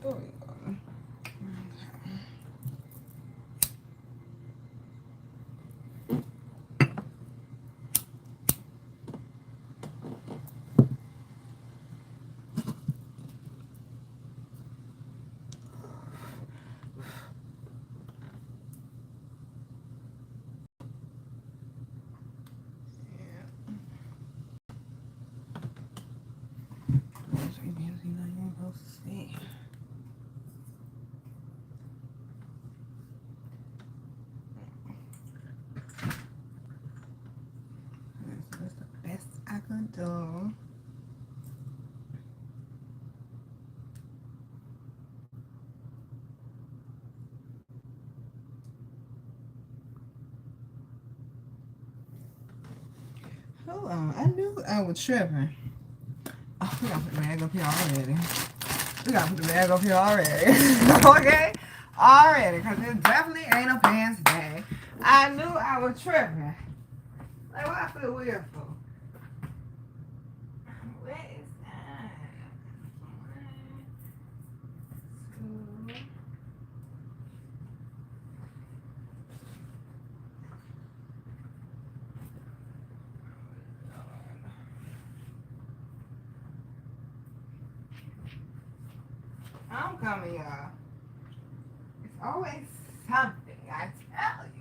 There we go. That's the best I could do. Hold on, I knew I was tripping. Oh, we gotta put the bag up here already. Okay? Already, because it definitely ain't a pants day. I knew I was tripping. Like, what I feel weird for? Where is that? 1, 2. I'm coming, y'all. It's always something, I tell you.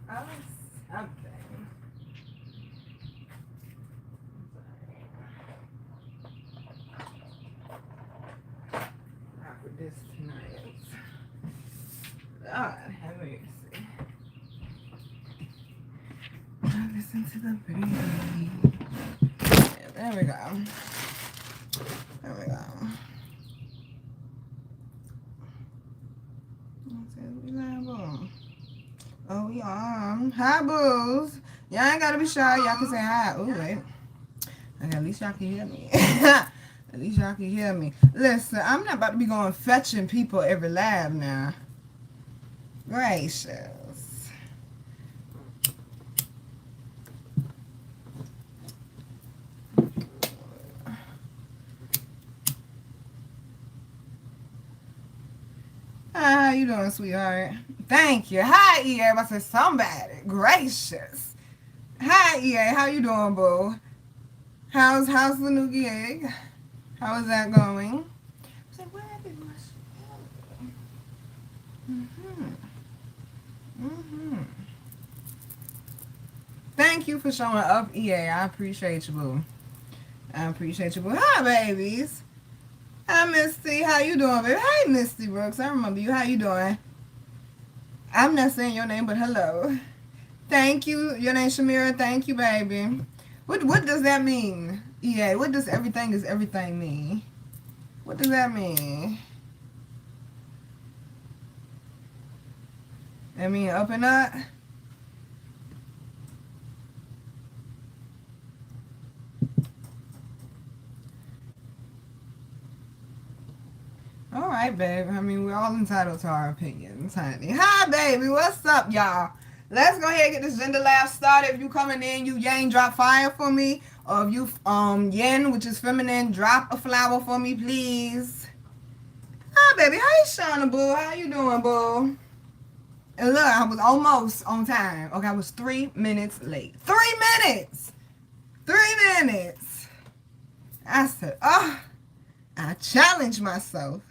Always something. Not with this tonight. Lord, have mercy. Listen to the breathing. Yeah, there we go. There we go. Oh, we are. Hi, boos. Y'all ain't gotta be shy. Y'all can say hi. Oh, wait. Okay, at least y'all can hear me. At least y'all can hear me. Listen, I'm not about to be going fetching people every lab now. Gracious. Hi, how you doing, sweetheart? Thank you. Hi, EA. I said somebody. Gracious. Hi, EA. How you doing, boo? How's the new gig? How is that going? I said, where did my Thank you for showing up, EA. I appreciate you, boo. I appreciate you, boo. Hi, babies. Hi, Misty. How you doing, baby? Hey, Misty Brooks. I remember you. How you doing? I'm not saying your name, but hello. Thank you. Your name's Shamira. Thank you, baby. What does that mean? EA, what does everything is everything mean? What does that mean? That mean up and up? All right, babe. I mean, we're all entitled to our opinions, honey. Hi, baby. What's up, y'all? Let's go ahead and get this gender laugh started. If you coming in, you yang, drop fire for me. Or if you yin, which is feminine, drop a flower for me, please. Hi, baby. How you shining, boo? How you doing, boo? And look, I was almost on time. Okay, I was 3 minutes late. 3 minutes! 3 minutes! I said, oh, I challenged myself.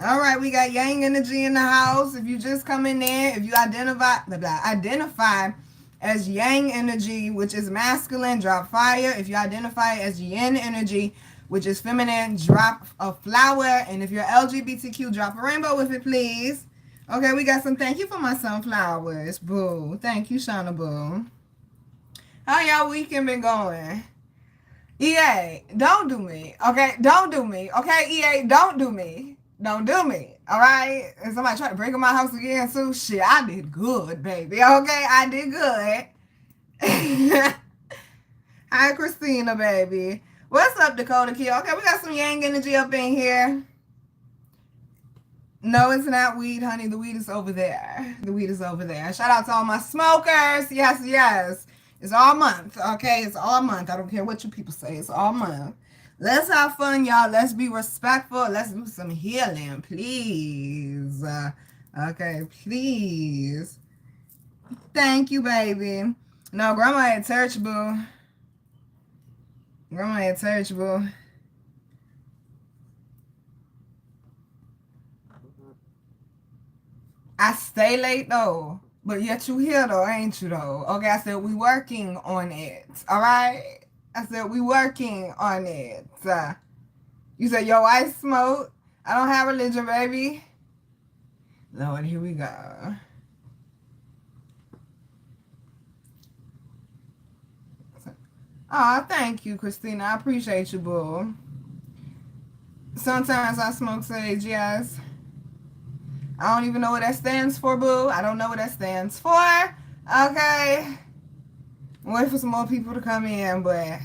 All right, we got yang energy in the house. If you just coming in, if you identify as yang energy, which is masculine, drop fire. If you identify as yin energy, which is feminine, drop a flower. And if you're LGBTQ, drop a rainbow with it, please. Okay, we got some thank you for my sunflowers. Boo. Thank you, Shauna Boo. How y'all weekend been going? EA, don't do me. Okay, don't do me. Okay, EA, don't do me. Don't do me. All right? And somebody try to break in my house again, so shit, I did good, baby. Okay, I did good. Hi, Christina, baby. What's up, Dakota Key? Okay, we got some yang energy up in here. No, it's not weed, honey. The weed is over there. The weed is over there. Shout out to all my smokers. Yes, yes. It's all month, okay? It's all month. I don't care what you people say. It's all month. Let's have fun, y'all. Let's be respectful. Let's do some healing, please. Okay, please. Thank you, baby. No, grandma at church, boo. Grandma at church, boo. I stay late though, but yet you here though, ain't you though? Okay, I said we working on it. All right. I said we working on it. You said yo, I smoke. I don't have religion, baby. Lord, here we go. Oh, thank you, Christina. I appreciate you, boo. Sometimes I smoke sage, yes. I don't even know what that stands for, boo. I don't know what that stands for. Okay. I'm waiting for some more people to come in, but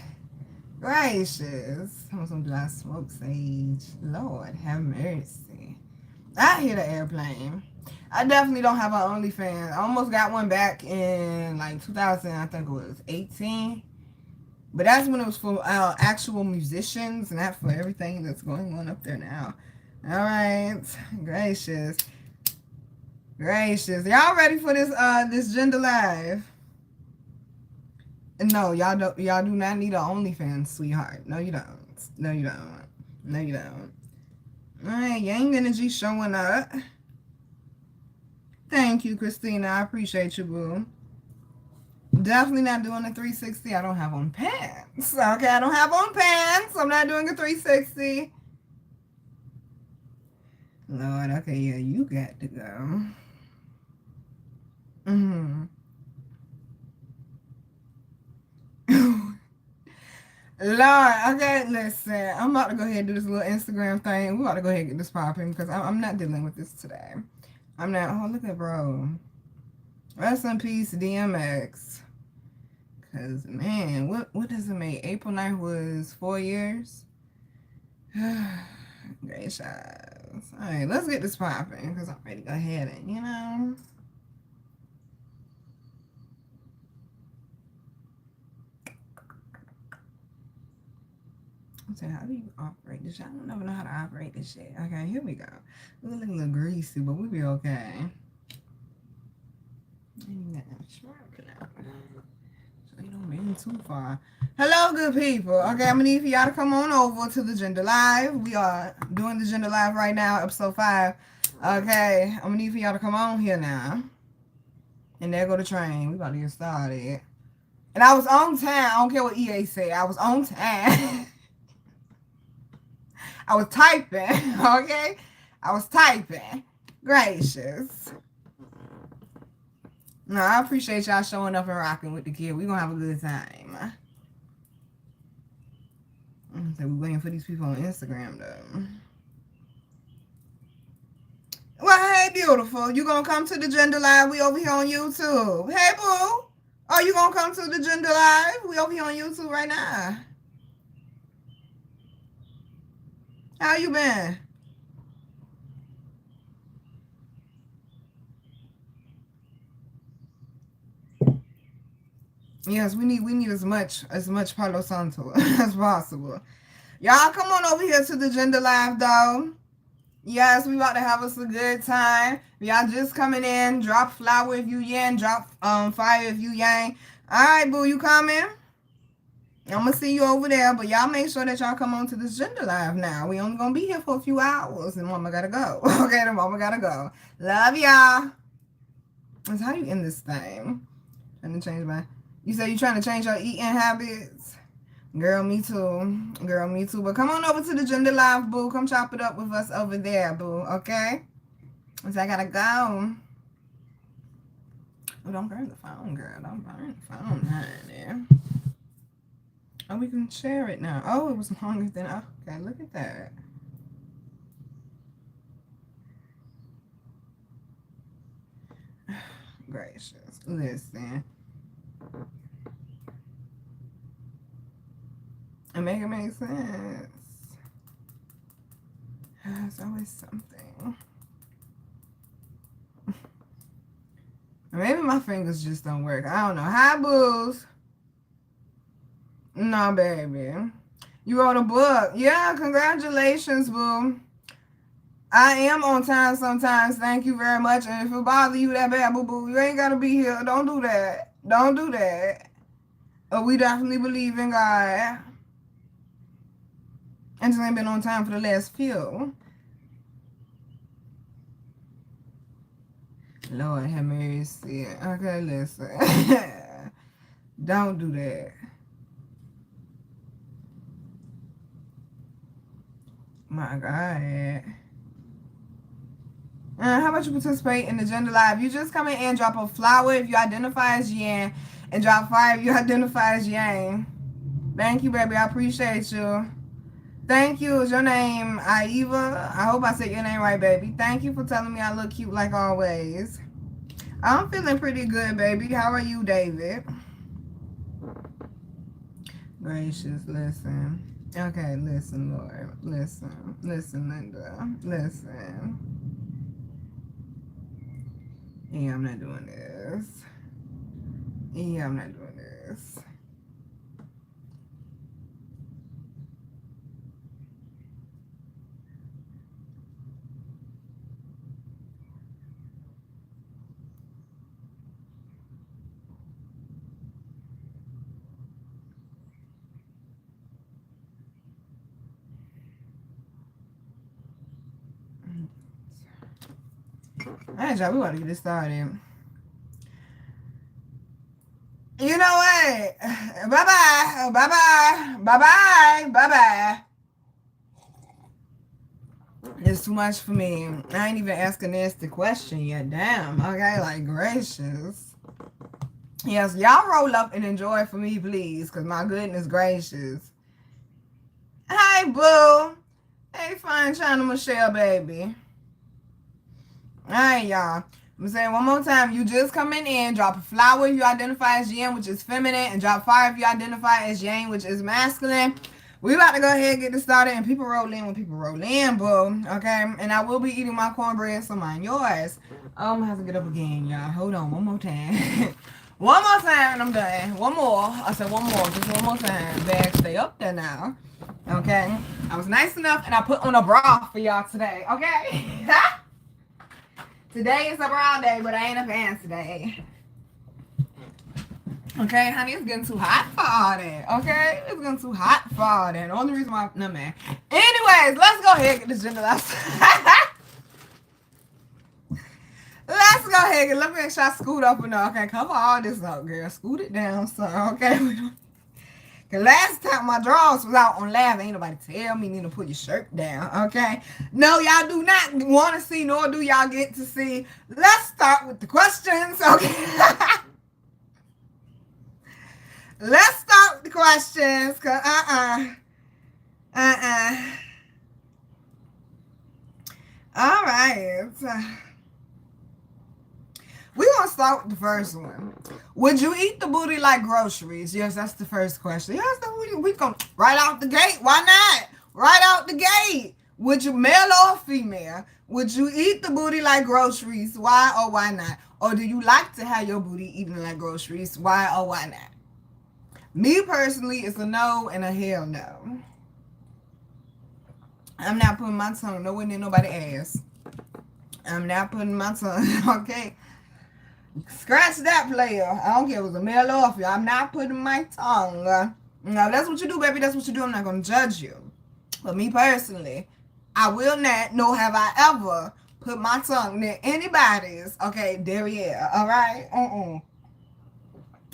gracious. Some do I smoke sage? Lord have mercy. I hear the airplane. I definitely don't have an OnlyFans. I almost got one back in like 2000, I think it was 18. But that's when it was for actual musicians, not for everything that's going on up there now. All right. Gracious. Gracious. Y'all ready for this gender live? No, y'all do not need an OnlyFans, sweetheart. No, you don't. No, you don't. No, you don't. All right, yang energy showing up. Thank you, Christina. I appreciate you, boo. Definitely not doing a 360. I don't have on pants. Okay, I don't have on pants. I'm not doing a 360. Lord, okay, yeah, you got to go. Lord, okay, listen. I'm about to go ahead and do this little Instagram thing. We're about to go ahead and get this popping because I'm not dealing with this today. I'm not. Oh, look at bro. Rest in peace, DMX. Because, man, what does it make? April 9th was 4 years? Great shots. All right, let's get this popping because I'm ready to go ahead and, you know. So how do you operate this shit? I don't never know how to operate this shit. Okay, here we go. We're looking a little greasy, but we'll be okay. So you don't mean too far. Hello, good people. Okay, I'm gonna need for y'all to come on over to the Gender Live. We are doing the Gender Live right now, episode 5. Okay, I'm gonna need for y'all to come on here now. And there go the train. We about to get started. And I was on time. I don't care what EA say. I was on time. I was typing, okay? I was typing. Gracious. No, I appreciate y'all showing up and rocking with the kid. We're going to have a good time. So we're waiting for these people on Instagram, though. Well, hey, beautiful. You going to come to the Gender Live? We over here on YouTube. Hey, boo. Oh, you going to come to the Gender Live? We over here on YouTube right now. How you been? Yes, we need as much Palo Santo as possible. Y'all come on over here to the Gender Live though. Yes, we about to have us a good time. Y'all just coming in, drop flower if you yang, drop fire if you yang. Alright, boo, you coming? I'm gonna see you over there, but y'all make sure that y'all come on to this Gender Live now. We only gonna be here for a few hours, and mama gotta go. Okay, the mama gotta go. Love y'all. That's how you end this thing. Trying to change my. You say you trying to change your eating habits? Girl, me too. Girl, me too. But come on over to the Gender Live, boo. Come chop it up with us over there, boo. Okay? So I gotta go. Oh, don't burn the phone, girl. Don't burn the phone, honey. Oh, we can share it now. Oh, it was longer than... Okay, look at that. Gracious. Listen. And make it make sense. It's always something. Maybe my fingers just don't work. I don't know. Hi, boos. No, baby. You wrote a book. Yeah, congratulations, boo. I am on time sometimes. Thank you very much. And if it bother you that bad, boo boo, you ain't gotta be here. Don't do that. Don't do that. We definitely believe in God. I just ain't been on time for the last few. Lord have mercy. Okay, listen. Don't do that. My God. How about you participate in the gender live? You just come in and drop a flower if you identify as Yang, and drop fire if you identify as Yang. Thank you, baby. I appreciate you. Thank you. Is your name Aiva? I hope I said your name right, baby. Thank you for telling me I look cute like always. I'm feeling pretty good, baby. How are you, David? Gracious, listen. Okay, listen, Lord. Listen. Listen, Linda. Listen. Yeah, I'm not doing this. Yeah, I'm not doing this. Alright, y'all, we about to get this started. You know what? Bye-bye. Bye-bye. Bye-bye. Bye-bye. It's too much for me. I ain't even asking this the question yet. Damn. Okay, like, gracious. Yes, y'all roll up and enjoy for me, please, because my goodness gracious. Hi, boo. Hey, fine China Michelle, baby. Alright, y'all. I'm saying one more time. You just coming in. Drop a flower if you identify as Yin, which is feminine. And drop fire if you identify as Yang, which is masculine. We about to go ahead and get this started. And people roll in when people roll in, boo. Okay? And I will be eating my cornbread, so mind yours. I'm going to have to get up again, y'all. Hold on. One more time. One more time and I'm done. One more. I said one more. Just one more time. Bag, stay up there now. Okay? I was nice enough and I put on a bra for y'all today. Okay? Today is a brown day, but I ain't a pants today. Okay, honey, it's getting too hot for all that. Okay, it's getting too hot for all that. The only reason why, no man. Anyways, let's go ahead and get this gender last. Let's go ahead and let me make sure I scoot up enough. Okay, cover all this up, girl. Scoot it down, so okay. Cause last time my drawers was out on live, ain't nobody tell me need to put your shirt down, okay? No, y'all do not want to see, nor do y'all get to see. Let's start with the questions, okay? Let's start with the questions, cause All right. We're going to start with the first one. Would you eat the booty like groceries? Yes, that's the first question. Yes, we going right out the gate. Why not? Right out the gate. Would you, male or female, would you eat the booty like groceries? Why or why not? Or do you like to have your booty eaten like groceries? Why or why not? Me personally, it's a no and a hell no. I'm not putting my tongue nowhere near nobody's ass. I'm not putting my tongue, okay? Scratch that, player. I don't care if it was a male or female. I'm not putting my tongue. No, that's what you do, baby. That's what you do. I'm not going to judge you. But me personally, I will not, nor have I ever put my tongue near anybody's, okay, derriere, all right?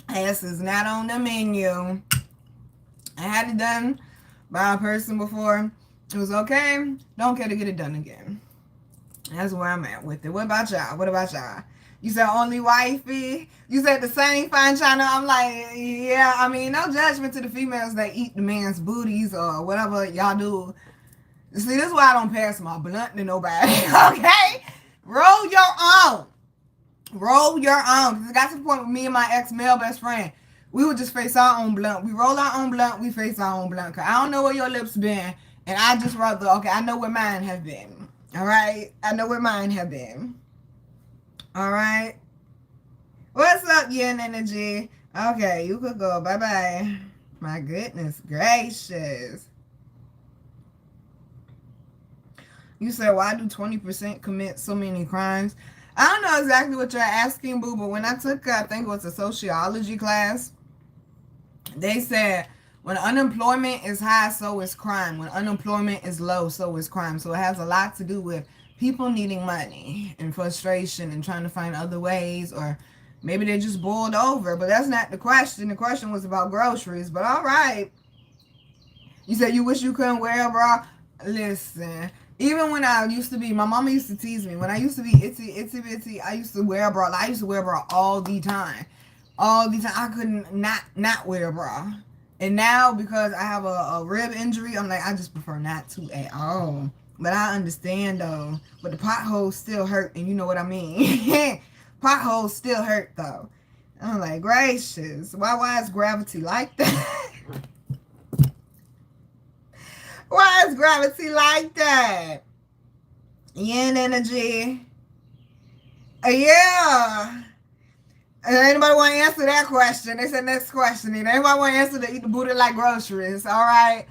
Ass is not on the menu. I had it done by a person before. It was okay. Don't care to get it done again. That's where I'm at with it. What about y'all? What about y'all? You said only wifey. You said the same fine china. I'm like, yeah, I mean, no judgment to the females that eat the man's booties or whatever y'all do. See, this is why I don't pass my blunt to nobody, okay? Roll your own. Roll your own. It got to the point with me and my ex-male best friend. We would just face our own blunt. We roll our own blunt. We face our own blunt. Cause I don't know where your lips been. And I just rather, okay, I know where mine have been. All right? I know where mine have been. All right? What's up, yin energy? Okay, you could go. Bye-bye. My goodness gracious. You said, why do 20% commit so many crimes? I don't know exactly what you're asking, boo, but when I took, I think it was a sociology class, they said when unemployment is high, so is crime. When unemployment is low, so is crime. So it has a lot to do with people needing money and frustration and trying to find other ways, or maybe they're just boiled over. But that's not the question. The question was about groceries. But all right. You said you wish you couldn't wear a bra? Listen, even when I used to be, my mama used to tease me. When I used to be itsy bitty, I used to wear a bra. I used to wear a bra all the time. All the time. I couldn't not wear a bra. And now, because I have a rib injury, I'm like, I just prefer not to at all. But I understand, though. But the potholes still hurt, and you know what I mean. Potholes still hurt, though. I'm like, gracious. Why is gravity like that? Why is gravity like that? Yin energy. Yeah. Anybody want to answer that question? They said next question. Anybody want to answer the eat the booty like groceries? All right.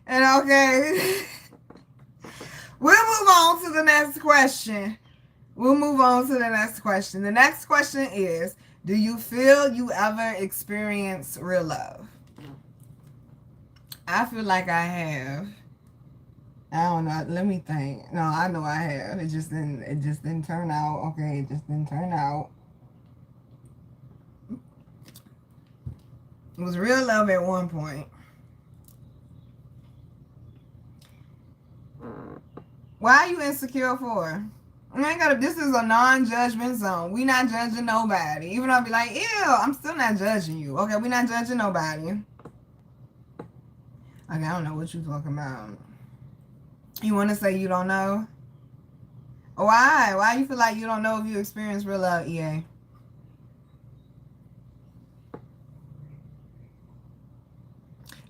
And okay. We'll move on to the next question. The next question is, do you feel you ever experience real love? I feel like I have. I don't know. Let me think. No, I know I have. It just didn't turn out. Okay, it just didn't turn out. It was real love at one point. Why are you insecure for? I ain't gotta, this is a non-judgment zone. We not judging nobody. Even though I'll be like, ew, I'm still not judging you. Okay, we not judging nobody. Okay, I don't know what you talking about. You want to say you don't know? Why? Why you feel like you don't know if you experience real love, EA?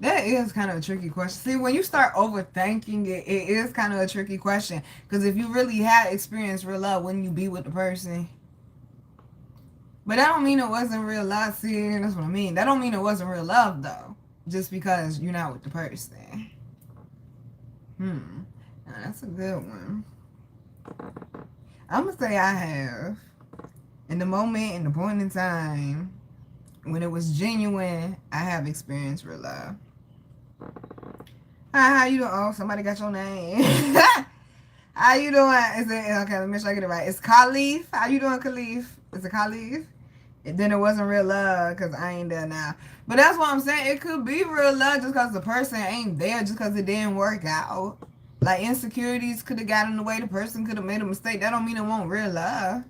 That is kind of a tricky question. See, when you start overthinking it, it is kind of a tricky question. Because if you really had experienced real love, wouldn't you be with the person? But that don't mean it wasn't real love. See, that's what I mean. That don't mean it wasn't real love, though. Just because you're not with the person. Now, that's a good one. I'm going to say I have. In the moment, in the point in time, when it was genuine, I have experienced real love. Hi, how you doing? Oh, somebody got your name. How you doing? Is it okay? Let me make sure I get it right. It's Khalif. How you doing, Khalif? Is it Khalif? Then it wasn't real love because I ain't there now. But that's what I'm saying. It could be real love just because the person ain't there, just because it didn't work out. Like insecurities could have got in the way. The person could have made a mistake. That don't mean it won't real love.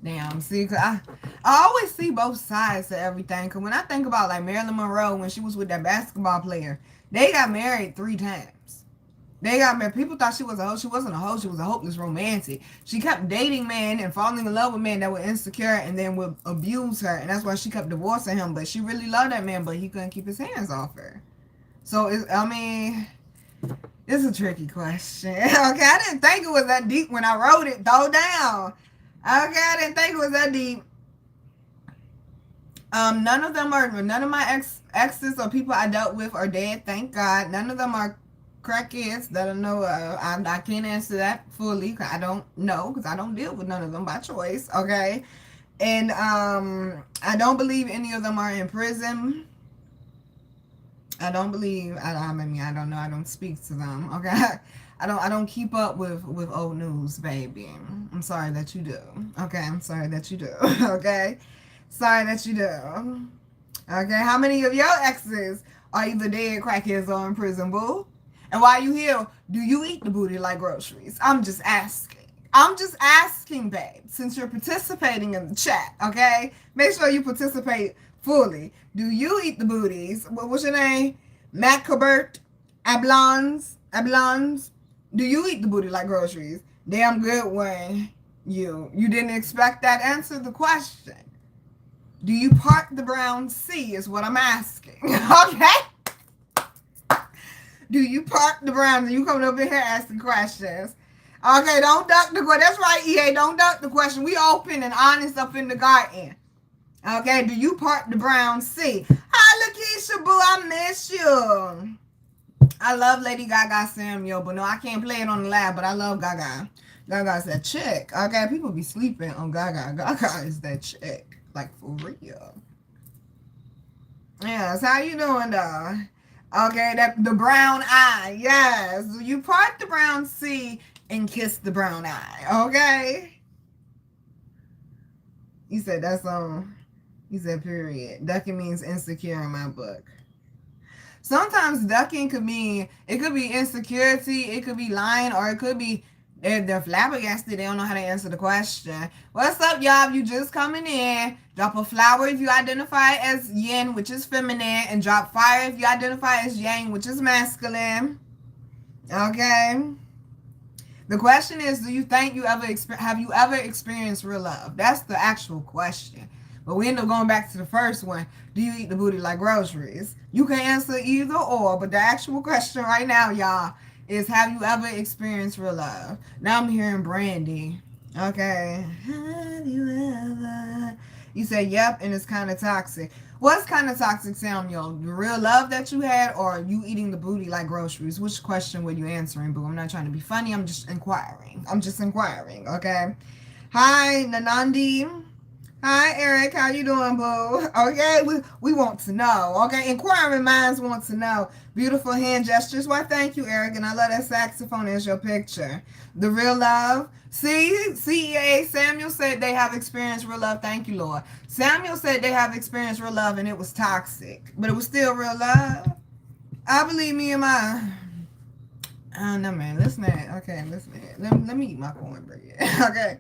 Damn, see, cause I always see both sides to everything. Because when I think about like Marilyn Monroe, when she was with that basketball player, they got married 3 times. They got married. People thought she was a hoe. She wasn't a hoe. She was a hopeless romantic. She kept dating men and falling in love with men that were insecure and then would abuse her. And that's why she kept divorcing him. But she really loved that man, but he couldn't keep his hands off her. So, it's a tricky question. Okay, I didn't think it was that deep when I wrote it. Throw down. Okay, I didn't think it was that deep. None of my exes or people I dealt with are dead, thank God. None of them are crackheads that I know of. I can't answer that fully because I don't know, because I don't deal with none of them by choice, okay? And I don't believe any of them are in prison. I don't believe, I don't know, I don't speak to them, okay? I don't keep up with old news, baby. I'm sorry that you do. Okay, I'm sorry that you do. Okay? Sorry that you do. Okay, how many of your exes are either dead, crackheads, or in prison, boo? And while you here, do you eat the booty like groceries? I'm just asking, babe, since you're participating in the chat, okay? Make sure you participate fully. Do you eat the booties? What's your name? Macabert? Ablons? Do you eat the booty like groceries? Damn good one. You didn't expect that. Answer the question. Do you part the brown sea is what I'm asking. Okay? Do you part the brown sea? You coming up in here asking questions. Okay, don't duck the question. That's right, EA. Don't duck the question. We open and honest up in the garden. Okay, do you part the brown sea? Hi, Lakeisha, boo. I miss you. I love Lady Gaga Samuel, but no, I can't play it on the lab, but I love Gaga. Gaga's that chick. Okay, people be sleeping on Gaga. Gaga is that chick. Like, for real. Yes, how you doing, though? Okay, that the brown eye. Yes, you part the brown sea and kiss the brown eye. Okay. You said that's on. You said period. Ducking means insecure in my book. Sometimes ducking could mean, it could be insecurity, it could be lying, or it could be they're flabbergasted. They don't know how to answer the question. What's up, y'all? If you just coming in, drop a flower if you identify as yin, which is feminine, and drop fire if you identify as yang, which is masculine. Okay. The question is, do you think have you ever experienced real love? That's the actual question. But we end up going back to the first one. Do you eat the booty like groceries? You can answer either or, but the actual question right now, y'all, is have you ever experienced real love? Now I'm hearing Brandy. Okay. Have you ever? You say, yep, and it's kind of toxic. What's kind of toxic, Samuel? The real love that you had, or you eating the booty like groceries? Which question were you answering, boo? I'm not trying to be funny. I'm just inquiring. Okay? Hi, Nanandi. Hi, Eric. How you doing, boo? Okay, we want to know. Okay, inquiring minds want to know. Beautiful hand gestures. Why, thank you, Eric. And I love that saxophone as your picture. The real love. See, CEA, Samuel said they have experienced real love. Thank you, Lord. Samuel said they have experienced real love and it was toxic, but it was still real love. I believe me and my... I don't know, man. Listen to that. Okay, listen to that. Let me eat my cornbread. Okay.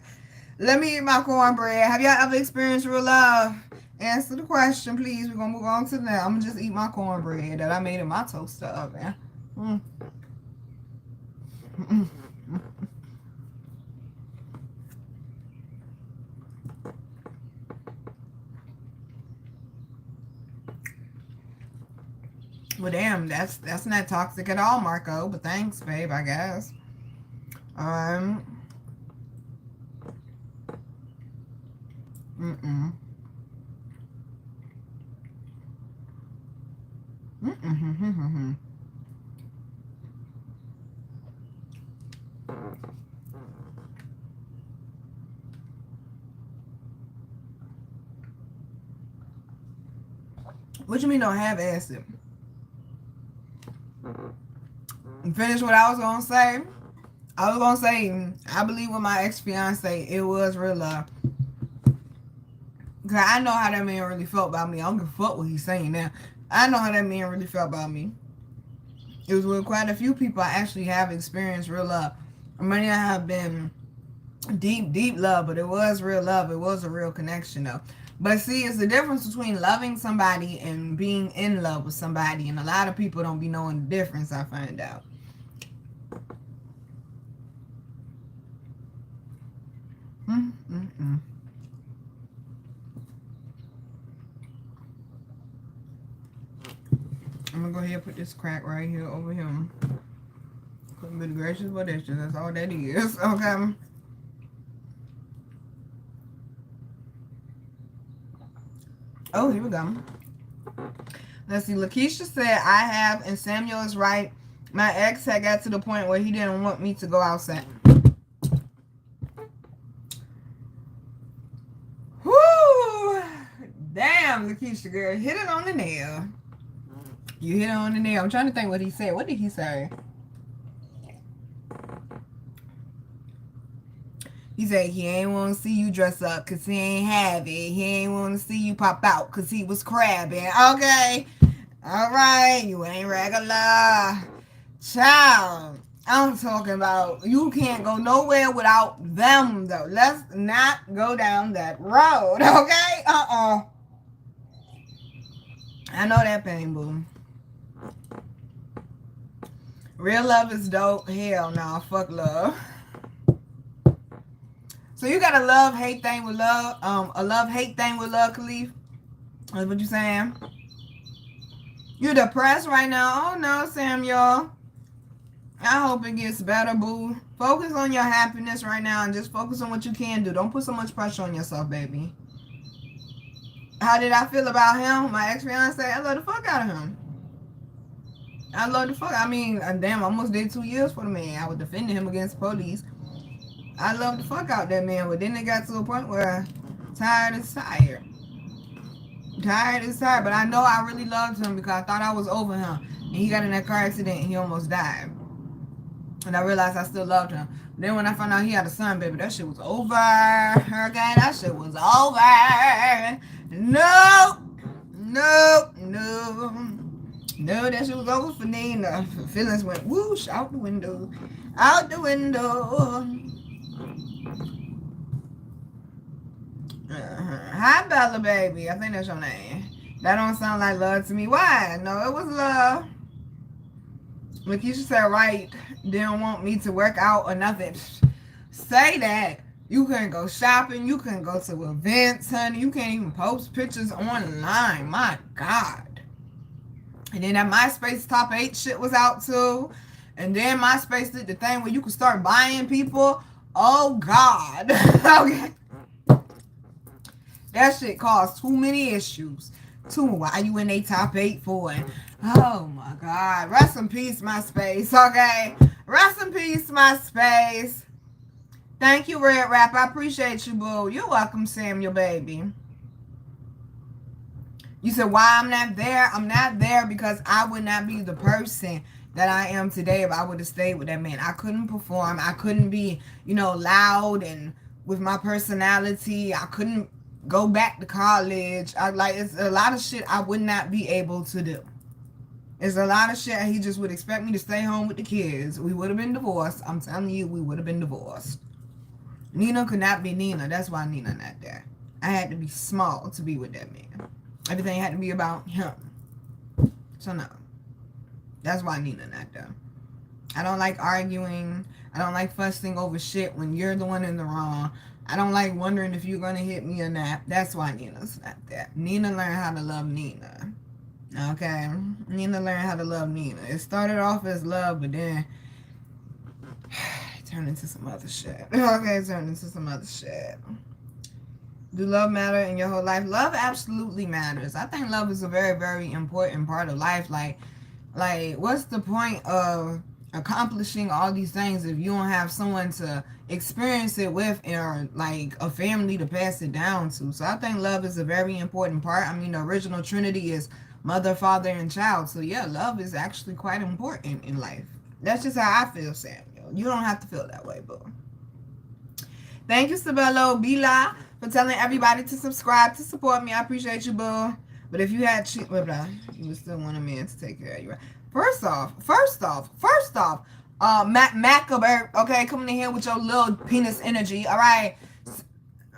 Let me eat my cornbread. Have y'all ever experienced real love? Answer the question, please. We're going to move on to that. I'm going to just eat my cornbread that I made in my toaster oven. Well, damn, that's not toxic at all, Marco. But thanks, babe, I guess. Mm-mm. What you mean don't have acid? Finish what I was gonna say. I believe with my ex-fiance, it was real love. Cause I know how that man really felt about me. I don't give a fuck what he's saying now. I know how that man really felt about me. It was with quite a few people I actually have experienced real love. I may not have been deep love, but it was real love. It was a real connection though. But see, it's the difference between loving somebody and being in love with somebody. And a lot of people don't be knowing the difference, I find out. I'm going to go ahead and put this crack right here over him. Couldn't be gracious, but that's all that is. Okay. Oh, here we go. Let's see. Lakeisha said, I have, and Samuel is right. My ex had got to the point where he didn't want me to go outside. Whoo! Damn, Lakeisha, girl. Hit it on the nail. You hit it on the nail. I'm trying to think what he said. What did he say? He said he ain't want to see you dress up because he ain't have it. He ain't want to see you pop out because he was crabbing. Okay. All right. You ain't regular. Child. I'm talking about you can't go nowhere without them, though. Let's not go down that road. Okay? I know that pain, boo. Real love is dope. Hell no. Fuck love. So you got a love-hate thing with love, a love-hate thing with love, Khalif? That's what you saying? You depressed right now? Oh no, Samuel. I hope it gets better, boo. Focus on your happiness right now and just focus on what you can do. Don't put so much pressure on yourself, baby. How did I feel about him? My ex-fiance? I love the fuck out of him. I love the fuck. I mean, damn, I almost did 2 years for the man. I was defending him against police. I love the fuck out that man. But then it got to a point where tired is tired. Tired is tired. But I know I really loved him because I thought I was over him. And he got in that car accident and he almost died. And I realized I still loved him. Then when I found out he had a son, baby, that shit was over. Okay, that shit was over. No, that shit was over for Nina. Feelings went whoosh out the window. Out the window. Hi, Bella, baby. I think that's your name. That don't sound like love to me. Why? No, it was love. Lakeisha said, right, didn't want me to work out or nothing. Say that. You couldn't go shopping. You couldn't go to events, honey. You can't even post pictures online. My God. And then that MySpace top 8 shit was out too. And then MySpace did the thing where you could start buying people. Oh, God. Okay. That shit caused too many issues. Why you in a top 8 for? Oh my God. Rest in peace, MySpace. Okay. Rest in peace, MySpace. Thank you, Red Rap. I appreciate you, boo. You're welcome, Samuel, baby. You said why I'm not there? I'm not there because I would not be the person that I am today if I would have stayed with that man. I couldn't perform. I couldn't be, loud and with my personality. I couldn't go back to college. It's a lot of shit I would not be able to do. It's a lot of shit he just would expect me to stay home with the kids. We would have been divorced. I'm telling you, we would have been divorced. Nina could not be Nina. That's why Nina not there. I had to be small to be with that man. Everything had to be about him. So no. That's why Nina not there. I don't like arguing. I don't like fussing over shit when you're the one in the wrong. I don't like wondering if you're going to hit me or not. That's why Nina's not there. Nina learned how to love Nina. Okay? Nina learned how to love Nina. It started off as love, but then it turned into some other shit. Okay, it turned into some other shit. Do love matter in your whole life? Love absolutely matters. I think love is a very, very important part of life. Like what's the point of accomplishing all these things if you don't have someone to experience it with or like a family to pass it down to? So I think love is a very important part. I mean, the original Trinity is mother, father, and child. So yeah, love is actually quite important in life. That's just how I feel, Samuel. You don't have to feel that way, boo. Thank you, Sabello Bila, for telling everybody to subscribe to support me. I appreciate you, boo. But if you had you would still want a man to take care of you, right? First off, Macabert, okay, coming in here with your little penis energy, all right?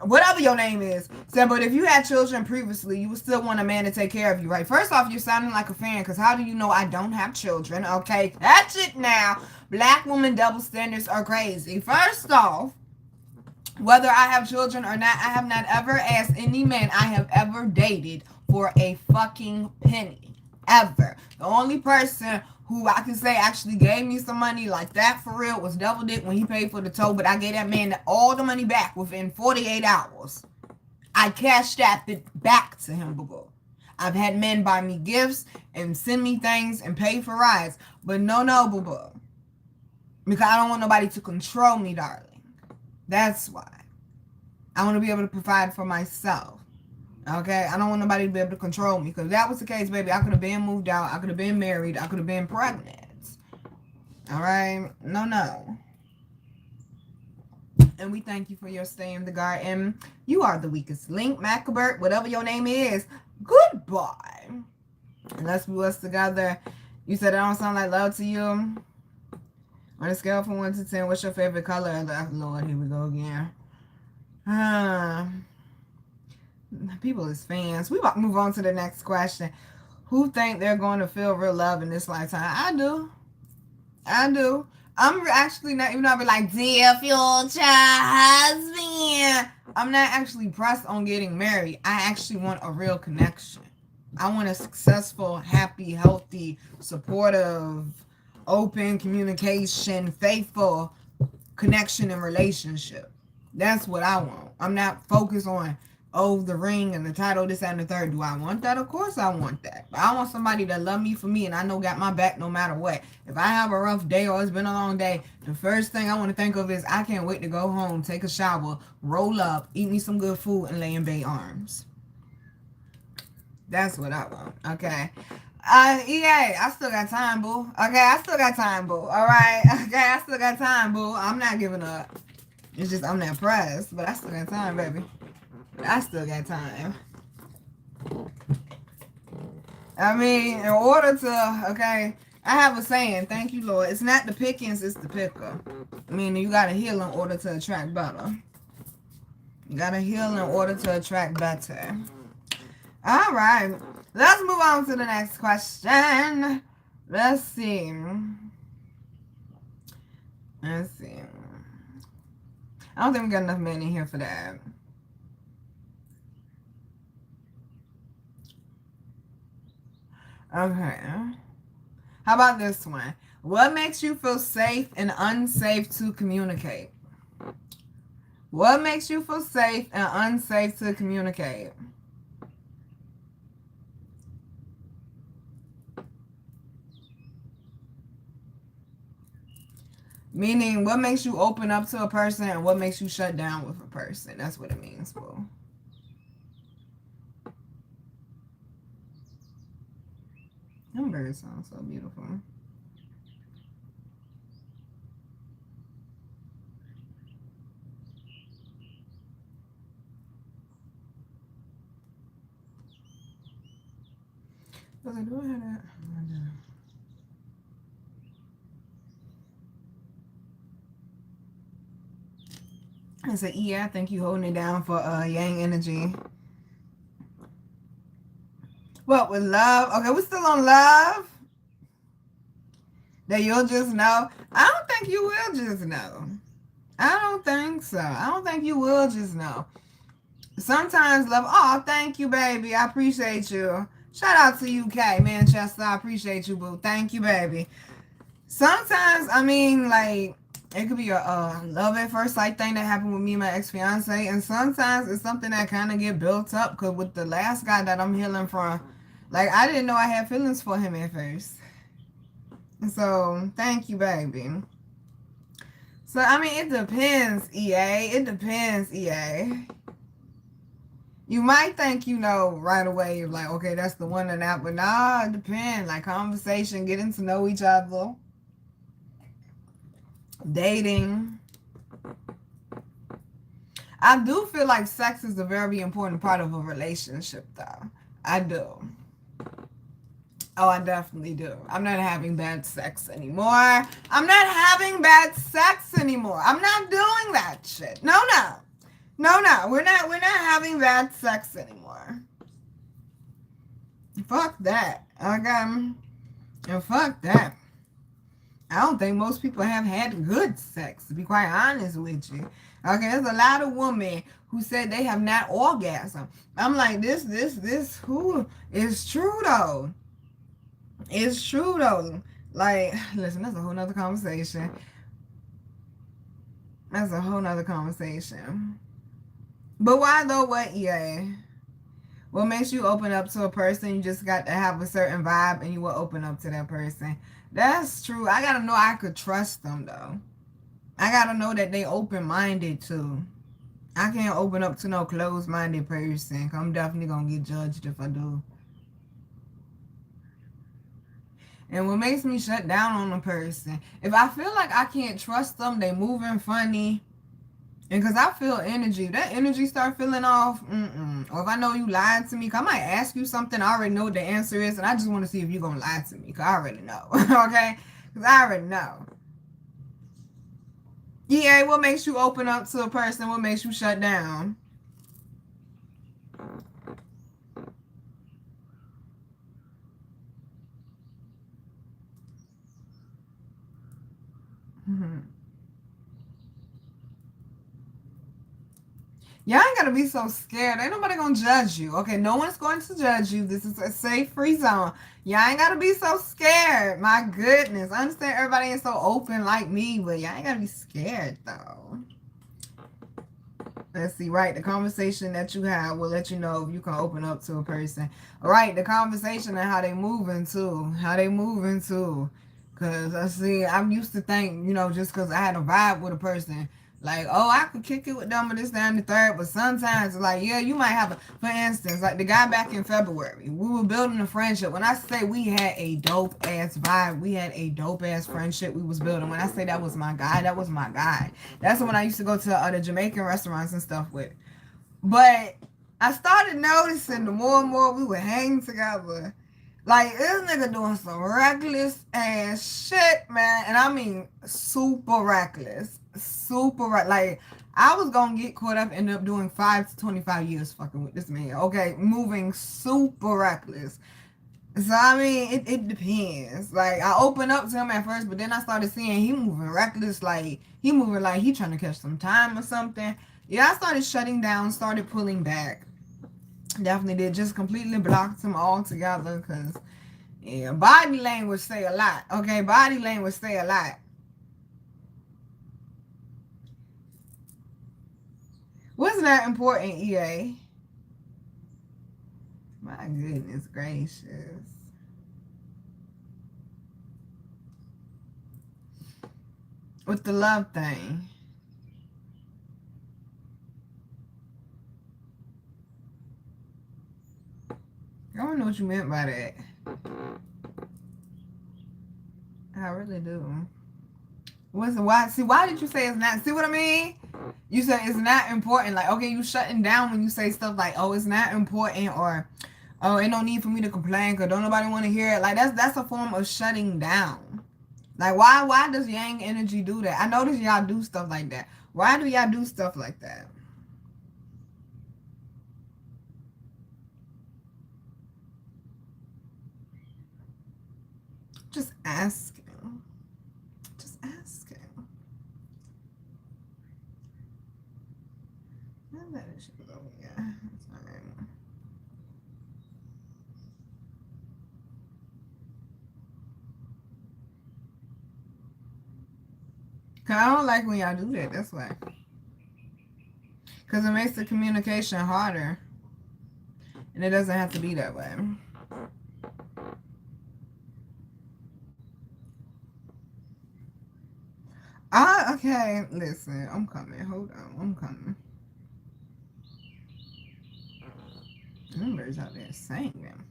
Whatever your name is. Said, but if you had children previously, you would still want a man to take care of you, right? First off, you're sounding like a fan, because how do you know I don't have children, okay? Catch it now. Black woman double standards are crazy. First off, whether I have children or not, I have not ever asked any man I have ever dated for a fucking penny. Ever. The only person who I can say actually gave me some money like that for real was Devil Dick when he paid for the tow, but I gave that man all the money back within 48 hours. I cashed it back to him, boo. I've had men buy me gifts and send me things and pay for rides, but no, boo. Because I don't want nobody to control me, darling. That's why. I want to be able to provide for myself. Okay? I don't want nobody to be able to control me. Because if that was the case, baby, I could have been moved out. I could have been married. I could have been pregnant. Alright? No. And we thank you for your stay in the garden. You are the weakest link, Macabert, whatever your name is. Goodbye. And let's be us together. You said it don't sound like love to you. On a scale from 1 to 10, what's your favorite color? Lord, here we go again. People is fans. We about to move on to the next question. Who think they're going to feel real love in this lifetime? I do. I'm actually not even like, dear future husband. I'm not actually pressed on getting married. I actually want a real connection. I want a successful, happy, healthy, supportive, open communication, faithful connection and relationship. That's what I want. I'm not focused on, oh, the ring and the title, this, that, and the third. Do I want that? Of course I want that. But I want somebody that love me for me and I know got my back no matter what. If I have a rough day or it's been a long day, the first thing I want to think of is I can't wait to go home, take a shower, roll up, eat me some good food, and lay in bae arms. That's what I want. Okay. EA, I still got time, boo. Okay, I still got time, boo. Alright. Okay, I still got time, boo. I'm not giving up. It's just I'm not pressed, but I still got time, baby. I still got time. I mean, in order to, okay, I have a saying, thank you, Lord. It's not the pickings, it's the picker. Meaning you gotta heal in order to attract better. You gotta heal in order to attract better. All right. Let's move on to the next question. Let's see. Let's see. I don't think we got enough men in here for that. Okay. How about this one? What makes you feel safe and unsafe to communicate? What makes you feel safe and unsafe to communicate? Meaning, what makes you open up to a person and what makes you shut down with a person. That's what it means, boo. Them birds sound so beautiful. Was I doing that? I said, yeah, I think you holding it down for yang energy. What, with love? Okay, we're still on love? That you'll just know? I don't think you will just know. I don't think so. I don't think you will just know. Sometimes love, oh, thank you, baby. I appreciate you. Shout out to UK, Manchester. I appreciate you, boo. Thank you, baby. Sometimes, I mean, like, it could be a love at first sight thing that happened with me and my ex-fiance. And sometimes it's something that kind of get built up. Because with the last guy that I'm healing from, like, I didn't know I had feelings for him at first. So, thank you, baby. So, I mean, it depends, EA. It depends, EA. You might think, you know, right away, you're like, okay, that's the one and that. But nah, it depends. Like, conversation, getting to know each other. Dating. I do feel like sex is a very important part of a relationship, though. I do. Oh, I definitely do. I'm not having bad sex anymore. I'm not having bad sex anymore. I'm not doing that shit. No. We're not having bad sex anymore. Fuck that. Okay. And fuck that. I don't think most people have had good sex, to be quite honest with you. Okay, there's a lot of women who said they have not orgasmed. I'm like, this, who is true though. It's true though. Like, listen, that's a whole nother conversation. That's a whole nother conversation. But why though? What? Yeah. What makes you open up to a person? You just got to have a certain vibe and you will open up to that person. That's true. I got to know I could trust them though. I got to know that they open-minded too. I can't open up to no closed-minded person. I'm definitely going to get judged if I do. And what makes me shut down on a person, if I feel like I can't trust them, they moving funny, and because I feel energy, that energy start feeling off, or if I know you lied to me, cause I might ask you something, I already know what the answer is, and I just want to see if you're going to lie to me, because I already know, okay? Because I already know. Yeah, what makes you open up to a person? What makes you shut down? Y'all ain't gotta be so scared. Ain't nobody gonna judge you. Okay, no one's going to judge you. This is a safe, free zone. Y'all ain't gotta be so scared. My goodness. I understand everybody ain't so open like me, but y'all ain't gotta be scared though. Let's see, right? The conversation that you have will let you know if you can open up to a person. Right, the conversation and how they moving too. How they moving too. Cause I see, I'm used to think, just cause I had a vibe with a person, like, oh, I could kick it with them or this, that, and the third. But sometimes, like, yeah, you might have for instance, like the guy back in February, we were building a friendship. When I say we had a dope ass vibe, we had a dope ass friendship we was building. When I say that was my guy, that was my guy. That's when I used to go to other Jamaican restaurants and stuff with. But I started noticing the more and more we would hang together, like, this nigga doing some reckless ass shit, man. And I mean, super reckless. Like, I was gonna get caught up, end up doing 5 to 25 years fucking with this man. Okay, moving super reckless. So, I mean, it depends. Like, I opened up to him at first, but then I started seeing he moving reckless. Like, he moving like he trying to catch some time or something. Yeah, I started shutting down, started pulling back. Definitely did. Just completely blocked him all together because, yeah, body language say a lot. Okay, body language say a lot. Wasn't that important, EA? My goodness gracious. With the love thing. I don't know what you meant by that. I really do. Why did you say it's not? See what I mean? You said it's not important. Like, okay, you shutting down when you say stuff like, oh, it's not important, or, oh, ain't no need for me to complain because don't nobody want to hear it. Like, that's a form of shutting down. Like, why does yang energy do that? I notice y'all do stuff like that. Why do y'all do stuff like that? Just asking. Just asking. That shit was over here. It's fine. Cause I don't like when y'all do that. That's why. Cause it makes the communication harder, and it doesn't have to be that way. Okay, listen, I'm coming. Hold on, I'm coming. Them birds out there singing.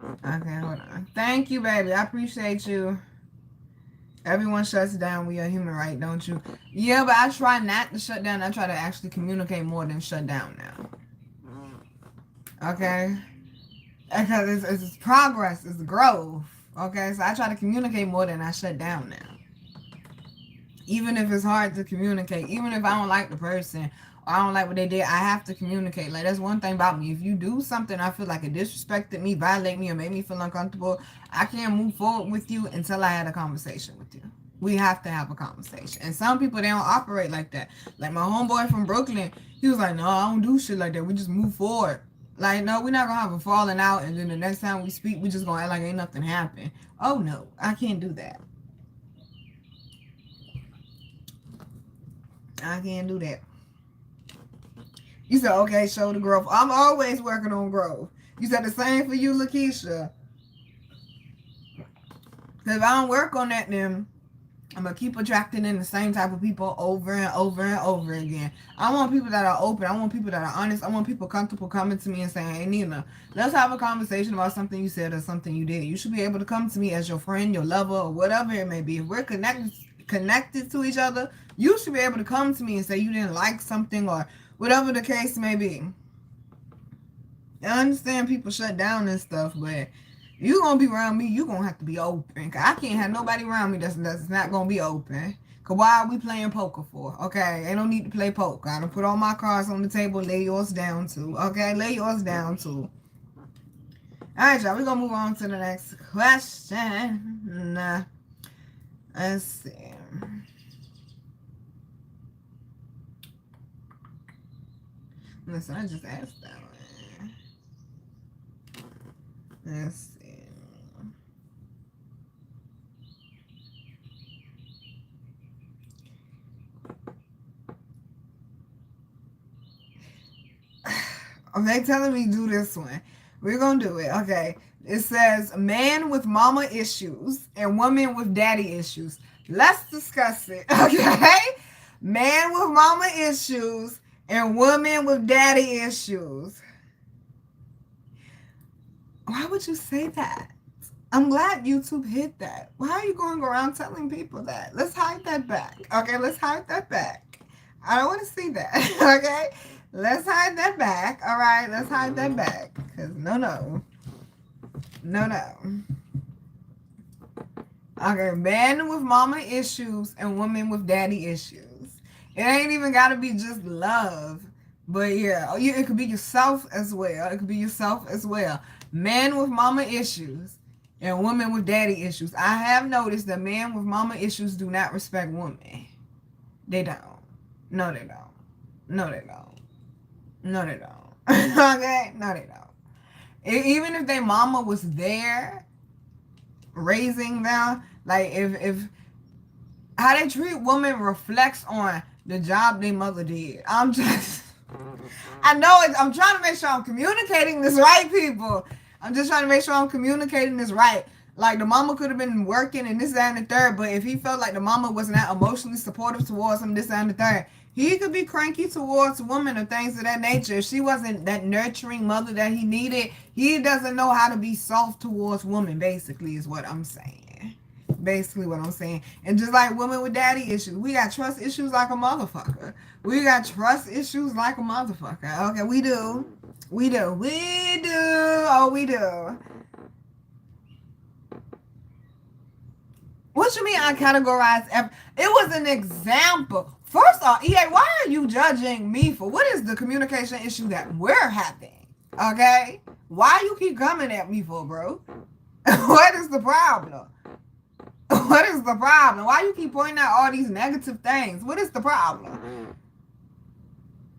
Okay, hold on. Thank you, baby. I appreciate you. Everyone shuts down. We are human, right? Don't you? Yeah, but I try not to shut down. I try to actually communicate more than shut down now. Okay? Because it's progress. It's growth. Okay? So I try to communicate more than I shut down now. Even if it's hard to communicate, even if I don't like the person or I don't like what they did, I have to communicate. Like, that's one thing about me. If you do something I feel like it disrespected me, violate me, or made me feel uncomfortable, I can't move forward with you until I had a conversation with you. We have to have a conversation. And some people, they don't operate like that. Like my homeboy from Brooklyn, he was like, no, I don't do shit like that. We just move forward. Like, no, we're not going to have a falling out, and then the next time we speak, we just going to act like ain't nothing happened. Oh, no, I can't do that. I can't do that. You said, okay, show the growth. I'm always working on growth. You said the same for you, Lakeisha. Because if I don't work on that, then I'm going to keep attracting in the same type of people over and over and over again. I want people that are open. I want people that are honest. I want people comfortable coming to me and saying, hey, Nina, let's have a conversation about something you said or something you did. You should be able to come to me as your friend, your lover, or whatever it may be. If we're connected to each other, you should be able to come to me and say you didn't like something or whatever the case may be. I understand people shut down and stuff, but you gonna be around me, you gonna have to be open. Cause I can't have nobody around me that's not gonna be open. Cause why are we playing poker for? Okay, ain't no need to play poker. I done put all my cards on the table, lay yours down too. Okay, lay yours down too. Alright, y'all, we're gonna move on to the next question. Let's see. Listen, I just asked that one. Let's see. Okay, telling me do this one. We're gonna do it. Okay. It says man with mama issues and woman with daddy issues. Let's discuss it. Okay. Man with mama issues and woman with daddy issues. Why would you say that? I'm glad YouTube hit that. Why are you going around telling people that? Let's hide that back. Okay, let's hide that back. I don't want to see that. Okay? Let's hide that back. All right, let's hide that back. Because no. Okay, man with mama issues and woman with daddy issues. It ain't even got to be just love. But yeah, it could be yourself as well. It could be yourself as well. Man with mama issues and women with daddy issues. I have noticed that men with mama issues do not respect women. They don't. No, they don't. No, they don't. No, they don't. Okay? No, they don't. Even if their mama was there raising them, like if how they treat women reflects on the job their mother did. I'm trying to make sure I'm communicating this right, people. I'm just trying to make sure I'm communicating this right. Like, the mama could have been working and this, that, and the third, but if he felt like the mama was not emotionally supportive towards him, this, that, and the third, he could be cranky towards women or things of that nature. If she wasn't that nurturing mother that he needed, he doesn't know how to be soft towards women, basically, is what I'm saying. Basically what I'm saying. And just like women with daddy issues, we got trust issues like a motherfucker. We got trust issues like a motherfucker. Okay, we do. We do. We do. Oh, we do. What you mean I categorize it was an example. First off, EA, why are you judging me for what is the communication issue that we're having? Okay? Why you keep coming at me for, bro? What is the problem? What is the problem? Why you keep pointing out all these negative things? What is the problem?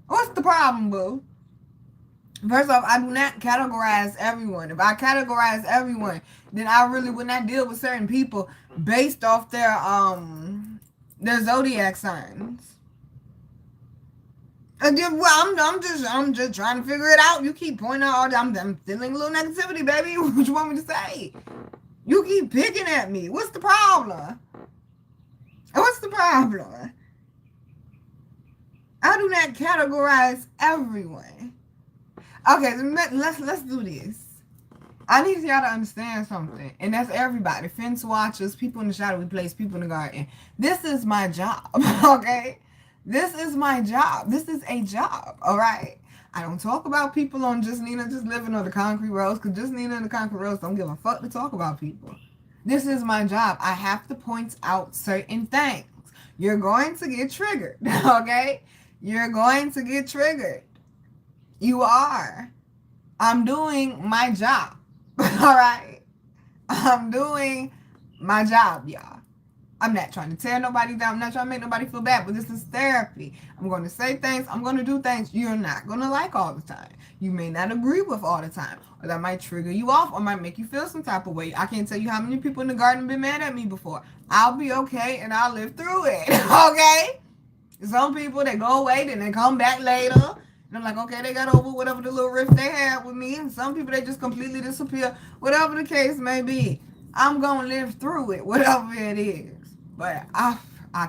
What's the problem, boo? First off, I do not categorize everyone. If I categorize everyone, then I really would not deal with certain people based off their zodiac signs. And then, well, I'm just trying to figure it out. You keep pointing out all that. I'm feeling a little negativity, baby. What you want me to say? You keep picking at me. What's the problem? What's the problem? I do not categorize everyone. Okay, let's do this. I need y'all to understand something, and that's everybody. Fence watchers, people in the shadowy place, people in the garden. This is my job, okay? This is my job. This is a job, all right? I don't talk about people on Just Nina Just Living on the Koncrete Rose, because Just Nina and the Koncrete Rose don't give a fuck to talk about people. This is my job. I have to point out certain things. You're going to get triggered, okay? You're going to get triggered. You are. I'm doing my job. All right? I'm doing my job, y'all. I'm not trying to tear nobody down. I'm not trying to make nobody feel bad, but this is therapy. I'm going to say things. I'm going to do things you're not going to like all the time. You may not agree with all the time. Or that might trigger you off or might make you feel some type of way. I can't tell you how many people in the garden have been mad at me before. I'll be okay and I'll live through it. Okay? Some people, they go away, then they come back later. And I'm like, okay, they got over whatever the little rift they had with me. And some people, they just completely disappear. Whatever the case may be, I'm going to live through it, whatever it is. But I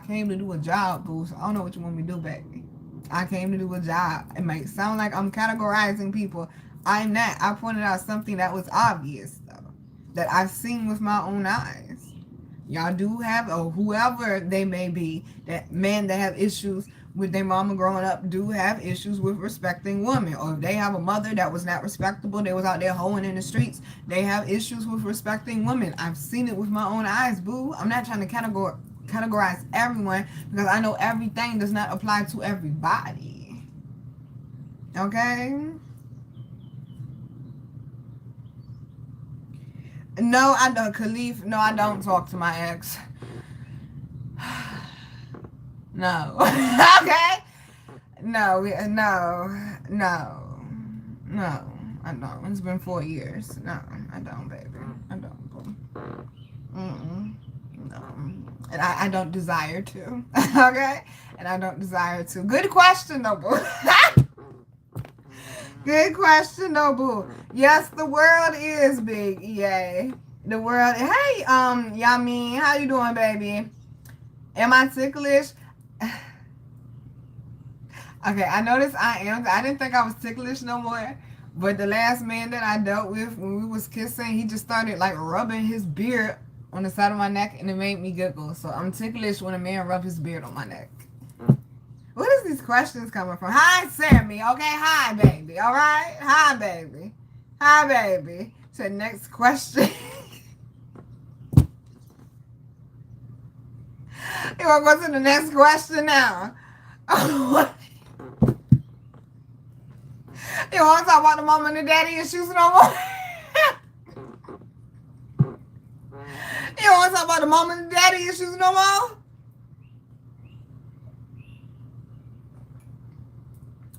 came to do a job, boo. So I don't know what you want me to do, baby. I came to do a job. It might sound like I'm categorizing people. I'm not. I pointed out something that was obvious, though, that I've seen with my own eyes. Y'all do have, or whoever they may be, that men that have issues with their mama growing up do have issues with respecting women. Or if they have a mother that was not respectable, they was out there hoeing in the streets, they have issues with respecting women. I've seen it with my own eyes, boo. I'm not trying to categorize everyone because I know everything does not apply to everybody. Okay? No, I don't, Khalif. No, I don't talk to my ex. No. Okay? No, no. I don't. It's been 4 years. No, I don't, baby. I don't. Boo. Mm-mm. No. And I don't desire to. Okay? And I don't desire to. Good question, though, boo. Good question, though, boo. Yes, the world is big, EA. The world. Hey, Yamin, how you doing, baby? Am I ticklish? Okay, I noticed I am. I didn't think I was ticklish no more. But the last man that I dealt with, when we was kissing, he just started like rubbing his beard on the side of my neck, and it made me giggle. So I'm ticklish when a man rubs his beard on my neck. What is these questions coming from? Hi, Sammy. Okay, hi, baby. All right? Hi, baby. Hi, baby. So next question. You want to go to the next question now? You want to talk about the mama and the daddy issues no more? You want to talk about the mama and the daddy issues no more?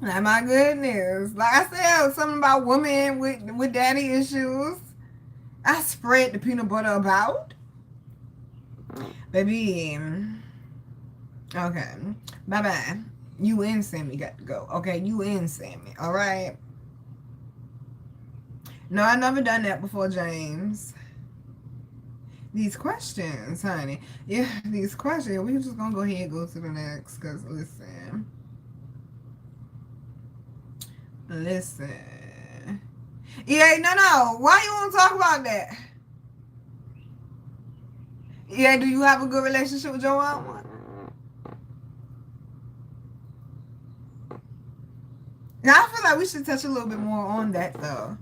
Like, my goodness. Like I said, something about women with daddy issues. I spread the peanut butter about. Baby. Okay. Bye-bye. You and Sammy got to go. Okay, you and Sammy. All right. No, I've never done that before, James. These questions, honey. Yeah, these questions. We're just going to go ahead and go to the next. Because, listen. Yeah, no. Why you want to talk about that? Yeah, do you have a good relationship with your mama? I feel like we should touch a little bit more on that, though.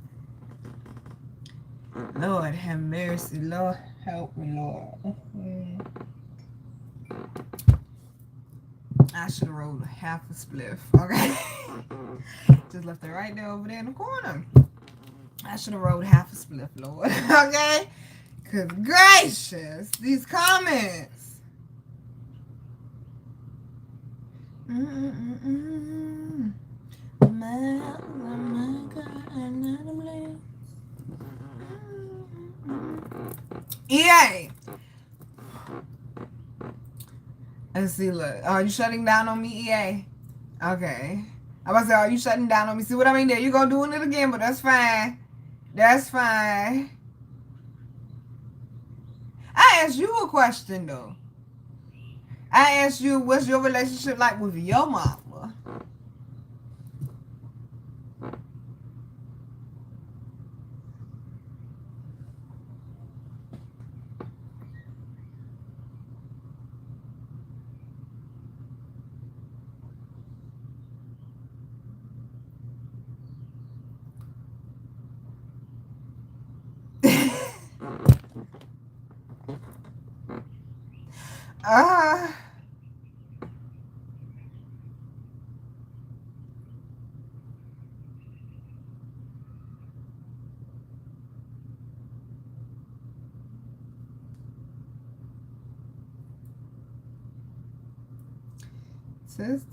Lord have mercy. Lord help me, Lord. I should have rolled half a spliff, okay? Just left it right there over there in the corner. I should have rolled half a spliff, Lord, okay? Because gracious, these comments. EA. Let's see, look. Are you shutting down on me, EA? Okay. I was about to say, are you shutting down on me? See what I mean? There you go doing it again, but that's fine. That's fine. I asked you a question, though. I asked you, what's your relationship like with your mama?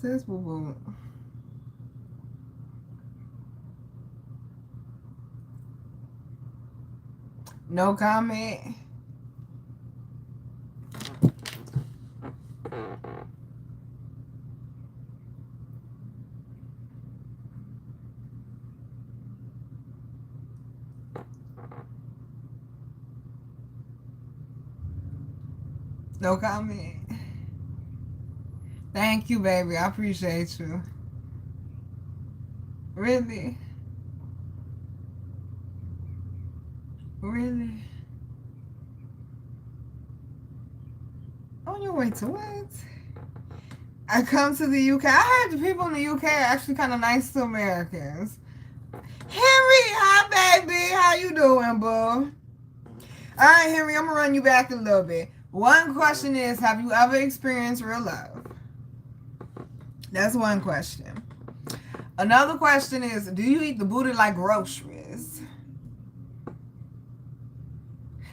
Sis, boo boo. No comment. No comment. Thank you, baby. I appreciate you. Really? Really? On your way to what? I come to the UK. I heard the people in the UK are actually kind of nice to Americans. Henry, hi, baby. How you doing, boo? All right, Henry, I'm going to run you back a little bit. One question is, have you ever experienced real love? That's one question. Another question is, do you eat the booty like groceries?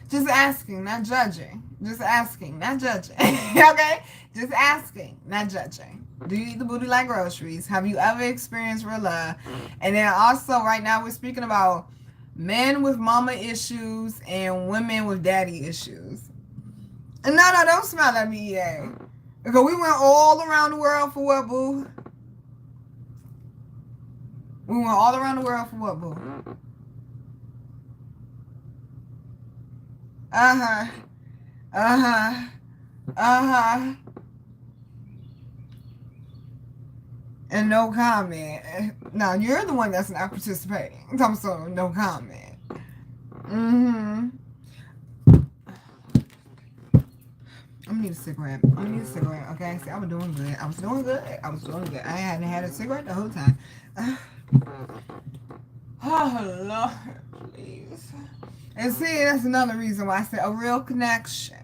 Just asking, not judging. Just asking, not judging. Okay? Just asking, not judging. Do you eat the booty like groceries? Have you ever experienced real love? And then also, right now, we're speaking about men with mama issues and women with daddy issues. And no, don't smile at me, EA. Because we went all around the world for what, boo? We went all around the world for what, boo? Uh-huh. Uh-huh. Uh-huh. And no comment. Now, you're the one that's not participating. So, no comment. Mm-hmm. I'm gonna need a cigarette. Okay? See, I was doing good. I hadn't had a cigarette the whole time. Oh, Lord, please. And see, that's another reason why I said a real connection.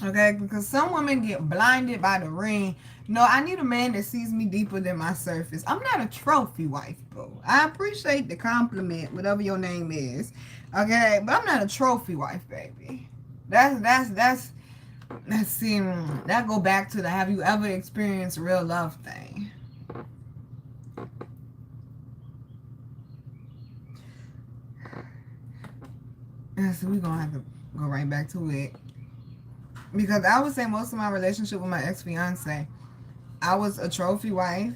Okay? Because some women get blinded by the ring. No, I need a man that sees me deeper than my surface. I'm not a trophy wife, boo. I appreciate the compliment, whatever your name is. Okay? But I'm not a trophy wife, baby. That's see, that go back to the have you ever experienced real love thing. And so we're gonna have to go right back to it. Because I would say most of my relationship with my ex-fiance, I was a trophy wife,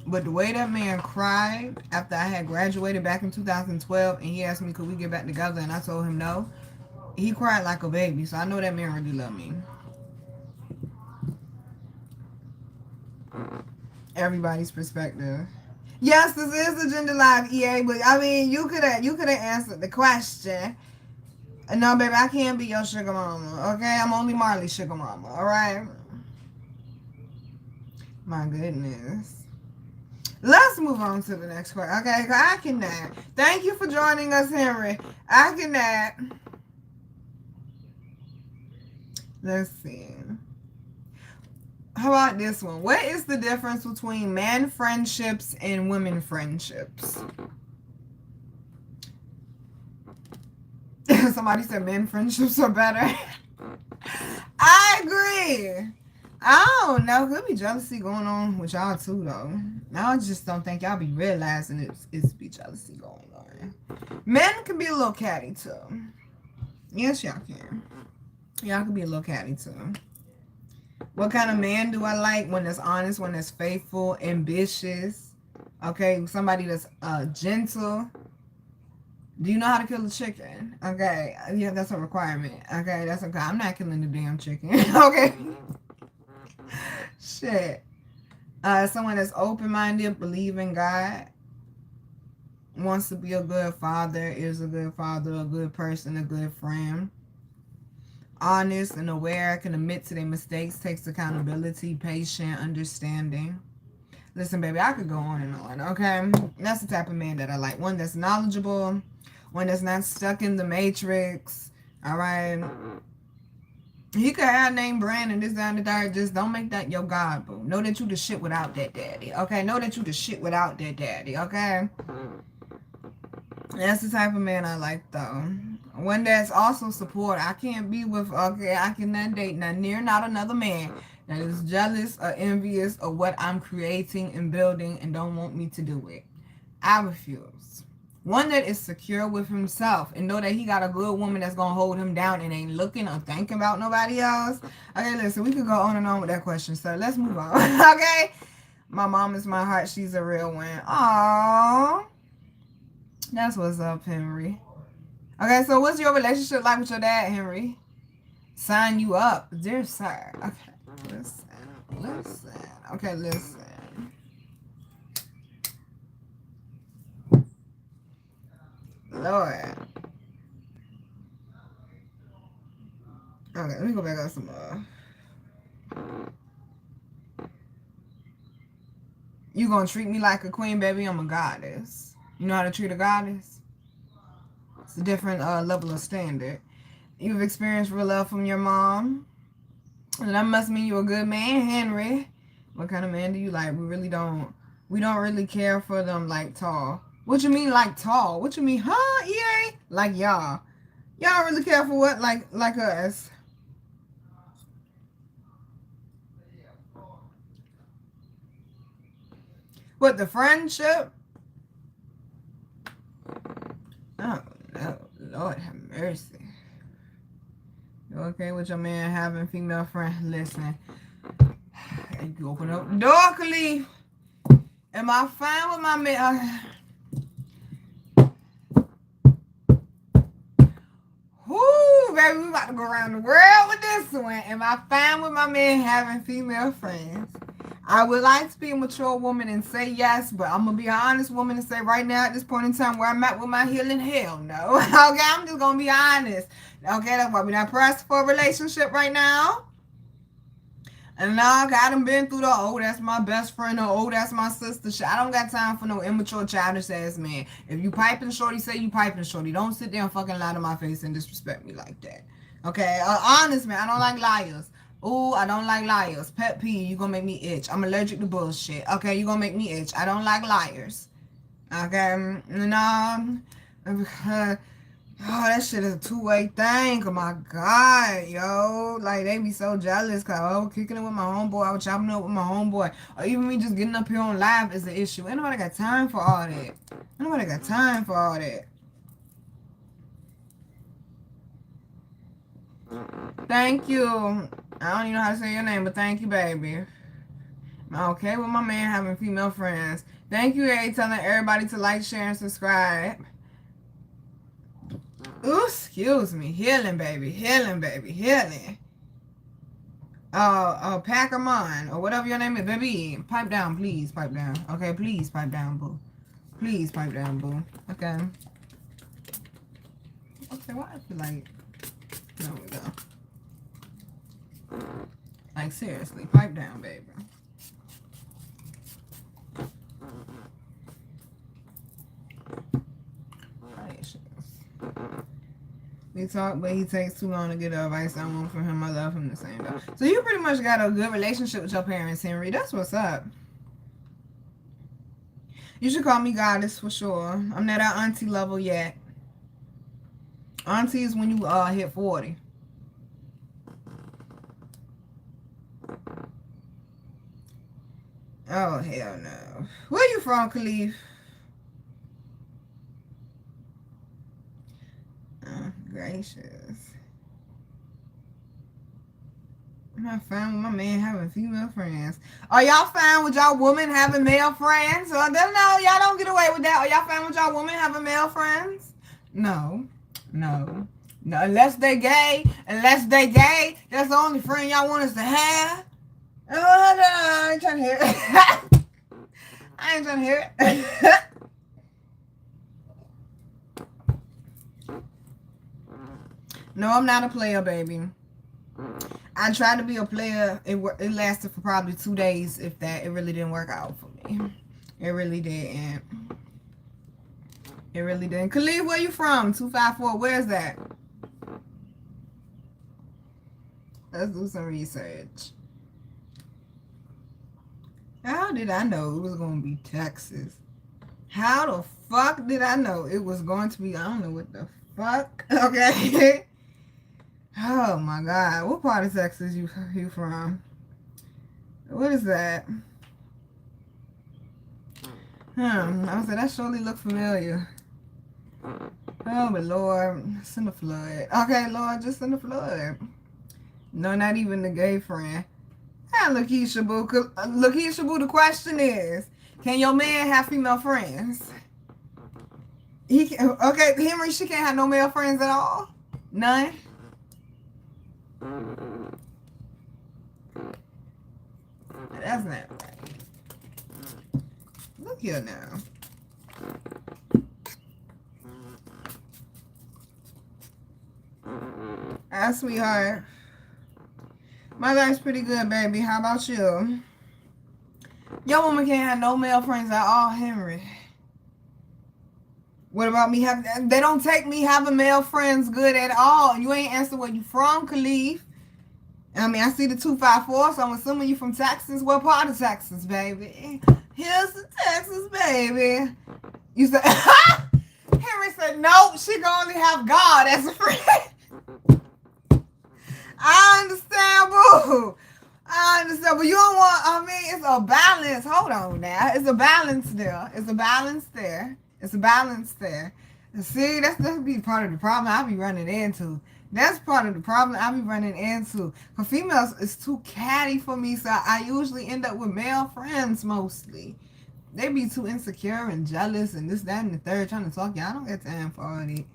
but the way that man cried after I had graduated back in 2012 and he asked me could we get back together and I told him no, he cried like a baby, so I know that man really loved me. Everybody's perspective. Yes, this is a gender live, EA, but I mean you could have answered the question. No, baby, I can't be your sugar mama, okay? I'm only Marley's sugar mama, alright? My goodness. Let's move on to the next question, okay? I cannot. Thank you for joining us, Henry. I cannot. Let's see. How about this one? What is the difference between man friendships and women friendships? Somebody said men friendships are better. I agree. I don't know. Could be jealousy going on with y'all too, though. I just don't think y'all be realizing it's be jealousy going on. Men can be a little catty too. Yes, y'all can. Y'all can be a little catty too. What kind of man do I like? One that's honest, one that's faithful, ambitious. Okay, somebody that's gentle. Do you know how to kill a chicken? Okay, yeah, that's a requirement. Okay, that's okay. I'm not killing the damn chicken. Okay. Shit. Someone that's open-minded, believe in God, wants to be a good father, is a good father, a good person, a good friend. Honest and aware, can admit to their mistakes, takes accountability, patient, understanding. Listen, baby, I could go on and on, okay? That's the type of man that I like. One that's knowledgeable, one that's not stuck in the matrix, all right? He could have name brand and this, that, and the third. Just don't make that your God, boo. Know that you the shit without that daddy, okay? Know that you the shit without that daddy, okay? That's the type of man I like, though. One that's also support. I can't be with, okay, I cannot date not near, not another man that is jealous or envious of what I'm creating and building and don't want me to do it. I refuse. One that is secure with himself and know that he got a good woman that's going to hold him down and ain't looking or thinking about nobody else. Okay, listen, we could go on and on with that question, so let's move on. Okay? My mom is my heart. She's a real one. Aww. That's what's up, Henry. Okay, so what's your relationship like with your dad, Henry? Sign you up. Dear sir. Okay, listen. Okay, listen. Lord. Okay, let me go back up some more. You gonna treat me like a queen, baby? I'm a goddess. You know how to treat a goddess? It's a different level of standard. You've experienced real love from your mom. And that must mean you're a good man, Henry. What kind of man do you like? We don't really care for them like tall. What you mean like tall? What you mean, huh, EA? Like y'all. Y'all don't really care for what? Like us. What, the friendship? Oh, no. Lord have mercy. You okay with your man having female friends? Listen. You open up the door, Khalif. Am I fine with my man? Whoo, baby, we about to go around the world with this one. Am I fine with my man having female friends? I would like to be a mature woman and say yes, but I'm going to be an honest woman and say right now at this point in time where I'm at with my healing, hell no. Okay, I'm just going to be honest. Okay, that's why we're not pressed for a relationship right now. And now I done been through the, oh, that's my best friend, or oh, that's my sister shit. I don't got time for no immature, childish ass man. If you piping shorty, say you piping shorty. Don't sit there and fucking lie to my face and disrespect me like that. Okay? Honest, man, I don't like liars. Ooh, I don't like liars. Pet peeve, you gonna make me itch. I'm allergic to bullshit. Okay, you gonna make me itch. I don't like liars. Okay? No. Oh, that shit is a two-way thing. Oh, my God, yo. Like, they be so jealous because, oh, kicking it with my homeboy. I was chopping up with my homeboy. Or even me just getting up here on live is an issue. Ain't nobody got time for all that. Ain't nobody got time for all that. Thank you. I don't even know how to say your name, but thank you, baby. I'm okay with my man having female friends. Thank you, A, telling everybody to like, share, and subscribe. Ooh, excuse me. Healing, baby. Healing, baby. Healing. Packermon, or whatever your name is. Baby, pipe down, please. Pipe down. Okay, please pipe down, boo. Please pipe down, boo. Okay. Okay, why I feel like... There we go. Like, seriously. Pipe down, baby. We talk, but he takes too long to get the advice I want from him. I love him the same though. So you pretty much got a good relationship with your parents, Henry. That's what's up. You should call me goddess for sure. I'm not at auntie level yet. Auntie is when you hit 40. Oh hell no. Where you from, Khalif? Gracious. I'm not fine with my man having female friends. Are y'all fine with y'all women having male friends? No, y'all don't get away with that. Are y'all fine with y'all women having male friends? No. No. No, unless they gay. Unless they gay, that's the only friend y'all want us to have. Oh, no, I ain't trying to hear it. I ain't trying to hear it. No, I'm not a player, baby. I tried to be a player. It lasted for probably 2 days, if that. It really didn't work out for me. It really didn't. It really didn't. Khalid, where you from? 254. Where's that? Let's do some research. How did I know it was going to be Texas? How the fuck did I know it was going to be? I don't know what the fuck. Okay. Oh my God. What part of Texas you from? What is that? I said that surely look familiar. Oh but Lord, send a flood. Okay, Lord, just send a flood. No, not even the gay friend. Ah, Lakeisha Boo. Lakeisha Boo, the question is, can your man have female friends? He can, okay, Henry, she can't have no male friends at all? None? That's not right. Look here now. Ah, sweetheart. My life's pretty good, baby. How about you? Your woman can't have no male friends at all, Henry. What about me having... They don't take me having male friends good at all. You ain't answer where you from, Khalif. I mean, I see the 254, so I'm assuming you from Texas. What part of Texas, baby? Here's the Texas, baby. You said... Henry said, nope, she can only have God as a friend. I understand, boo. I understand, but you don't want, I mean, it's a balance. Hold on now. It's a balance there. It's a balance there. It's a balance there. See, that's be part of the problem I be running into. That's part of the problem I be running into. Because females is too catty for me, so I usually end up with male friends mostly. They be too insecure and jealous and this, that, and the third trying to talk. Yeah, I don't got time for all that.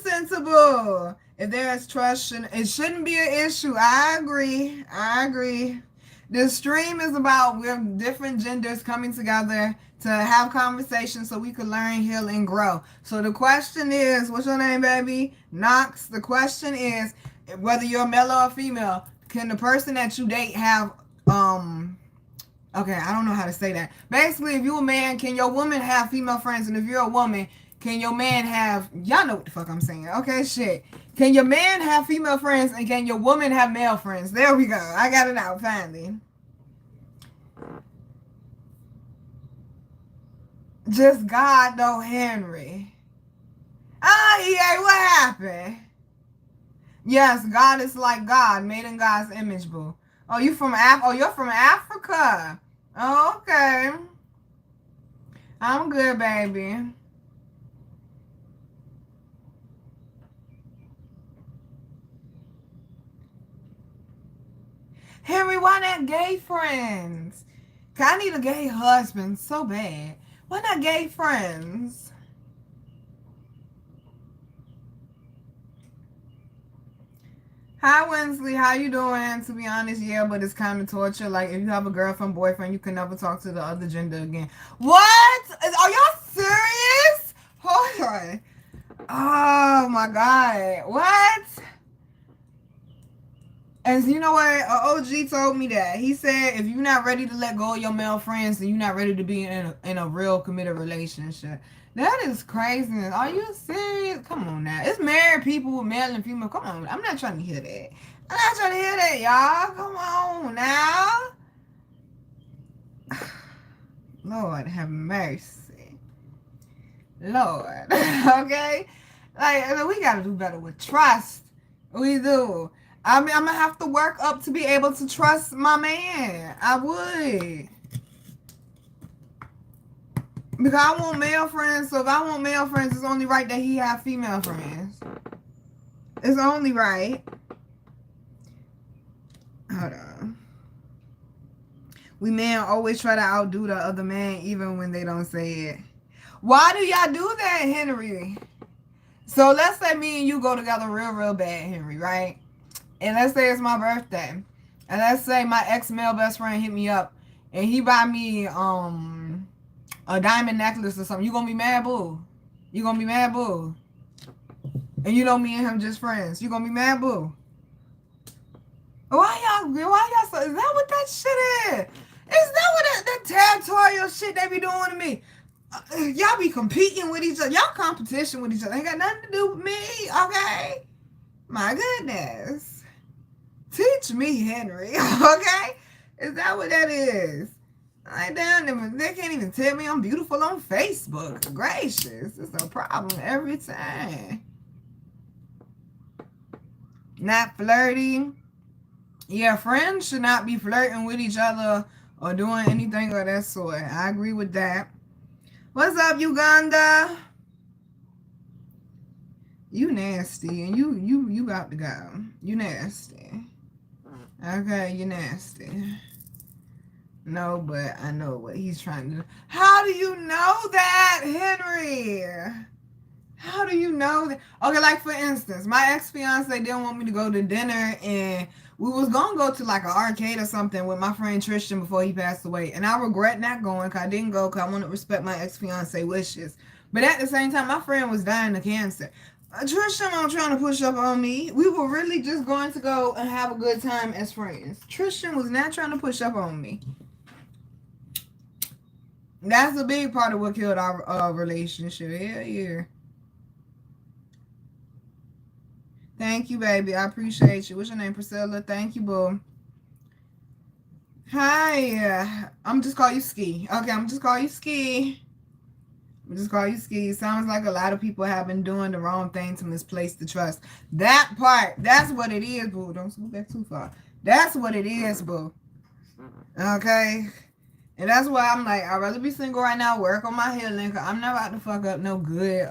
Sensible. If there is trust, it shouldn't be an issue. I agree. I agree. The stream is about we're different genders coming together to have conversations so we can learn, heal, and grow. So the question is, what's your name, baby? Knox. The question is, whether you're a male or a female, can the person that you date have, okay, I don't know how to say that. Basically, if you're a man, can your woman have female friends? And if you're a woman, can your man have, y'all know what the fuck I'm saying. Okay, shit. Can your man have female friends and can your woman have male friends? There we go. I got it out finally. Just God, though, Henry. Yeah, what happened? Yes, God is like God, made in God's image, boo. Oh, you from Oh, you're from Africa. Oh, okay. I'm good, baby. Henry, why not gay friends? Cause I need a gay husband so bad. Why not gay friends? Hi, Winsley. How you doing? To be honest, yeah, but it's kind of torture. Like, if you have a girlfriend, boyfriend, you can never talk to the other gender again. What? Are y'all serious? Hold on. Oh, my God. What? And you know what? OG told me that. He said, if you're not ready to let go of your male friends, then you're not ready to be in a real committed relationship. That is craziness. Are you serious? Come on now. It's married people with male and female. Come on. I'm not trying to hear that. I'm not trying to hear that, y'all. Come on now. Lord have mercy. Lord. Okay? Like, we got to do better with trust. We do. I mean, I'm going to have to work up to be able to trust my man. I would. Because I want male friends, so if I want male friends, it's only right that he have female friends. It's only right. Hold on. We men always try to outdo the other man, even when they don't say it. Why do y'all do that, Henry? So let's say me and you go together real bad, Henry, right? And let's say it's my birthday. And let's say my ex-male best friend hit me up and he buy me a diamond necklace or something. You gonna be mad, boo? You gonna be mad, boo? And you know me and him just friends. You gonna be mad, boo? Why y'all so, is that what that shit is? Is that what that territorial shit they be doing to me? Y'all be competing with each other. Y'all competition with each other. Ain't got nothing to do with me, okay? My goodness. Teach me, Henry, okay? Is that what that is? I damn, they can't even tell me I'm beautiful on Facebook. Gracious. It's a problem every time. Not flirting. Yeah, friends should not be flirting with each other or doing anything of that sort. I agree with that. What's up, Uganda? You nasty, and you about to go. You nasty. Okay, you nasty. No, but I know what he's trying to do. How do you know that, Henry? How do you know that? Okay, like for instance, my ex-fiance didn't want me to go to dinner, and we was gonna go to like an arcade or something with my friend Tristan before he passed away. And I regret not going because I didn't go because I want to respect my ex-fiance wishes. But at the same time, my friend was dying of cancer. Tristan wasn't trying to push up on me. We were really just going to go and have a good time as friends. Tristan was not trying to push up on me. That's a big part of what killed our relationship. Yeah. Thank you, baby. I appreciate you. What's your name, Priscilla? Thank you, boo. Hi. I'm just call you Ski. Okay, I'm just call you Ski. We just call you ski. Sounds like a lot of people have been doing the wrong thing to misplace the trust. That part, that's what it is, boo. Don't scoot back too far. That's what it is, boo. Okay? And that's why I'm like, I'd rather be single right now, work on my healing, because I'm not about to fuck up no good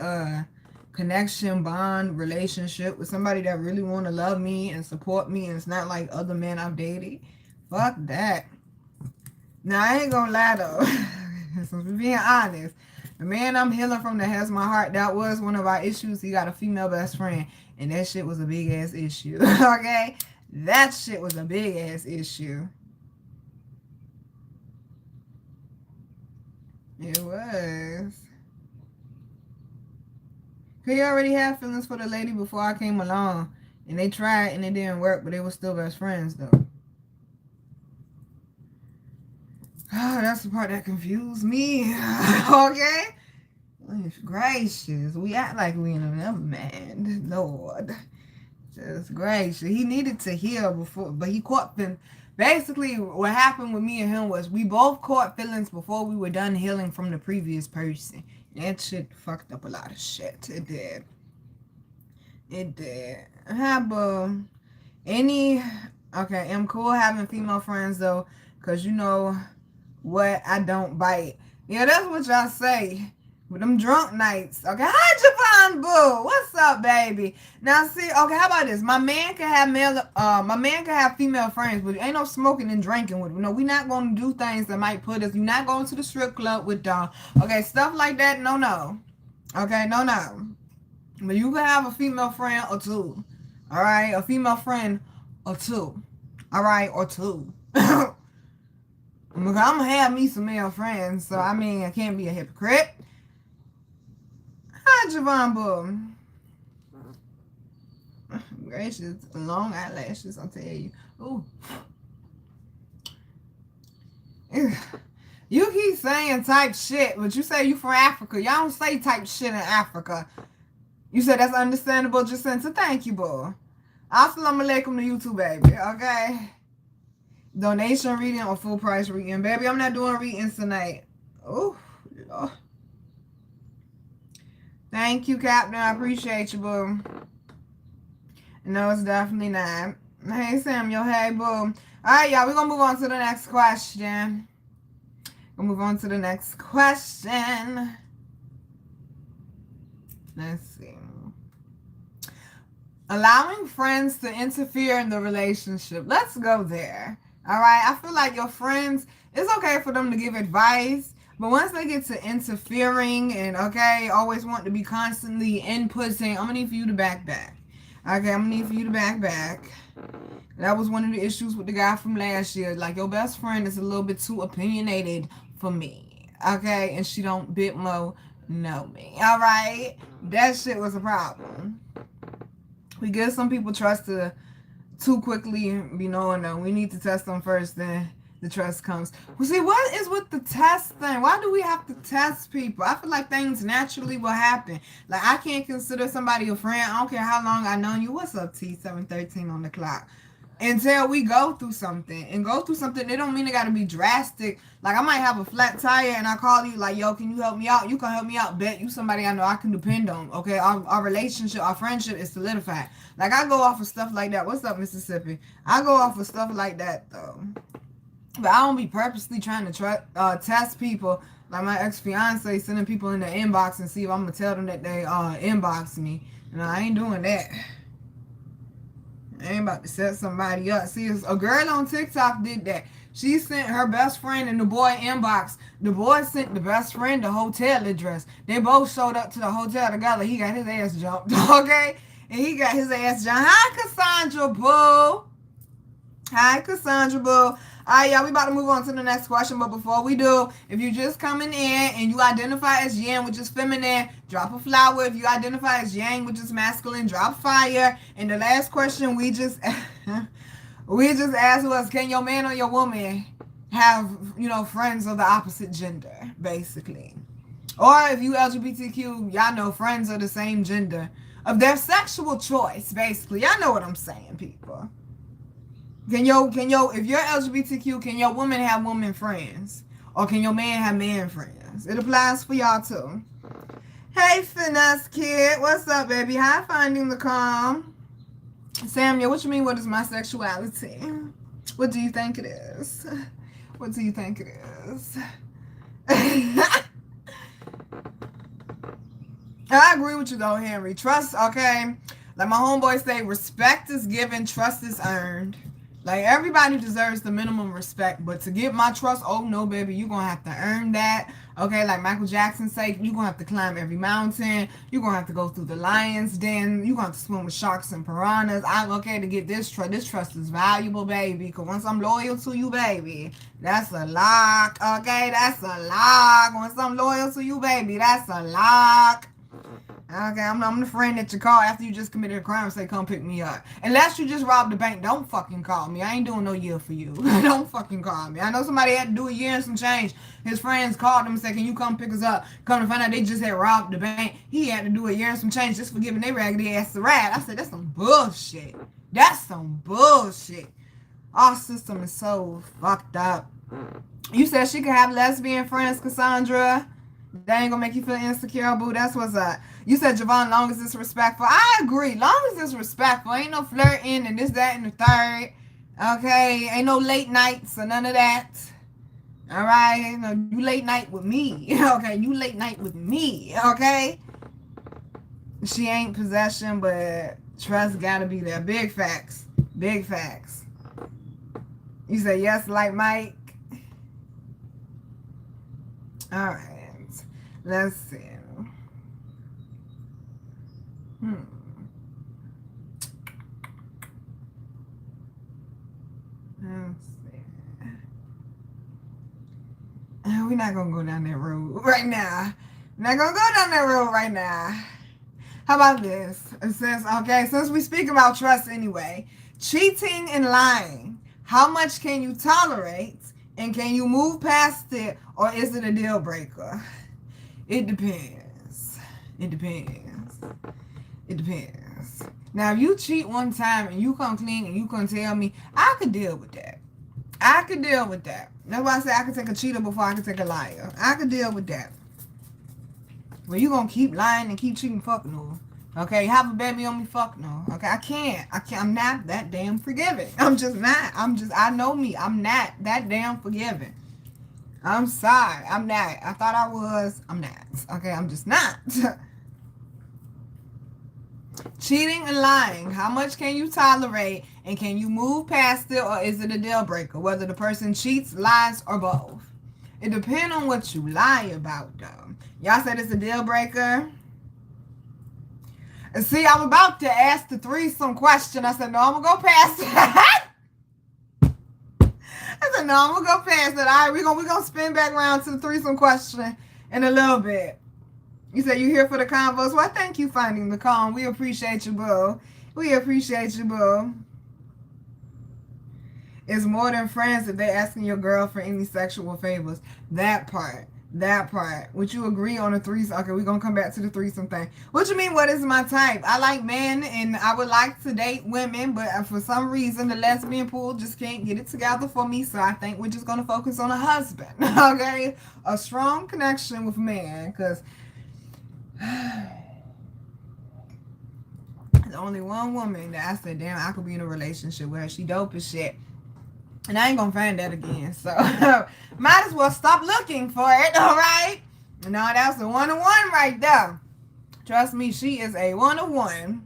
connection, bond, relationship with somebody that really want to love me and support me, and it's not like other men I've dated. Fuck that. Now, I ain't gonna lie, though. Since we're being honest, the man I'm healing from that has my heart, that was one of our issues. He got a female best friend, and that shit was a big-ass issue. Okay? That shit was a big-ass issue. It was. He already had feelings for the lady before I came along. And they tried and it didn't work, but they were still best friends though. Oh, that's the part that confused me. Okay? Goodness gracious. We act like we in another man. Lord. Just gracious. He needed to heal before, but he caught them. Basically, what happened with me and him was we both caught feelings before we were done healing from the previous person. That shit fucked up a lot of shit. It did. It did. But okay, I'm cool having female friends though, because you know what? I don't bite. Yeah, that's what y'all say. With them drunk nights. Okay, hi Javon Boo. What's up, baby? Now see, okay, how about this? My man can have female friends, but ain't no smoking and drinking with them. No, we not gonna do things that might put us. You're not going to the strip club with them. Okay, stuff like that, no. Okay, no. But you can have a female friend or two. Alright, a female friend or two. Alright, or two. Because I'm gonna have me some male friends, so I mean I can't be a hypocrite. Hi, Javon Boo. Gracious, long eyelashes, I'll tell you. Ooh. You keep saying type shit, but you say you from Africa. Y'all don't say type shit in Africa. You said that's understandable, Jacinta. Thank you, boo. Assalamu alaikum to you too, baby. Okay? Donation reading or full price reading. Baby, I'm not doing readings tonight. Oh, Lord. Thank you, Captain. I appreciate you, boo. No, it's definitely not. Hey, Samuel. Hey, boo. All right, y'all. We're going to move on to the next question. We'll move on to the next question. Let's see. Allowing friends to interfere in the relationship. Let's go there. All right? I feel like your friends, it's okay for them to give advice. But once they get to interfering and, okay, always want to be constantly inputting, I'm going to need for you to back. Okay, I'm going to need for you to back. That was one of the issues with the guy from last year. Like, your best friend is a little bit too opinionated for me. Okay? And she don't bit more know me. All right? That shit was a problem. We give some people trust too quickly, you know, and we need to test them first, then the trust comes. Well, see, what is with the test thing? Why do we have to test people? I feel like things naturally will happen. Like, I can't consider somebody a friend. I don't care how long I've known you. What's up, T? 7:13 on the clock. Until we go through something. And go through something, it don't mean it got to be drastic. Like, I might have a flat tire and I call you like, yo, can you help me out? You can help me out. Bet you somebody I know I can depend on. Okay, our relationship, our friendship is solidified. Like, I go off of stuff like that. What's up, Mississippi? I go off of stuff like that, though. But I don't be purposely trying to test people. Like my ex-fiance sending people in the inbox and see if I'm going to tell them that they inbox me. You know, I ain't doing that. I ain't about to set somebody up. See, a girl on TikTok did that. She sent her best friend in the boy inbox. The boy sent the best friend the hotel address. They both showed up to the hotel together. He got his ass jumped, okay? And he got his ass jumped. Hi, Cassandra Boo. Hi, Cassandra Boo. All right, y'all, we about to move on to the next question. But before we do, if you just coming in and you identify as yin, which is feminine, drop a flower. If you identify as yang, which is masculine, drop fire. And the last question we just asked was, can your man or your woman have, you know, friends of the opposite gender, basically? Or if you LGBTQ, y'all know friends of the same gender, of their sexual choice, basically. Y'all know what I'm saying, people. If you're LGBTQ, can your woman have woman friends? Or can your man have man friends? It applies for y'all too. Hey, Finesse Kid. What's up, baby? Hi, Finding the Calm. Samuel, what you mean, what is my sexuality? What do you think it is? What do you think it is? I agree with you, though, Henry. Trust, okay? Like my homeboy say, respect is given, trust is earned. Like, everybody deserves the minimum respect, but to get my trust, oh no, baby, you're gonna have to earn that. Okay, like Michael Jackson say, you're gonna have to climb every mountain. You're gonna have to go through the lion's den. You're gonna have to swim with sharks and piranhas. I'm okay to get this trust. This trust is valuable, baby, because once I'm loyal to you, baby, that's a lock. Okay, that's a lock. Once I'm loyal to you, baby, that's a lock. Okay, I'm the friend that you call after you just committed a crime and say, come pick me up. Unless you just robbed the bank, don't fucking call me. I ain't doing no year for you. Don't fucking call me. I know somebody had to do a year and some change. His friends called him and said, can you come pick us up? Come to find out they just had robbed the bank. He had to do a year and some change just for giving their raggedy ass a ride. I said, that's some bullshit. That's some bullshit. Our system is so fucked up. You said she could have lesbian friends, Cassandra. That ain't gonna make you feel insecure, boo. That's what's up. You said, Javon, long as it's respectful. I agree. Long as it's respectful. Ain't no flirting and this, that, and the third. Okay? Ain't no late nights or none of that. Alright? No, you late night with me. Okay? You late night with me. Okay? She ain't possession, but trust gotta be there. Big facts. Big facts. You say yes, like Mike. Alright. Let's see. Let's see. We're not gonna go down that road right now. We're not gonna go down that road right now. How about this? It says, okay, since we speak about trust anyway, cheating and lying, how much can you tolerate and can you move past it, or is it a deal breaker? It depends. It depends. It depends. Now, if you cheat one time and you come clean and you come tell me, I could deal with that. I could deal with that. That's why I say I could take a cheater before I could take a liar. I could deal with that. Well, you gonna keep lying and keep cheating, fuck no. Okay, have a baby on me, fuck no. Okay, I can't. I'm not that damn forgiving. I'm just not. I know me. I'm not that damn forgiving. I'm sorry. I'm not. I thought I was. I'm not. Okay, I'm just not. Cheating and lying. How much can you tolerate and can you move past it, or is it a deal breaker? Whether the person cheats, lies, or both. It depends on what you lie about, though. Y'all said it's a deal breaker? And see, I'm about to ask the threesome question. I said, no, I'm going to go past it. I said, no, I'm going to go past it. All right, we're going to spin back around to the threesome question in a little bit. You said you're here for the convos. Well, thank you, Finding the Calm. We appreciate you, boo. We appreciate you, boo. It's more than friends if they're asking your girl for any sexual favors. That part. That part. Would you agree on a threesome? Okay, we're going to come back to the threesome thing. What you mean, what is my type? I like men and I would like to date women, but for some reason the lesbian pool just can't get it together for me, so I think we're just going to focus on a husband. Okay? A strong connection with man, because there's only one woman that I said, damn, I could be in a relationship with her. She dope as shit. And I ain't gonna find that again. So might as well stop looking for it, all right? No, that's a one-on-one right there. Trust me, she is a one-on-one.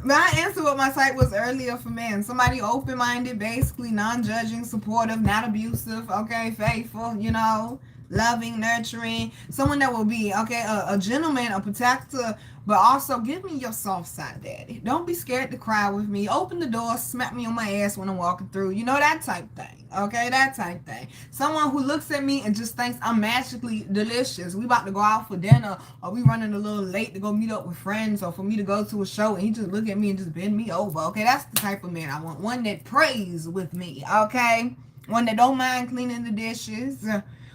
But I answered what my type was earlier for men. Somebody open-minded, basically non-judging, supportive, not abusive, okay, faithful, you know, loving, nurturing. Someone that will be, okay, a gentleman, a protector, but also give me your soft side, daddy. Don't be scared to cry with me. Open the door, smack me on my ass when I'm walking through. You know, that type thing. Okay, that type thing. Someone who looks at me and just thinks I'm magically delicious. We about to go out for dinner, or we running a little late to go meet up with friends, or for me to go to a show and he just look at me and just bend me over. Okay, that's the type of man I want. One that prays with me, okay? One that don't mind cleaning the dishes.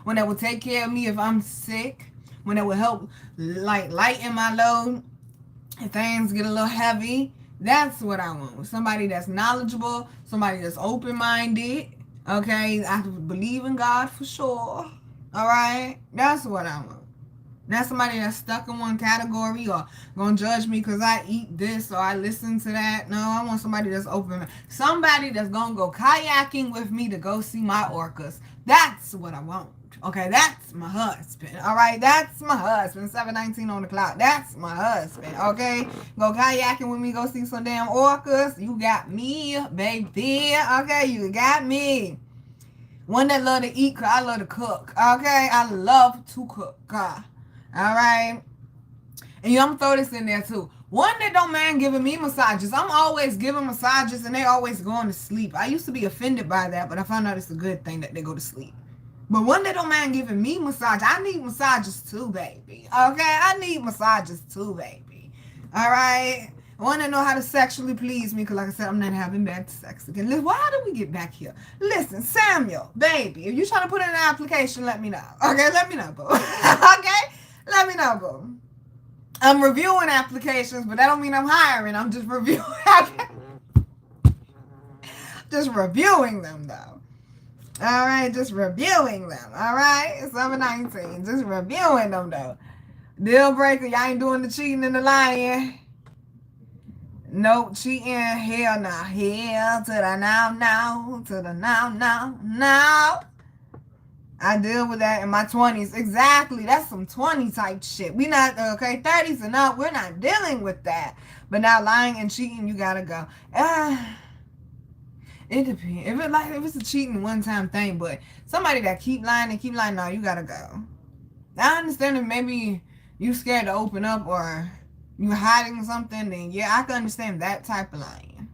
One that will take care of me if I'm sick. One that will help like lighten my load if things get a little heavy. That's what I want. Somebody that's knowledgeable, somebody that's open-minded. Okay, I believe in God for sure. All right, that's what I want. Not somebody that's stuck in one category or gonna judge me because I eat this or I listen to that. No, I want somebody that's open. Somebody that's gonna go kayaking with me to go see my orcas. That's what I want. Okay, that's my husband. All right, that's my husband. 7:19 on the clock. That's my husband. Okay, go kayaking with me. Go see some damn orcas. You got me, baby. Okay, you got me. One that love to eat, cause I love to cook. Okay, I love to cook. All right. And I'm gonna throw this in there too. One that don't mind giving me massages. I'm always giving massages and they always going to sleep. I used to be offended by that, but I found out it's a good thing that they go to sleep. But one that don't mind giving me massage. I need massages too, baby. Okay? I need massages too, baby. All right? One that know how to sexually please me, because like I said, I'm not having bad sex again. Why do we get back here? Listen, Samuel, baby, if you're trying to put in an application, let me know. Okay? Let me know, boo. Okay? Let me know, boo. I'm reviewing applications, but that don't mean I'm hiring. I'm just reviewing. Just reviewing them, though. All right, just reviewing them. All right, 7:19. Just reviewing them, though. Deal breaker, y'all ain't doing the cheating and the lying. Nope, cheating. Hell no. Hell to the now. To the now. I deal with that in my 20s. Exactly. That's some 20 type shit. We not, okay, 30s and up, we're not dealing with that. But now lying and cheating, you gotta go. It depends. If it's a cheating one time thing, but somebody that keep lying, no, you gotta go. I understand if maybe you scared to open up or you hiding something, then yeah, I can understand that type of lying.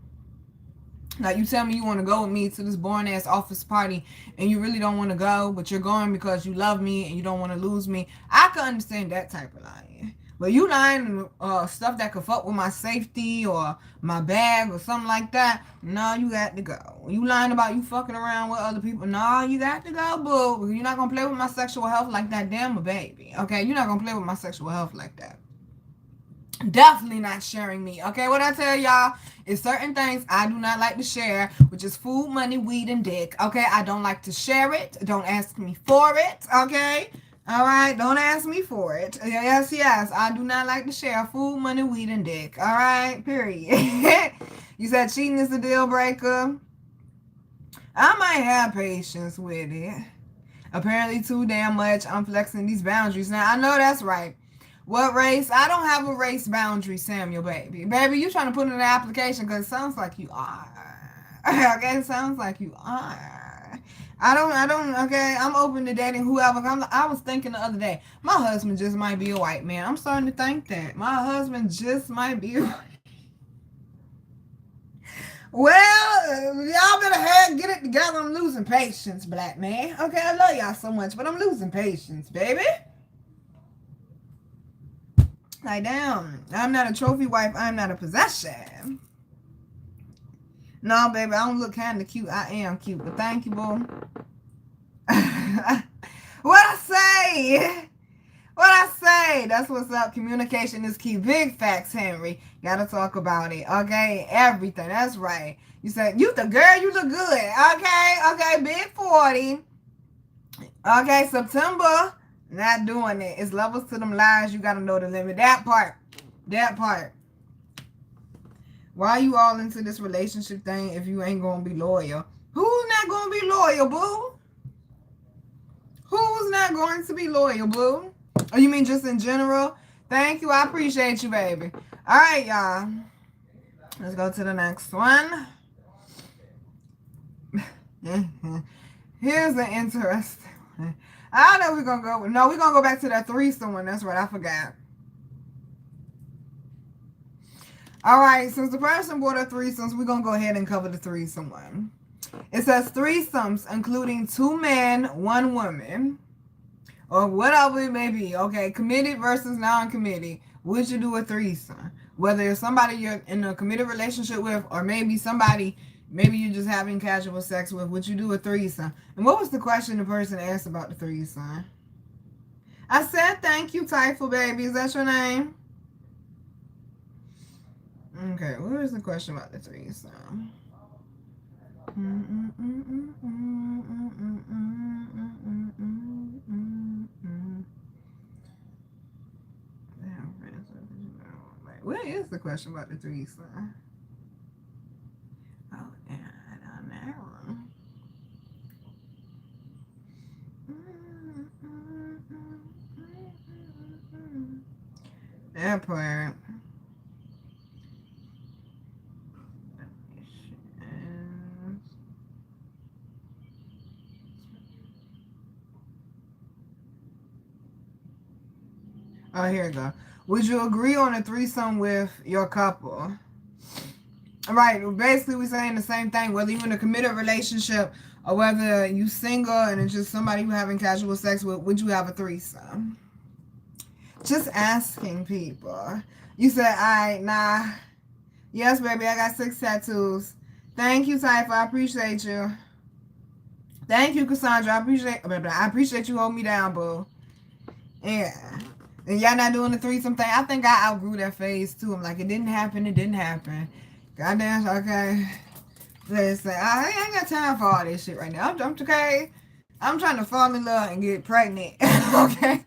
Like you tell me you want to go with me to this boring ass office party and you really don't want to go, but you're going because you love me and you don't want to lose me. I can understand that type of lying. But you lying stuff that could fuck with my safety or my bag or something like that, no, you got to go. You lying about you fucking around with other people, no, you got to go, boo. You're not going to play with my sexual health like that, damn a baby. Okay, you're not going to play with my sexual health like that. Definitely not sharing me. Okay, what I tell y'all is certain things I do not like to share, which is food, money, weed, and dick. Okay, I don't like to share it. Don't ask me for it. Okay, all right, don't ask me for it. Yes, I do not like to share food, money, weed, and dick. All right, period. You said cheating is a deal breaker. I might have patience with it. Apparently too damn much. I'm flexing these boundaries now. I know that's right. What race? I don't have a race boundary, Samuel, baby. Baby, you trying to put in an application because it sounds like you are. Okay, it sounds like you are. I don't, okay, I'm open to dating whoever. I was thinking the other day, my husband just might be a white man. I'm starting to think that. My husband just might be a white. Well, y'all better get it together. I'm losing patience, black man. Okay, I love y'all so much, but I'm losing patience, baby. Like, damn, I'm not a trophy wife. I'm not a possession. No, baby, I don't look kind of cute. I am cute, but thank you, boo. What I say? What I say? That's what's up. Communication is key. Big facts, Henry. Gotta talk about it. Okay, everything. That's right. You said, you the girl, you look good. Okay, big 40. Okay, September. Not doing it. It's levels to them lies. You gotta know the limit. That part. Why you all into this relationship thing if you ain't gonna be loyal? Who's not gonna be loyal, boo? Who's not going to be loyal, boo? Oh, you mean just in general? Thank you. I appreciate you, baby. All right, y'all. Let's go to the next one. Here's an interesting one. I know we're going to go. No, we're going to go back to that threesome one. That's right. I forgot. All right. Since the person brought up threesomes, we're going to go ahead and cover the threesome one. It says threesomes, including 2 men, 1 woman, or whatever it may be. Okay. Committed versus non-committed. Would you do a threesome? Whether it's somebody you're in a committed relationship with, or maybe somebody... Maybe you're just having casual sex with. Would you do a threesome? And what was the question the person asked about the threesome? I said thank you, Typhoon Baby. Is that your name? Okay, what was the question about the threesome? What is the question about the threesome? Oh, yeah, down that one. That part. Oh, here we go. Would you agree on a threesome with your couple? Right. Basically, we're saying the same thing. Whether you're in a committed relationship or whether you single and it's just somebody you're having casual sex with, would you have a threesome? Just asking people. You said, nah. Yes, baby, I got 6 tattoos. Thank you, Cypher. I appreciate you. Thank you, Cassandra. I appreciate you holding me down, boo. Yeah. And y'all not doing the threesome thing. I think I outgrew that phase too. I'm like, it didn't happen. Goddamn, okay. Listen, I ain't got time for all this shit right now. I'm okay. I'm trying to fall in love and get pregnant. Okay.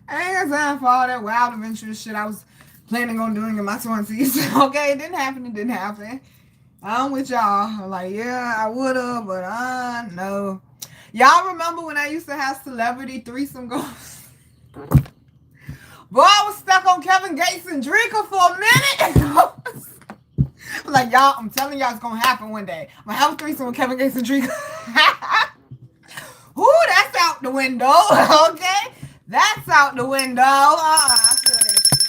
I ain't got time for all that wild adventurous shit I was planning on doing in my 20s. Okay, it didn't happen. I'm with y'all. I'm like, yeah, I would've, but no. Y'all remember when I used to have celebrity threesome goals? Boy, I was stuck on Kevin Gates and Drika for a minute. I'm like, y'all, I'm telling y'all it's gonna happen one day. I'm gonna have a threesome with Kevin Gates and Drika. Ooh, that's out the window. Okay? That's out the window. I feel that shit.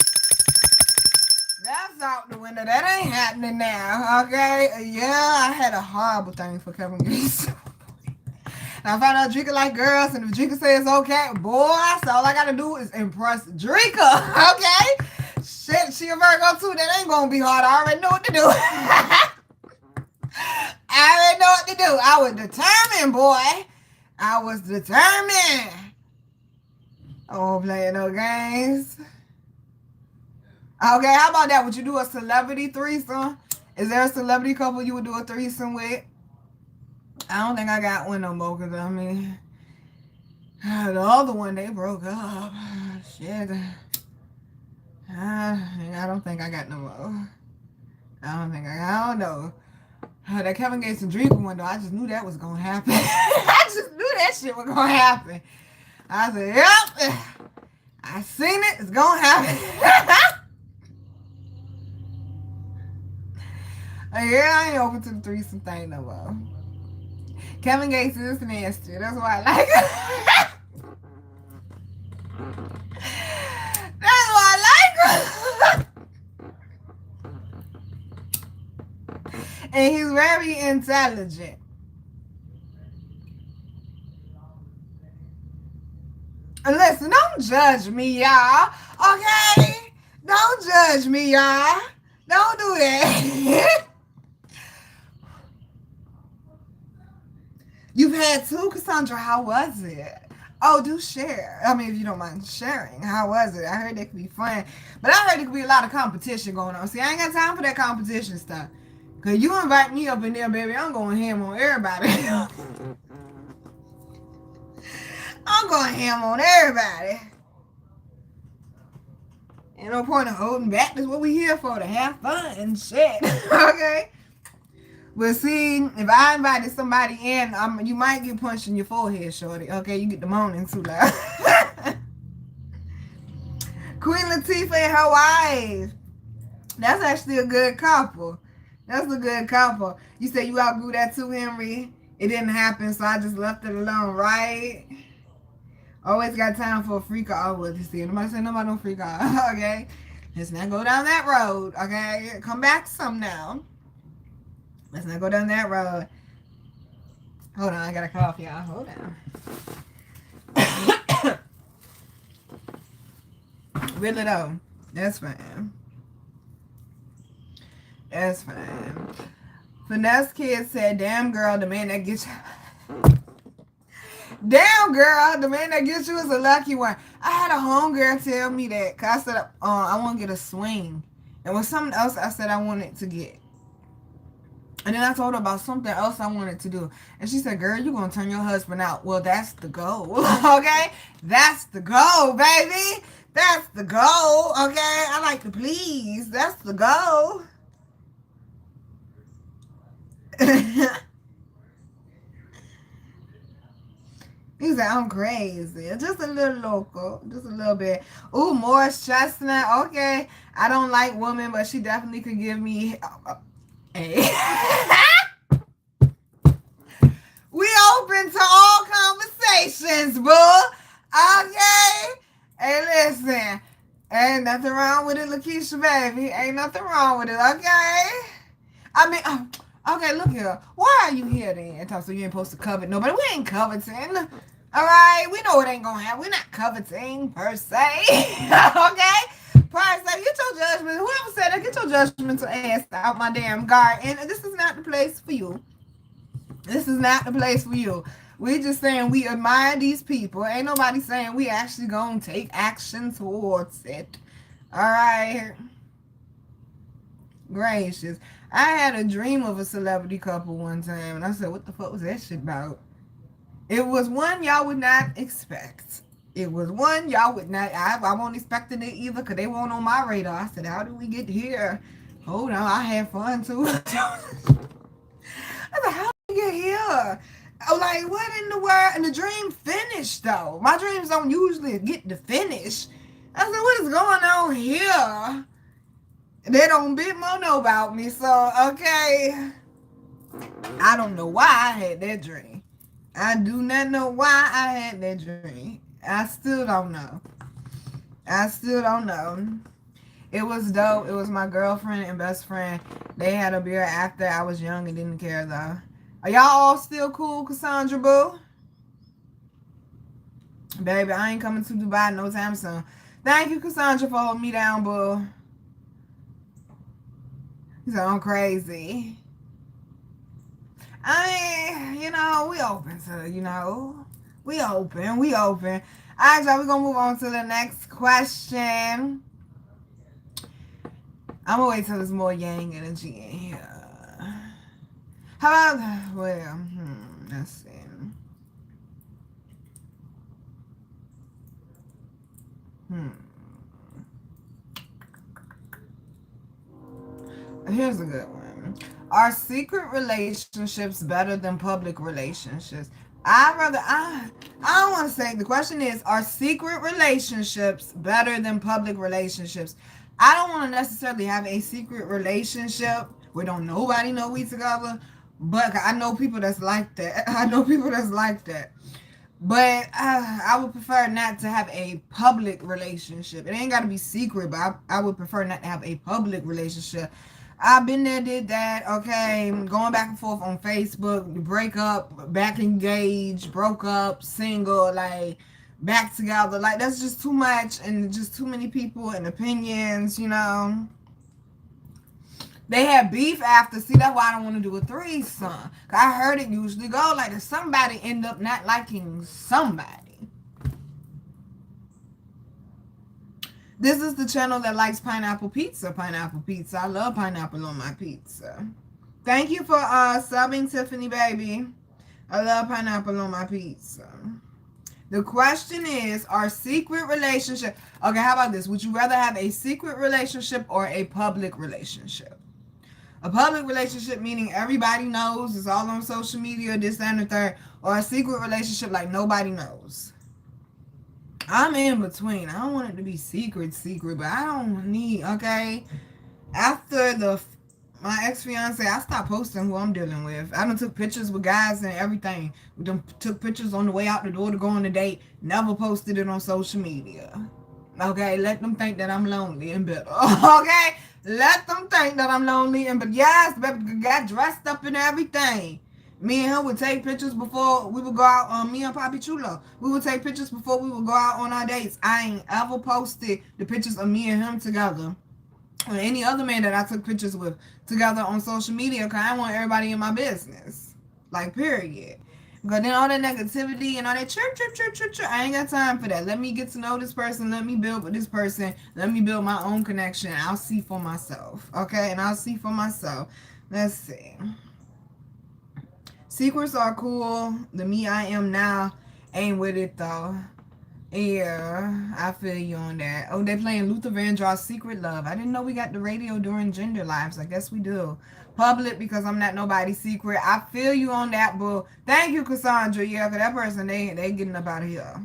That's out the window. That ain't happening now. Okay? Yeah, I had a horrible thing for Kevin Gates. And I found out Drika like girls, and if Drika says okay, boy, so all I gotta do is impress Drika. Okay? Shit, she a Virgo too. That ain't gonna be hard. I already know what to do. I was determined, boy. I was determined. I won't play no games. Okay, how about that? Would you do a celebrity threesome? Is there a celebrity couple you would do a threesome with? I don't think I got one no more, because I mean, the other one, they broke up. Shit. I don't think I got no more. I don't know. That Kevin Gates and Drika one, though, I just knew that was going to happen. I just knew that shit was going to happen. I said, yep, I seen it, it's going to happen. Yeah, I ain't open to the threesome thing no more. Kevin Gates is nasty. That's why I like it. That's why I like him. And he's very intelligent. And listen, don't judge me, y'all. Okay? Don't judge me, y'all. Don't do that. You've had 2, Cassandra. How was it? Oh, do share. I mean, if you don't mind sharing. How was it? I heard it could be fun. But I heard it could be a lot of competition going on. See, I ain't got time for that competition stuff. Because you invite me up in there, baby, I'm going ham on everybody. I'm going ham on everybody. Ain't no point in holding back. That's what we here for, to have fun and shit. Okay? But see, if I invited somebody in, you might get punched in your forehead, shorty. Okay, you get the moaning too loud. Queen Latifah and her wife. That's actually a good couple. That's a good couple. You said you outgrew that too, Henry. It didn't happen, so I just left it alone, right? Always got time for a free call. Oh, you see, nobody say nobody no free call. Okay? Let's not go down that road. Okay? Come back to some now. Let's not go down that road. Hold on, I got a cough, y'all. Hold on. Really though, that's fine. That's fine. Finesse Kid said, damn girl, the man that gets you. Damn girl, the man that gets you is a lucky one. I had a homegirl tell me that, cause I said, I want to get a swing. And with something else I said I wanted to get. And then I told her about something else I wanted to do. And she said, girl, you're going to turn your husband out. Well, that's the goal. Okay? That's the goal, baby. That's the goal. Okay? I like to please. That's the goal. He said, I'm crazy. Just a little local. Just a little bit. Ooh, Morris Chestnut. Okay. I don't like women, but she definitely could give me a... We open to all conversations, boo. Okay? Hey, listen. Ain't nothing wrong with it, Lakeisha, baby. Ain't nothing wrong with it, okay? I mean, okay, look here. Why are you here then? So you ain't supposed to covet nobody. We ain't coveting. All right? We know it ain't going to happen. We're not coveting, per se. Okay? Per se, get your judgment. Whoever said that, get your judgmental ass out my damn garden. And this is not the place for you. This is not the place for you. We just saying we admire these people. Ain't nobody saying we actually gonna take action towards it. All right. Gracious. I had a dream of a celebrity couple one time, and I said, what the fuck was that shit about? It was one y'all would not expect. It was one y'all would not. I wasn't expecting it either, because they weren't on my radar. I said, how did we get here? Hold on, I had fun too. I said, how did we get here? Like, what in the world? And the dream finished, though. My dreams don't usually get to finish. I said, what is going on here? They don't bit more know about me, so, okay. I don't know why I had that dream. I do not know why I had that dream. I still don't know. I still don't know. It was dope. It was my girlfriend and best friend. They had a beer after. I was young and didn't care, though. Are y'all all still cool, Cassandra, boo? Baby, I ain't coming to Dubai no time soon. Thank you, Cassandra, for holding me down, boo. He said, I'm crazy. I mean, we open to, we open. All right, y'all, we're going to move on to the next question. I'm going to wait till there's more yang energy in here. How about, well, let's see. Here's a good one. Are secret relationships better than public relationships? I don't want to say, the question is, are secret relationships better than public relationships? I don't want to necessarily have a secret relationship where don't nobody know we together, but I know people that's like that. But I would prefer not to have a public relationship. It ain't got to be secret, but I would prefer not to have a public relationship. I've been there, did that, okay, going back and forth on Facebook, break up, back engaged, broke up, single, like, back together. Like, that's just too much and just too many people and opinions, They had beef after. See, that's why I don't want to do a threesome. I heard it usually go like if somebody end up not liking somebody. This is the channel that likes pineapple pizza. I love pineapple on my pizza. Thank you for subbing, Tiffany, baby. I love pineapple on my pizza. The question is, are secret relationships... Okay, how about this? Would you rather have a secret relationship or a public relationship? A public relationship meaning everybody knows, it's all on social media, this, that, and the third. Or a secret relationship like nobody knows. I'm in between. I don't want it to be secret, but I don't need, okay? After my ex-fiance, I stopped posting who I'm dealing with. I done took pictures with guys and everything. We done took pictures on the way out the door to go on a date. Never posted it on social media. Okay? Let them think that I'm lonely and bitter. Okay? Let them think that I'm lonely and bitter. Yes, baby, got dressed up and everything. Me and him would take pictures before we would go out, me and Papi Chulo. We would take pictures before we would go out on our dates. I ain't ever posted the pictures of me and him together. Or any other man that I took pictures with together on social media, because I want everybody in my business. Like, period. Because then all that negativity and all that chirp, I ain't got time for that. Let me get to know this person. Let me build with this person. Let me build my own connection. I'll see for myself. Okay? And I'll see for myself. Let's see. Secrets are cool. The me I am now ain't with it though. Yeah, I feel you on that. Oh, they playing Luther Vandross' Secret Love. I didn't know we got the radio during gender lives. I guess we do. Public because I'm not nobody's secret. I feel you on that, boo. Thank you, Cassandra. Yeah, because that person, they getting up out of here.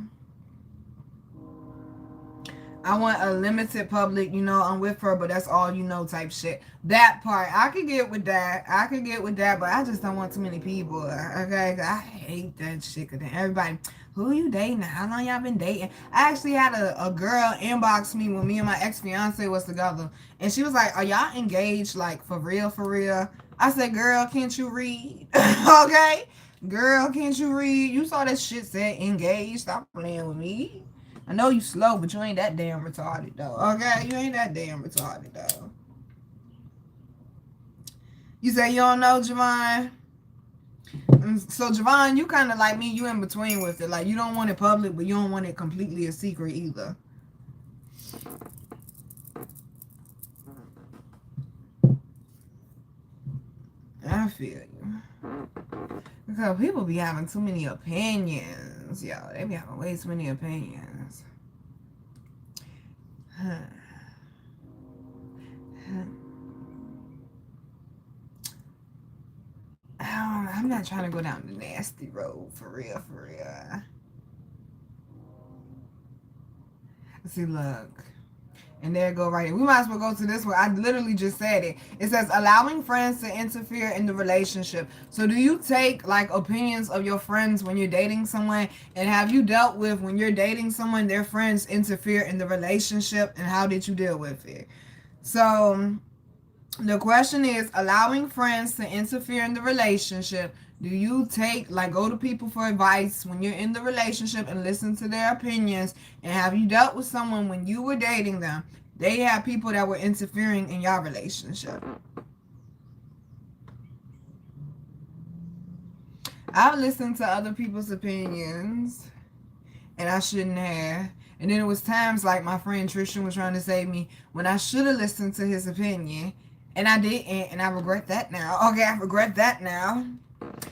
I want a limited public, you know, I'm with her, but that's all you know type shit. That part, I could get with that. I could get with that, but I just don't want too many people. Okay? I hate that shit. Cause then everybody, who you dating? How long y'all been dating? I actually had a girl inbox me when me and my ex-fiance was together. And she was like, are y'all engaged? Like, for real, for real? I said, girl, can't you read? Okay? Girl, can't you read? You saw that shit said engaged. Stop playing with me. I know you slow, but you ain't that damn retarded, though. Okay? You ain't that damn retarded, though. You say you don't know, Javon? So, Javon, you kind of like me. You in between with it. Like, you don't want it public, but you don't want it completely a secret either. I feel you. Because people be having too many opinions, yo. They be having way too many opinions. I'm not trying to go down the nasty road, for real, for real. See, look. And there you go right here. We might as well go to this one. I literally just said it. It says, allowing friends to interfere in the relationship. So do you take, like, opinions of your friends when you're dating someone? And have you dealt with, when you're dating someone, their friends interfere in the relationship? And how did you deal with it? So the question is, allowing friends to interfere in the relationship. Do you take, like, go to people for advice when you're in the relationship and listen to their opinions? And have you dealt with someone when you were dating them, they had people that were interfering in your relationship? I've listened to other people's opinions, and I shouldn't have. And then it was times like my friend Tristan was trying to save me when I should have listened to his opinion, and I didn't, and I regret that now. Okay, I regret that now.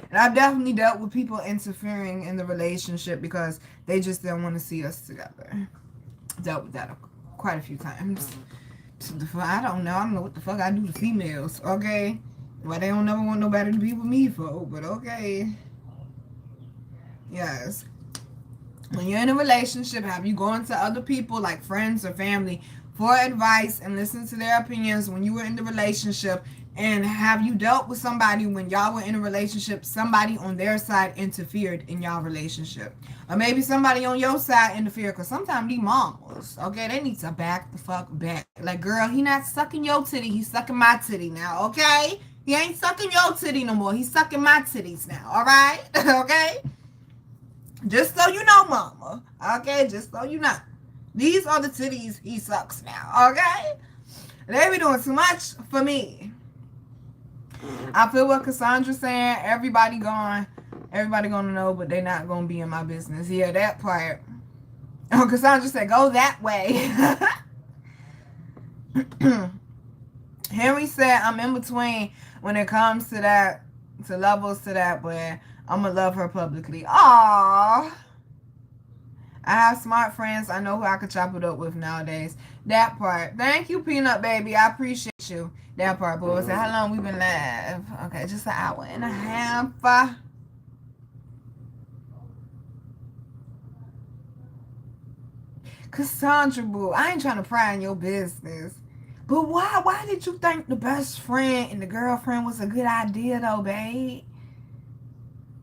And I've definitely dealt with people interfering in the relationship because they just didn't want to see us together. Dealt with that quite a few times. I don't know what the fuck I do to females, okay? Well, they don't never want nobody to be with me for, but okay. Yes. When you're in a relationship, have you gone to other people, like friends or family, for advice and listen to their opinions when you were in the relationship? And have you dealt with somebody when y'all were in a relationship, somebody on their side interfered in y'all relationship? Or maybe somebody on your side interfered, because sometimes these mamas, okay, they need to back the fuck back. Like, girl, he not sucking your titty, he's sucking my titty now, okay? He ain't sucking your titty no more, he's sucking my titties now, alright? Okay? Just so you know, mama, okay? Just so you know. These are the titties he sucks now, okay? They be doing too much for me. I feel what Cassandra's saying. Everybody gonna know, but they not gonna be in my business. Yeah, that part. Oh, Cassandra said, go that way. Henry said, I'm in between when it comes to that, to levels to that, but I'm gonna love her publicly. Aww. I have smart friends. I know who I could chop it up with nowadays. That part. Thank you, Peanut Baby. I appreciate you. That part, boys. How long we been live? Okay, just an hour and a half. Cassandra, boo, I ain't trying to pry in your business. But why did you think the best friend and the girlfriend was a good idea, though, babe?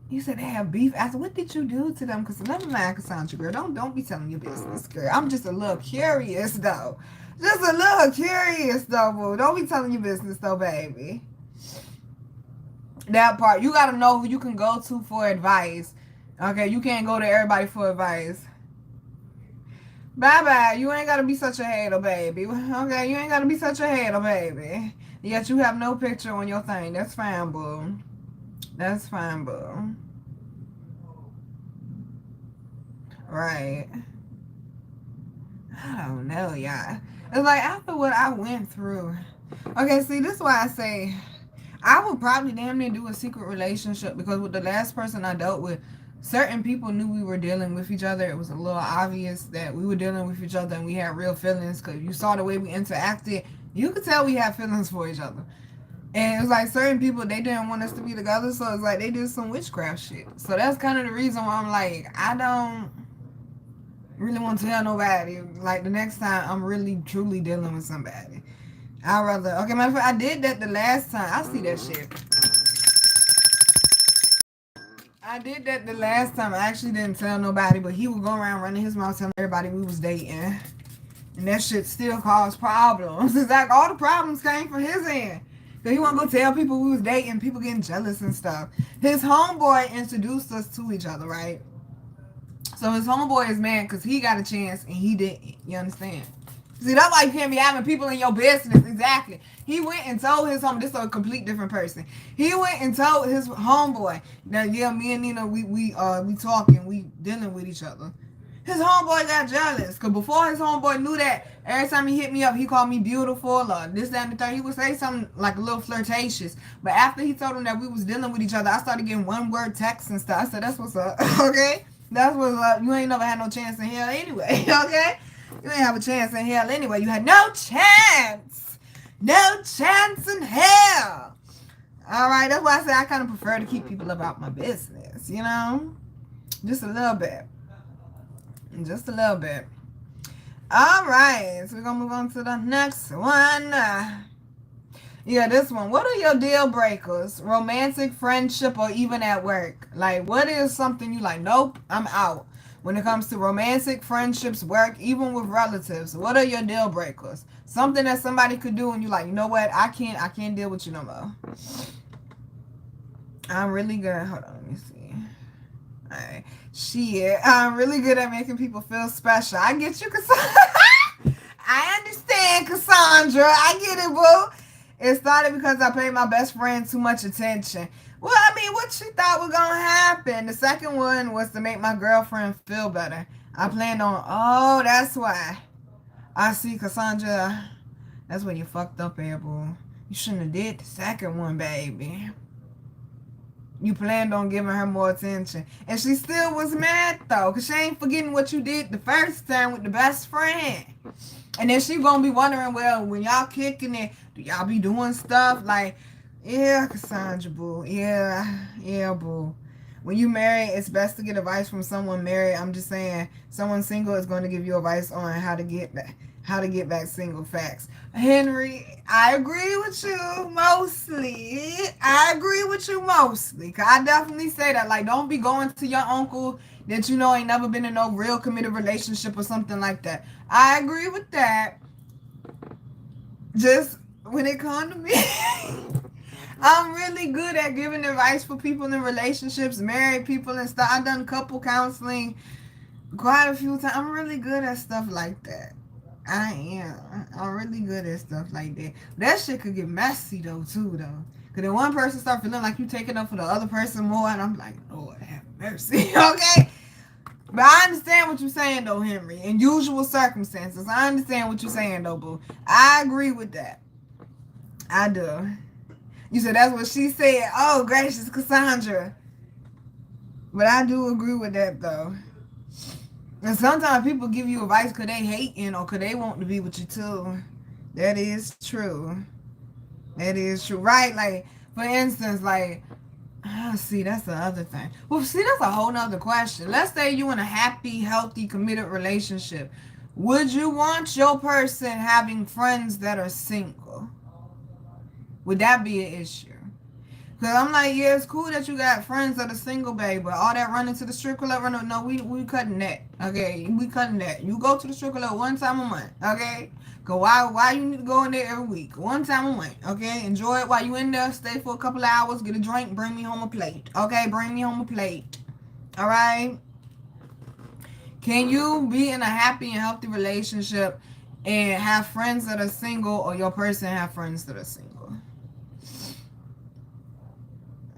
You said they have beef. I said, what did you do to them? Because never mind, Cassandra, girl. Don't be telling your business, girl. I'm just a little curious, though. Just a little curious, though, boo. Don't be telling your business, though, baby. That part. You got to know who you can go to for advice. Okay, you can't go to everybody for advice. Bye-bye. You ain't got to be such a hater, baby. Okay, you ain't got to be such a hater, baby. Yet you have no picture on your thing. That's fine, boo. That's fine, boo. Right. I don't know, y'all. It's like after what I went through. Okay, see, this is why I say I would probably damn near do a secret relationship, because with the last person I dealt with, certain people knew we were dealing with each other. It was a little obvious that we were dealing with each other and we had real feelings, because you saw the way we interacted. You could tell we had feelings for each other. And it was like certain people, they didn't want us to be together, so it's like they did some witchcraft shit. So that's kind of the reason why I'm like, I don't really want to tell nobody. Like the next time I'm really truly dealing with somebody, I'd rather, okay, matter of fact, I did that the last time. I see that shit. I did that the last time. I actually didn't tell nobody, but he would go around running his mouth telling everybody we was dating. And that shit still caused problems. It's like all the problems came from his end. Cause he wasn't gonna tell people we was dating, people getting jealous and stuff. His homeboy introduced us to each other, right? So his homeboy is mad because he got a chance and he didn't. You understand? See, that's why you can't be having people in your business. Exactly. He went and told his home. This is a complete different person. He went and told his homeboy that, yeah, me and Nina, we talking, we dealing with each other. His homeboy got jealous, because before his homeboy knew that, every time he hit me up, he called me beautiful or this, that, and the third. He would say something like a little flirtatious. But after he told him that we was dealing with each other, I started getting one-word texts and stuff. I said, that's what's up, okay? That's what's up. You ain't never had no chance in hell anyway, okay? You ain't have a chance in hell anyway. You had no chance. No chance in hell. All right, that's why I say I kind of prefer to keep people about my business, you know? Just a little bit. Just a little bit. All right, so we're going to move on to the next one. Yeah, this one. What are your deal breakers? Romantic, friendship, or even at work? Like, what is something you like? Nope, I'm out. When it comes to romantic, friendships, work, even with relatives, what are your deal breakers? Something that somebody could do and you like, you know what? I can't deal with you no more. I'm really good. Hold on, let me see. All right. Shit, I'm really good at making people feel special. I get you, Cassandra. I understand, Cassandra. I get it, boo. It started because I paid my best friend too much attention. Well, I mean, what you thought was going to happen? The second one was to make my girlfriend feel better. I planned on, oh, that's why. I see, Cassandra. That's when you fucked up here, boo. You shouldn't have did the second one, baby. You planned on giving her more attention. And she still was mad, though, because she ain't forgetting what you did the first time with the best friend. And then she gonna be wondering, well, when y'all kicking it, do y'all be doing stuff? Like, yeah, Cassandra, boo. Yeah, boo. When you marry, it's best to get advice from someone married. I'm just saying, someone single is going to give you advice on how to get back single. Facts. Henry, I agree with you mostly. Cause I definitely say that. Like, don't be going to your uncle that you know ain't never been in no real committed relationship or something like that. I agree with that. Just when it comes to me, I'm really good at giving advice for people in relationships, married people and stuff. I've done couple counseling quite a few times. I'm really good at stuff like that. I am. I'm really good at stuff like that. That shit could get messy though, too, though. Because then one person start feeling like you taking up for the other person more, and I'm like, Lord have mercy, okay? But I understand what you're saying, though, Henry. In usual circumstances, I understand what you're saying, though, boo. I agree with that. I do. You said that's what she said. Oh, gracious, Cassandra. But I do agree with that, though. And sometimes people give you advice because they hating or because they want to be with you, too. That is true. That is true. Right? Like, for instance, like, see, that's the other thing. Well, see, that's a whole nother question. Let's say you in a happy, healthy, committed relationship. Would you want your person having friends that are single? Would that be an issue? Because I'm like, yeah, it's cool that you got friends that are single, babe, but all that running to the strip club, no, we cutting that, okay? We cutting that. You go to the strip club one time a month, okay? Go, why you need to go in there every week? One time a month, okay? Enjoy it while you in there. Stay for a couple of hours, get a drink, bring me home a plate, okay? Bring me home a plate, all right? Can you be in a happy and healthy relationship and have friends that are single, or your person have friends that are single?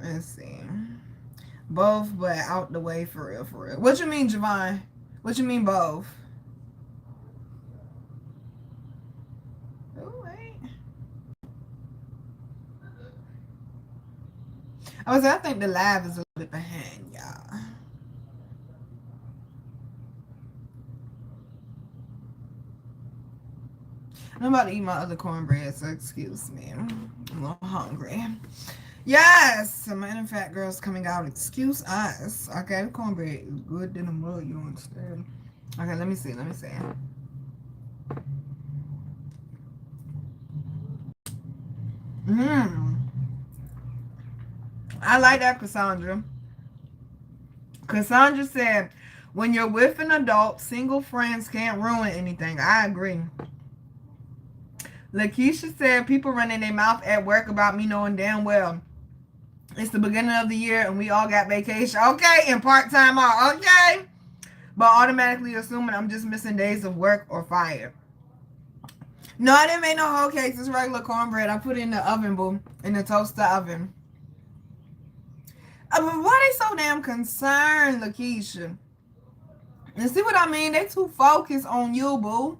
Let's see. Both, but out the way for real, for real. What you mean, Javon? What you mean both? Oh, wait. I think the live is a little bit behind, y'all. I'm about to eat my other cornbread, so excuse me. I'm a little hungry. Yes! A matter of fact, girls coming out. Excuse us. Okay, the cornbread is good in the mud, you understand? Okay, let me see. Mmm. I like that, Cassandra. Cassandra said, when you're with an adult, single friends can't ruin anything. I agree. Lakeisha said, people running their mouth at work about me knowing damn well it's the beginning of the year and we all got vacation. Okay, and part-time off. Okay. But automatically assuming I'm just missing days of work or fired. No, I didn't make no whole cakes. It's regular cornbread. I put it in the oven, boo. In the toaster oven. But why they so damn concerned, Lakeisha? And see what I mean? They too focused on you, boo.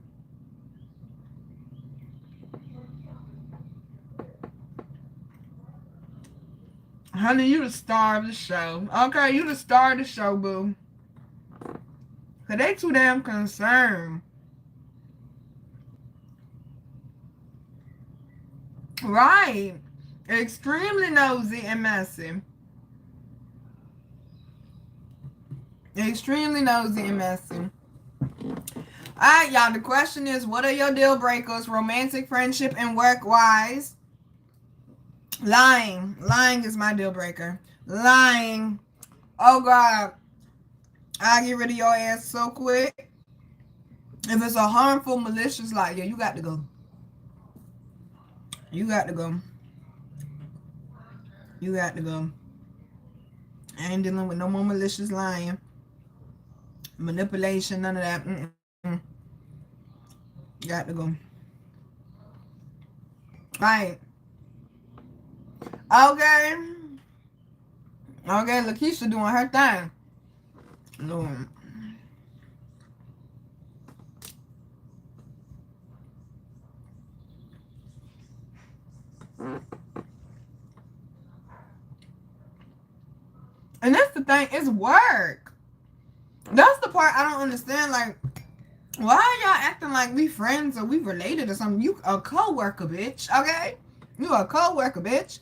Honey, you the star of the show. Okay, you the star of the show, boo. Cause they too damn concerned. Right. Extremely nosy and messy. Extremely nosy and messy. Alright, y'all. The question is, what are your deal breakers? Romantic, friendship, and work-wise? Lying. Lying is my deal breaker. Lying. Oh, God. I'll get rid of your ass so quick. If it's a harmful, malicious lie, yeah, you got to go. You got to go. You got to go. I ain't dealing with no more malicious lying. Manipulation, none of that. Got to go. Right. Okay. Okay, Lakeisha doing her thing. Lord. And that's the thing, it's work. That's the part I don't understand. Like, why are y'all acting like we friends or we related or something? You a co-worker, bitch, okay? You a co-worker, bitch.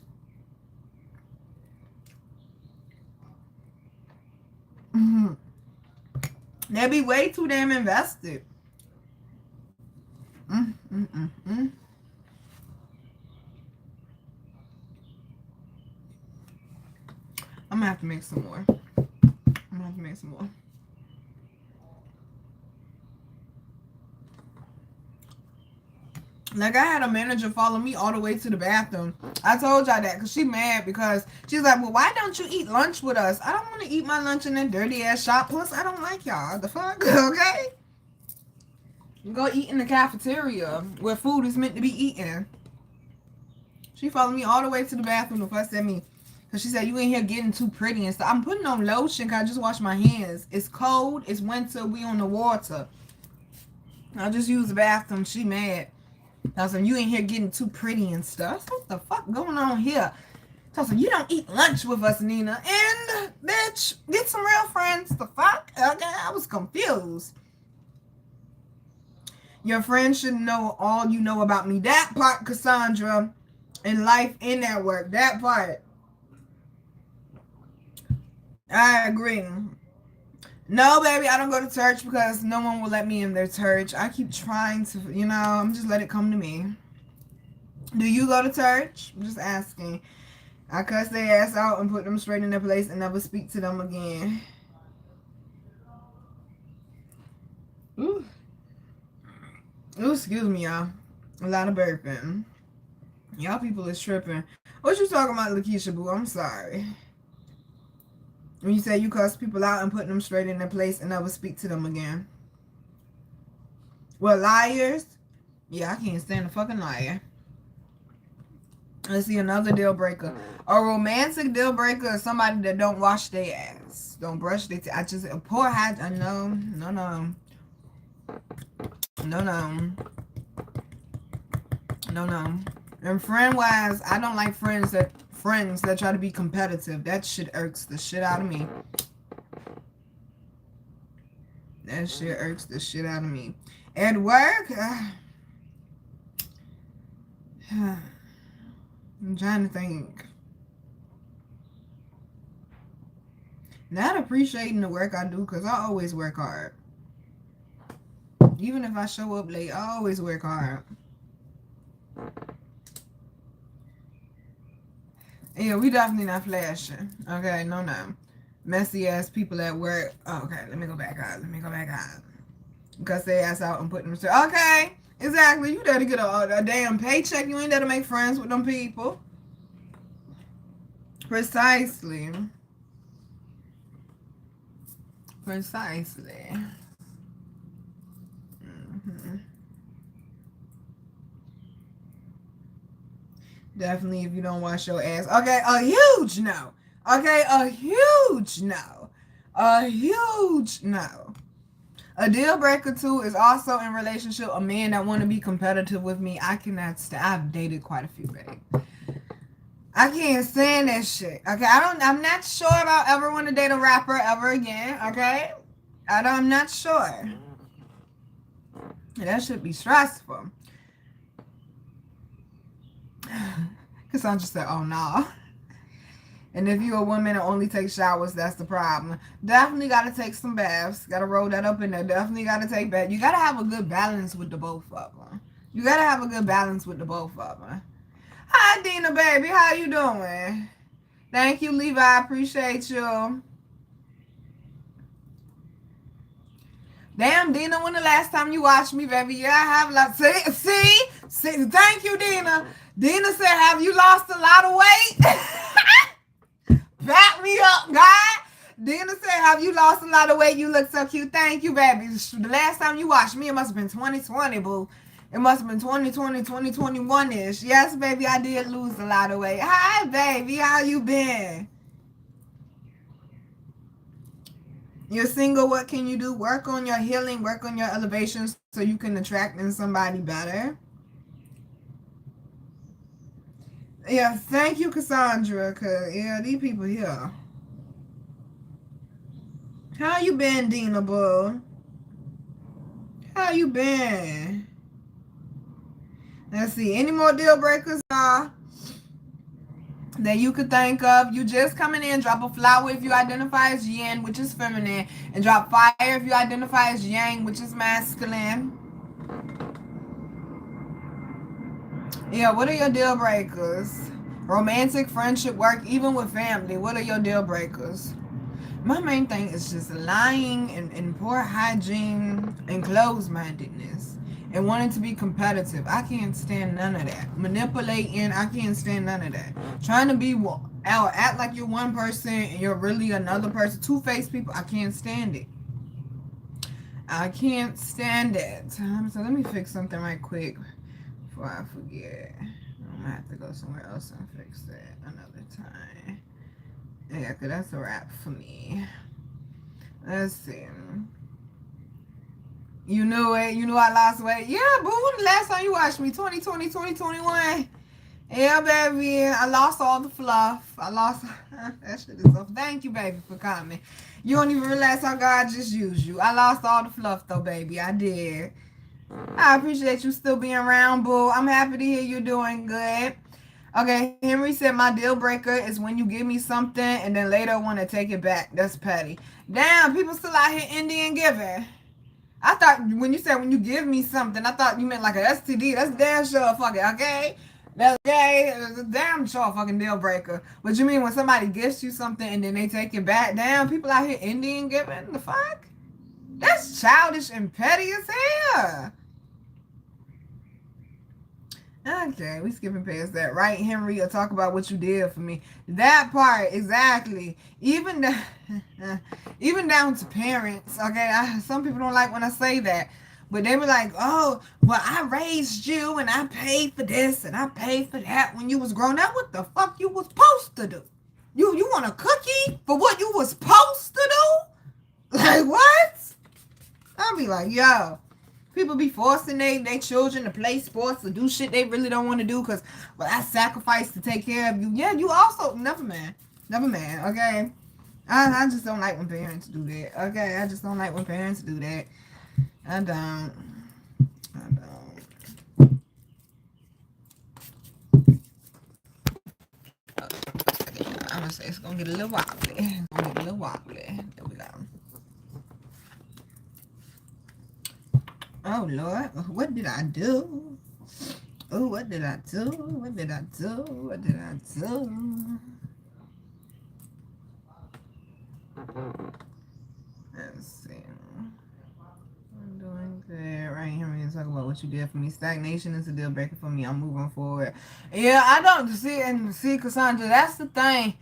They be way too damn invested. I'm gonna have to make some more. Like, I had a manager follow me all the way to the bathroom. I told y'all that because she mad because she's like, well, why don't you eat lunch with us? I don't want to eat my lunch in that dirty ass shop. Plus, I don't like y'all. The fuck? Okay? You go eat in the cafeteria where food is meant to be eaten. She followed me all the way to the bathroom to fuss at me. Because she said, you in here getting too pretty and stuff. I'm putting on lotion because I just washed my hands. It's cold. It's winter. We on the water. I just used the bathroom. She mad. I was like, you in here getting too pretty and stuff. What the fuck going on here? I was like, you don't eat lunch with us, Nina. And, bitch, get some real friends. The fuck? Okay, I was confused. Your friends should know all you know about me. That part, Cassandra, in life, in that work. That part. I agree. No, baby, I don't go to church because no one will let me in their church. I keep trying to, I'm just let it come to me. Do you go to church? I'm just asking. I cuss their ass out and put them straight in their place and never speak to them again. Ooh. Ooh, excuse me, y'all. A lot of burping. Y'all people is tripping. What you talking about, Lakeisha Boo? I'm sorry. When you say you cuss people out and put them straight in their place and never speak to them again. Well, liars? Yeah, I can't stand a fucking liar. Let's see, another deal breaker. A romantic deal breaker is somebody that don't wash their ass. Don't brush their teeth. I just, a poor hygiene. No. And friend-wise, I don't like friends that try to be competitive. That shit irks the shit out of me. That shit irks the shit out of me. At work, I'm trying to think. Not appreciating the work I do, because I always work hard. Even if I show up late, I always work hard. Yeah, we definitely not flashing. Okay, no. Messy ass people at work. Oh, okay, let me go back out. Because they ass out and put them to. Okay, exactly. You there to get a damn paycheck. You ain't there to make friends with them people. Precisely. Definitely if you don't wash your ass. Okay, a huge no. Okay, a huge no. A huge no. A deal breaker too is also in relationship a man that want to be competitive with me. I cannot stand. I've dated quite a few, babe. I can't stand that shit. Okay, I'm not sure if I'll ever want to date a rapper ever again. Okay, I'm not sure. That should be stressful. Cassandra said, oh no. And if you're a woman that only takes showers, that's the problem. Definitely got to take some baths. Got to roll that up in there. Definitely got to take baths. You got to have a good balance with the both of them. Hi, Dina, baby. How you doing? Thank you, Levi. I appreciate you. Damn, Dina, when the last time you watched me, baby? Yeah, I have lost. See? Thank you, Dina. Dina said, have you lost a lot of weight? Back me up, God. Dina said, have you lost a lot of weight? You look so cute. Thank you, baby. The last time you watched me, it must have been 2020, boo. It must have been 2020, 2021-ish. Yes, baby, I did lose a lot of weight. Hi, baby. How you been? You're single. What can you do? Work on your healing. Work on your elevations so you can attract in somebody better. Yeah, thank you, Cassandra. Cause yeah, these people here. How you been, Dina Bull? How you been? Let's see. Any more deal breakers that you could think of? You just coming in. Drop a flower if you identify as yin, which is feminine, and drop fire if you identify as yang, which is masculine. Yeah, what are your deal breakers? Romantic, friendship, work, even with family. What are your deal breakers? My main thing is just lying and poor hygiene and closed-mindedness and wanting to be competitive. I can't stand none of that. Manipulating, I can't stand none of that. Trying to be act like you're one person and you're really another person. Two-faced people, I can't stand it. I can't stand it. So let me fix something right quick before I forget. I'm gonna have to go somewhere else and fix that another time. Yeah, because that's a wrap for me. Let's see. You knew it. You knew I lost weight. Yeah, boo. When the last time you watched me? 2020, 2021. Yeah, baby. I lost all the fluff. I lost. That shit is so. Thank you, baby, for coming. You don't even realize how God just used you. I lost all the fluff, though, baby. I did. I appreciate you still being around, boo. I'm happy to hear you're doing good. Okay, Henry said my deal breaker is when you give me something and then later want to take it back. That's petty. Damn, people still out here Indian giving. I thought when you said when you give me something, I thought you meant like a STD. That's damn sure fucking, okay? That's okay. It's a damn sure fucking deal breaker. But you mean when somebody gives you something and then they take it back? Damn, people out here Indian giving? The fuck? That's childish and petty as hell. Okay, we skipping past that. Right, Henry? You'll talk about what you did for me. That part, exactly. Even down to parents, okay? Some people don't like when I say that. But they were like, oh, well, I raised you and I paid for this and I paid for that when you was grown up. What the fuck you was supposed to do? You want a cookie for what you was supposed to do? Like, what? I'll be like, yo. People be forcing they children to play sports or do shit they really don't want to do because, well, I sacrifice to take care of you. Yeah, you also, never mind. Never mind, okay? I just don't like when parents do that, okay? I just don't like when parents do that. I don't. I don't. I'm gonna say it's gonna get a little wobbly. It's gonna get a little wobbly. There we go. Oh Lord, what did I do? Oh, what did I do? What did I do? What did I do? Let's see. I'm doing good. Right here, we're gonna talk about what you did for me. Stagnation is a deal breaker for me. I'm moving forward. Yeah, I don't see, Cassandra. That's the thing.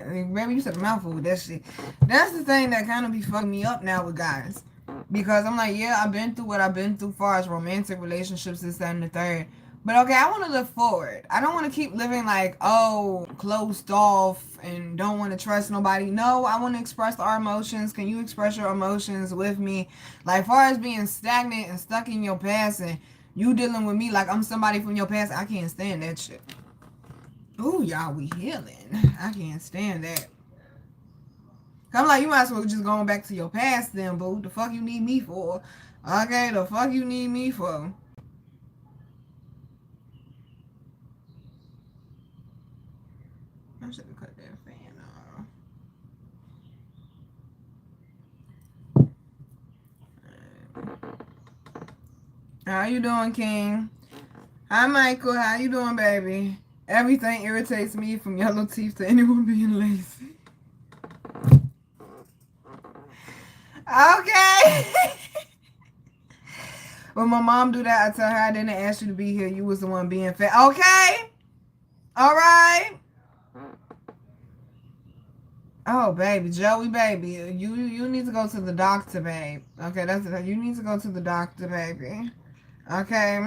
Maybe you said a mouthful with that shit. That's the thing that kind of be fucking me up now with guys. Because I'm like, yeah, I've been through what I've been through as far as romantic relationships, this, that, and the third. But okay, I want to look forward. I don't want to keep living like, oh, closed off and don't want to trust nobody. No, I want to express our emotions. Can you express your emotions with me? Like, far as being stagnant and stuck in your past and you dealing with me like I'm somebody from your past, I can't stand that shit. Ooh, y'all, we healing. I can't stand that. I'm like, you might as well just going back to your past then, boo. The fuck you need me for? Okay, the fuck you need me for? I should have cut that fan off. How you doing, King? Hi, Michael. How you doing, baby? Everything irritates me from yellow teeth to anyone being lazy. Okay. When my mom do that, I tell her I didn't ask you to be here. You was the one being fat. Okay. All right. Oh, baby, Joey, baby, you need to go to the doctor, babe. Okay, that's it. You need to go to the doctor, baby. Okay,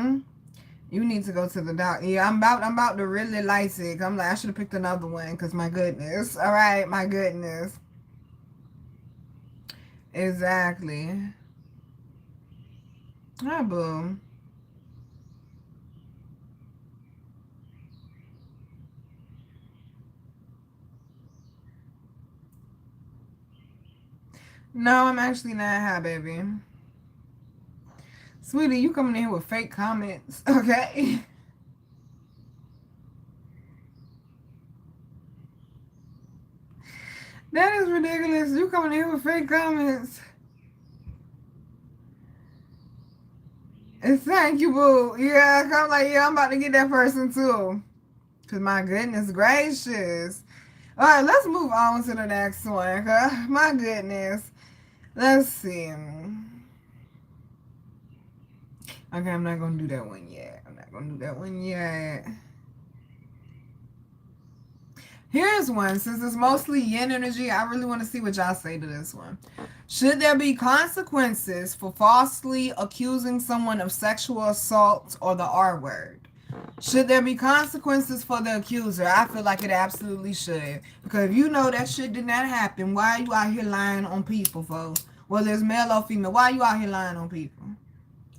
you need to go to the doctor. Yeah, I'm about to really light sick. I'm like, I should have picked another one, cause my goodness. All right, my goodness. Exactly. Hi, boo. No, I'm actually not high, baby. Sweetie, you coming in here with fake comments, okay? That is ridiculous. You coming in here with fake comments. And thank you, boo. Yeah, I'm like, yeah, I'm about to get that person too. Cause my goodness gracious. All right, let's move on to the next one. My goodness. Let's see. Okay, I'm not gonna do that one yet. I'm not gonna do that one yet. Here's one. Since it's mostly yin energy, I really want to see what y'all say to this one. Should there be consequences for falsely accusing someone of sexual assault or the R word? Should there be consequences for the accuser? I feel like it absolutely should. Because if you know that shit did not happen, why are you out here lying on people, folks? Whether it's male or female, why are you out here lying on people?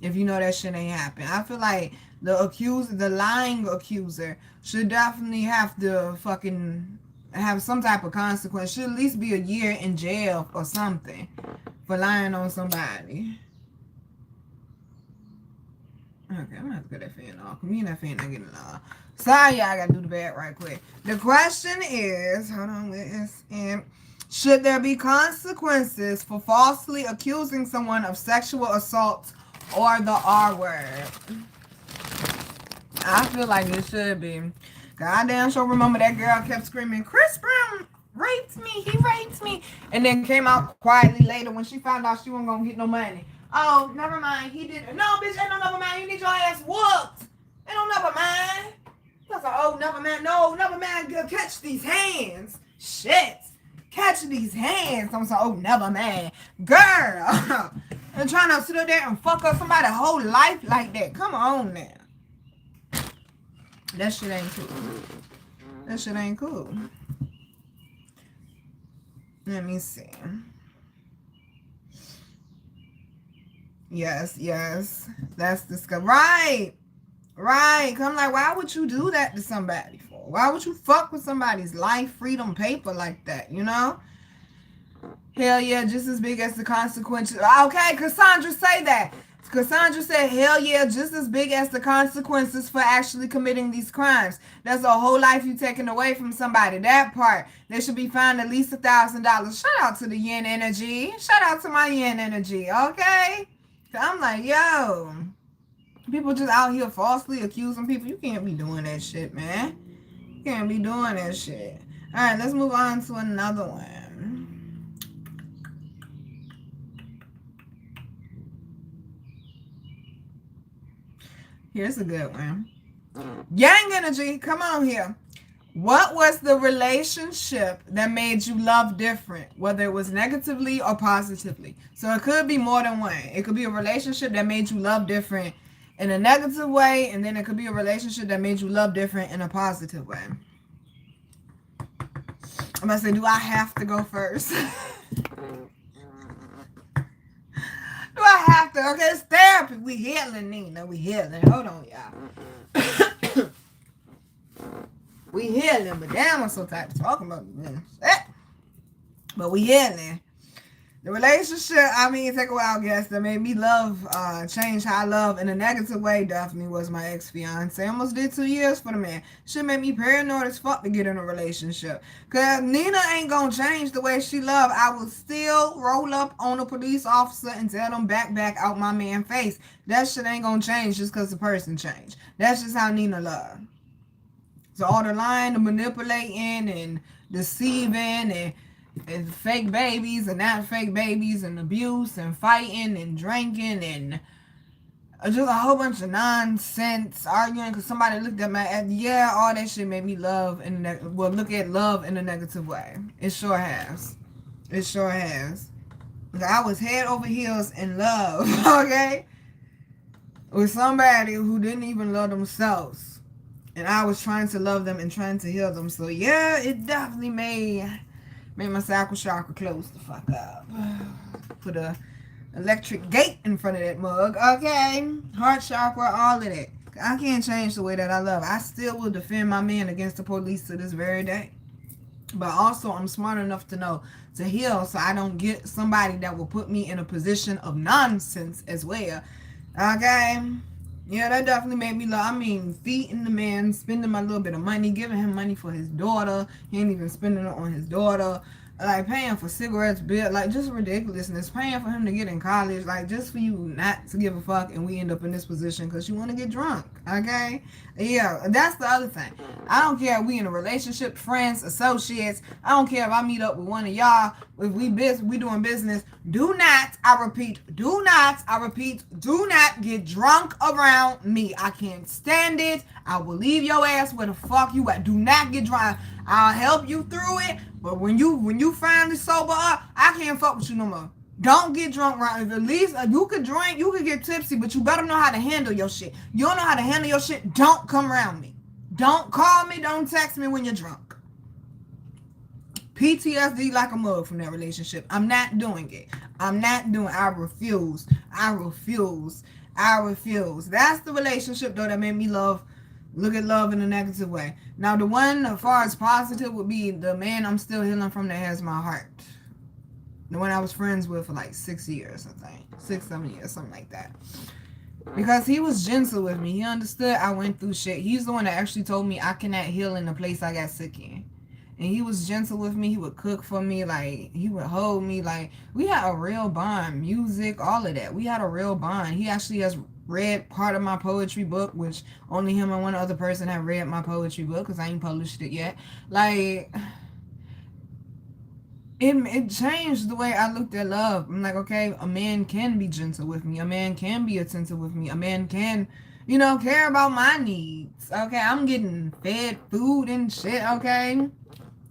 If you know that shit ain't happen. I feel like the lying accuser should definitely have to fucking have some type of consequence. Should at least be a year in jail or something for lying on somebody. Okay, I'm gonna have to cut that fan off. Me and that fan not getting off. Sorry, y'all, I gotta do the bad right quick. The question is, hold on, where is it? Should there be consequences for falsely accusing someone of sexual assault or the R word? I feel like it should be. Goddamn sure remember that girl kept screaming, Chris Brown raped me, he raped me. And then came out quietly later when she found out she wasn't gonna get no money. Oh, never mind, he didn't. No, bitch, ain't no never mind. You need your ass whooped. Ain't no never mind. That's like, oh, never mind. No, never mind. Girl, catch these hands. Shit. Catch these hands. I'm saying, oh, never mind. Girl. And trying to sit up there and fuck up somebody's whole life like that. Come on now. That shit ain't cool. That shit ain't cool. Let me see. Yes, yes. That's disgusting. Right. Right. I'm like, why would you do that to somebody for? Why would you fuck with somebody's life freedom paper like that, you know? Hell yeah, just as big as the consequences. Okay, Cassandra, say that. Cassandra said, hell yeah, just as big as the consequences for actually committing these crimes. That's a whole life you taken away from somebody. That part, they should be fined at least $1,000. Shout out to the yin energy. Shout out to my yin energy, okay? I'm like, yo, people just out here falsely accusing people. You can't be doing that shit, man. You can't be doing that shit. All right, let's move on to another one. Here's a good one. Yang energy, come on here. What was the relationship that made you love different, whether it was negatively or positively? So it could be more than one. It could be a relationship that made you love different in a negative way, and then it could be a relationship that made you love different in a positive way. I'm going to say, do I have to go first? Do I have to? Okay, it's therapy. We healing, Nina. We healing. Hold on, y'all. We healing, but damn, I'm so tired of talking about this. But we healing. The relationship, I mean, take a wild guess, that made me love, change how I love in a negative way, definitely was my ex-fiance. Almost did 2 years for the man. Shit made me paranoid as fuck to get in a relationship. Because Nina ain't gonna change the way she love. I will still roll up on a police officer and tell them back out my man face. That shit ain't gonna change just because the person changed. That's just how Nina love. So all the lying, the manipulating, and deceiving, and fake babies and not fake babies, and abuse and fighting and drinking and just a whole bunch of nonsense, arguing because somebody looked at my, yeah, all that shit made me love look at love in a negative way. It sure has. It sure has. I was head over heels in love, okay, with somebody who didn't even love themselves, and I was trying to love them and trying to heal them. So yeah, it definitely made my sacral chakra close the fuck up. Put a electric gate in front of that mug. Okay. Heart chakra, all of that. I can't change the way that I love. I still will defend my man against the police to this very day. But also, I'm smart enough to know to heal so I don't get somebody that will put me in a position of nonsense as well. Okay. Yeah, that definitely made me love. I mean, feeding the man, spending my little bit of money, giving him money for his daughter. He ain't even spending it on his daughter. Like, paying for cigarettes, bill, like, just ridiculousness. Paying for him to get in college, like, just for you not to give a fuck, and we end up in this position because you want to get drunk, okay? Yeah, that's the other thing. I don't care if we in a relationship, friends, associates. I don't care if I meet up with one of y'all. If we doing business, do not get drunk around me. I can't stand it. I will leave your ass where the fuck you at. Do not get drunk. I'll help you through it, but when you finally sober up, I can't fuck with you no more. Don't get drunk around. At least you could drink, you could get tipsy, but you better know how to handle your shit. You don't know how to handle your shit, don't come around me. Don't call me, don't text me when you're drunk. PTSD like a mug from that relationship. I'm not doing it. I refuse. That's the relationship, though, that made me look at love in a negative way. Now, the one as far as positive would be the man I'm still healing from that has my heart. The one I was friends with for like 6 years, I think. 6-7 years, something like that. Because he was gentle with me. He understood I went through shit. He's the one that actually told me I cannot heal in the place I got sick in. And he was gentle with me. He would cook for me. Like, he would hold me. Like, we had a real bond. Music, all of that. We had a real bond. He actually has read part of my poetry book, which only him and one other person have read my poetry book because I ain't published it yet. Like, it changed the way I looked at love. I'm like, okay, a man can be gentle with me. A man can be attentive with me. A man can, care about my needs. Okay, I'm getting fed food and shit, okay?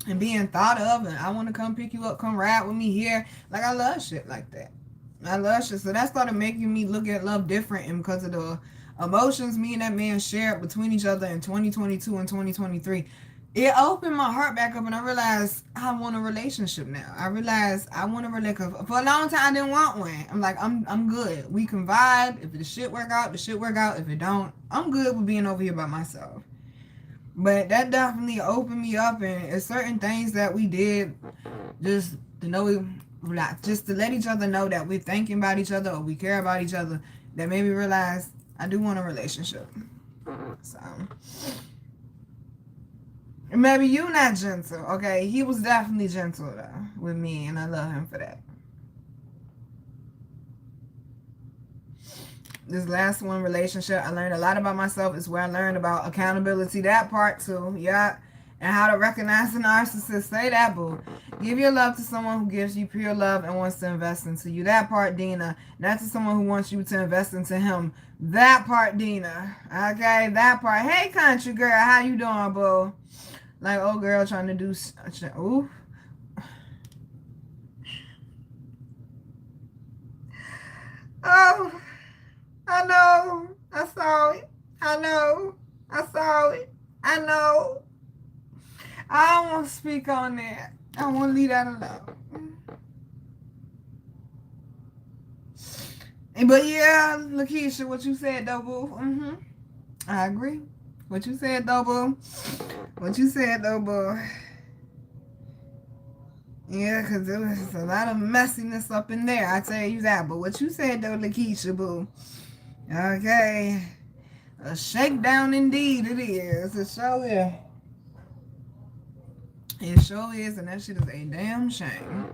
And being thought of, and I want to come pick you up, come ride with me here. Like, I love shit like that. I love shit. So that started making me look at love different, and because of the emotions me and that man shared between each other in 2022 and 2023, it opened my heart back up, and I realized I want a relationship now. I realized I want a relationship. For a long time, I didn't want one. I'm like, I'm good. We can vibe. If the shit work out, the shit work out. If it don't, I'm good with being over here by myself. But that definitely opened me up, and it's certain things that we did just to know, just to let each other know that we're thinking about each other or we care about each other, that made me realize I do want a relationship. So maybe you not gentle, okay? He was definitely gentle though with me, and I love him for that. This last one, relationship, I learned a lot about myself. Is where I learned about accountability, that part too, yeah, and how to recognize the narcissist. Say that, boo. Give your love to someone who gives you pure love and wants to invest into you. That part, Dina. Not to someone who wants you to invest into him. That part, Dina. Okay, that part. Hey, country girl, how you doing, boo? Like, old girl trying to do, ooh. Oh, I know. I saw it. I know. I saw it. I know. I don't want to speak on that. I want to leave that alone. But yeah, Lakeisha, what you said, though, boo. I agree. What you said, though, boo. What you said, though, boo. Yeah, because there was a lot of messiness up in there. I tell you that. But what you said, though, Lakeisha, boo. Okay. A shakedown indeed it is. It sure is. It sure is, and that shit is a damn shame.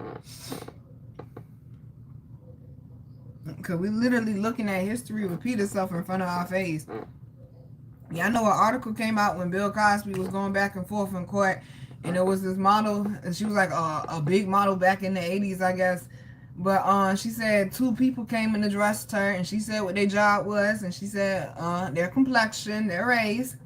Because we literally looking at history repeat itself in front of our face. Yeah, I know an article came out when Bill Cosby was going back and forth in court, and there was this model, and she was like a big model back in the 80s, I guess. But she said 2 people came and addressed her, and she said what their job was, and she said their complexion, their race,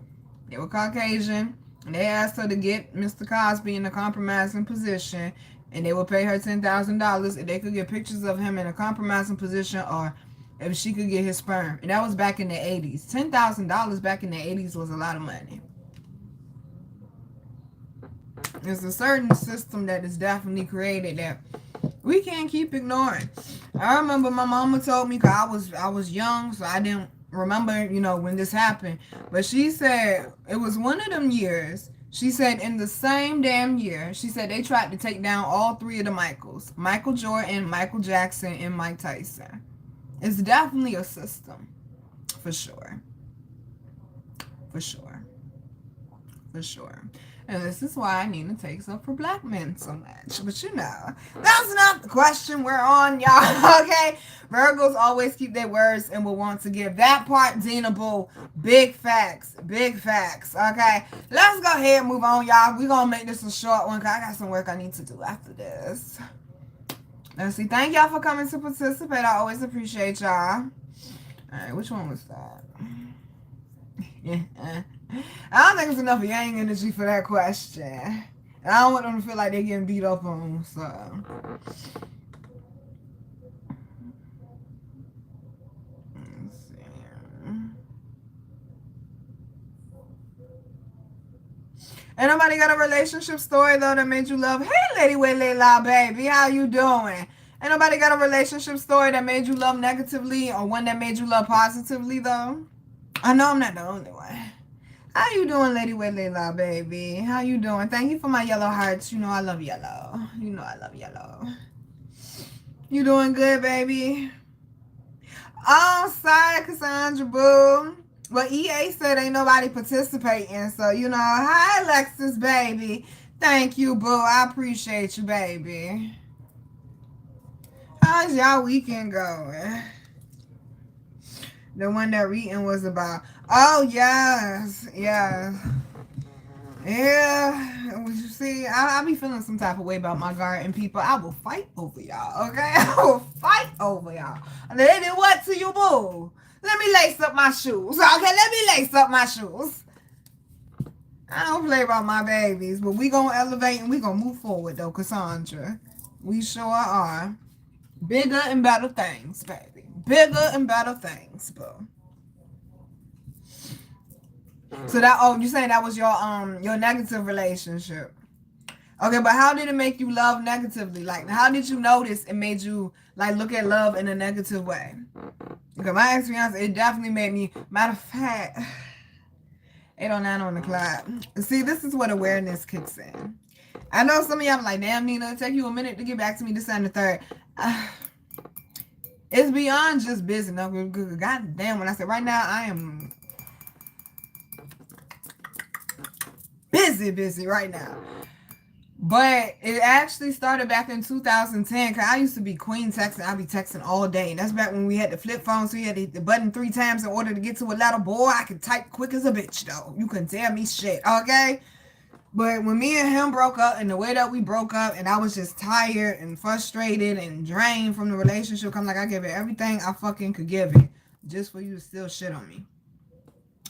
they were Caucasian, and they asked her to get Mr. Cosby in a compromising position, and they would pay her $10,000 if they could get pictures of him in a compromising position, or if she could get his sperm. And that was back in the 80s. $10,000 back in the 80s was a lot of money. There's a certain system that is definitely created that we can't keep ignoring. I remember my mama told me, because I was young, so I didn't remember, when this happened. But she said it was one of them years. She said in the same damn year, she said they tried to take down all 3 of the Michaels. Michael Jordan, Michael Jackson, and Mike Tyson. It's definitely a system. For sure. For sure. For sure. And this is why Nina takes up for black men so much. But that's not the question we're on, y'all. Okay? Virgos always keep their words and will want to give. That part, Dina Boo. Big facts. Big facts. Okay? Let's go ahead and move on, y'all. We're going to make this a short one because I got some work I need to do after this. Let's see. Thank y'all for coming to participate. I always appreciate y'all. Alright, which one was that? I don't think it's enough yang energy for that question. And I don't want them to feel like they're getting beat up on, so. Let's see. Ain't nobody got a relationship story, though, that made you love? Hey, Lady Waylayla, baby, how you doing? Ain't nobody got a relationship story that made you love negatively or one that made you love positively, though? I know I'm not the only one. How you doing, Lady Waylayla, baby? How you doing? Thank you for my yellow hearts. You know I love yellow. You know I love yellow. You doing good, baby? Oh, sorry, Cassandra, boo. Well, EA said ain't nobody participating, so, hi, Alexis, baby. Thank you, boo. I appreciate you, baby. How's y'all weekend going? The one that reading was about. Oh, yes. Yeah. Yeah. You see, I be feeling some type of way about my garden people. I will fight over y'all, okay? I will fight over y'all. And they did what to you, boo? Let me lace up my shoes. Okay, let me lace up my shoes. I don't play about my babies, but we gonna elevate and we gonna move forward, though, Cassandra. We sure are. Bigger and better things, baby. Bigger and better things, boo. So that, oh, you saying that was your negative relationship. Okay, but how did it make you love negatively? Like, how did you notice it made you like look at love in a negative way? Because my experience, it definitely made me. Matter of fact, 8:09 on the clock. See, this is what awareness kicks in. I know some of y'all like, damn, Nina, it take you a minute to get back to me this and the third. It's beyond just business. God damn, when I said right now, I am busy right now. But it actually started back in 2010 because I used to be queen texting. I'd be texting all day. And that's back when we had the flip phone, so you had to hit the button 3 times in order to get to a letter. Boy, I could type quick as a bitch, though. You couldn't tell me shit, okay? But when me and him broke up and the way that we broke up and I was just tired and frustrated and drained from the relationship, I'm like, I gave it everything I fucking could give it just for you to still shit on me.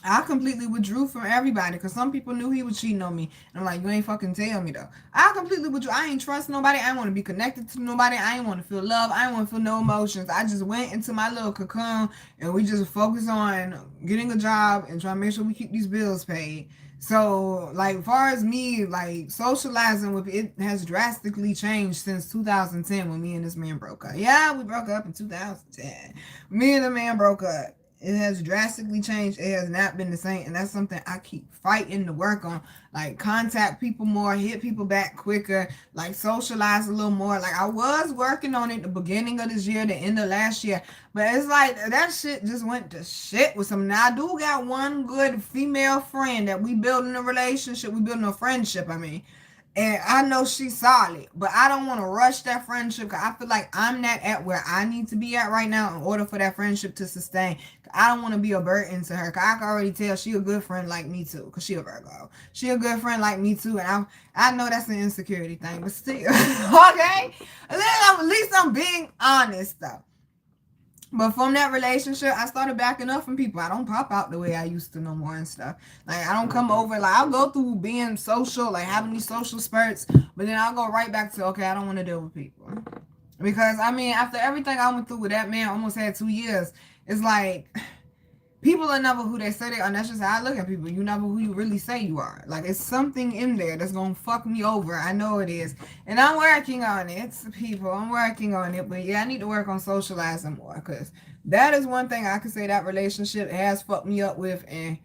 I completely withdrew from everybody because some people knew he was cheating on me. And I'm like, you ain't fucking tell me though. I completely withdrew. I ain't trust nobody. I ain't want to be connected to nobody. I ain't want to feel love. I ain't want to feel no emotions. I just went into my little cocoon and we just focused on getting a job and trying to make sure we keep these bills paid. So, like, as far as me, like, socializing with it has drastically changed since 2010 when me and this man broke up. Yeah, we broke up in 2010. Me and the man broke up. It has drastically changed. It has not been the same. And that's something I keep fighting to work on. Like, contact people more, hit people back quicker, like, socialize a little more. Like, I was working on it the beginning of this year, the end of last year. But it's like, that shit just went to shit with some. Now, I do got one good female friend that we building a relationship. We building a friendship, I mean. And I know she's solid, but I don't want to rush that friendship because I feel like I'm not at where I need to be at right now in order for that friendship to sustain. I don't want to be a burden to her because I can already tell she a good friend like me too because she a Virgo. She a good friend like me too, and I know that's an insecurity thing, but still, okay? At least I'm being honest though. But from that relationship, I started backing up from people. I don't pop out the way I used to no more and stuff. Like, I don't come over. Like, I'll go through being social, like having these social spurts, but then I'll go right back to, okay, I don't want to deal with people. Because, I mean, after everything I went through with that man, almost had 2 years, it's like, people are never who they say they are. And that's just how I look at people. You never who you really say you are. Like, it's something in there that's going to fuck me over. I know it is. And I'm working on it, people. I'm working on it. But yeah, I need to work on socializing more. Because that is one thing I can say that relationship has fucked me up with. And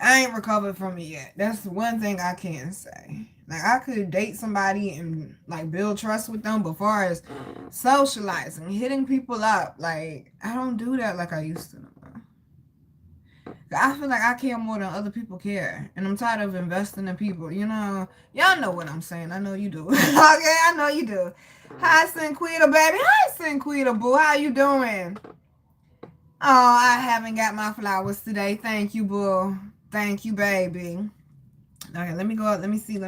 I ain't recovered from it yet. That's one thing I can say. Like, I could date somebody and, like, build trust with them. But as far as socializing, hitting people up, like, I don't do that like I used to. I feel like I care more than other people care. And I'm tired of investing in people. You know, y'all know what I'm saying. I know you do. Okay, I know you do. Hi, Sinquita, baby. Hi, Sinquita, boo. How you doing? Oh, I haven't got my flowers today. Thank you, boo. Thank you, baby. Okay, let me go up. Let me see.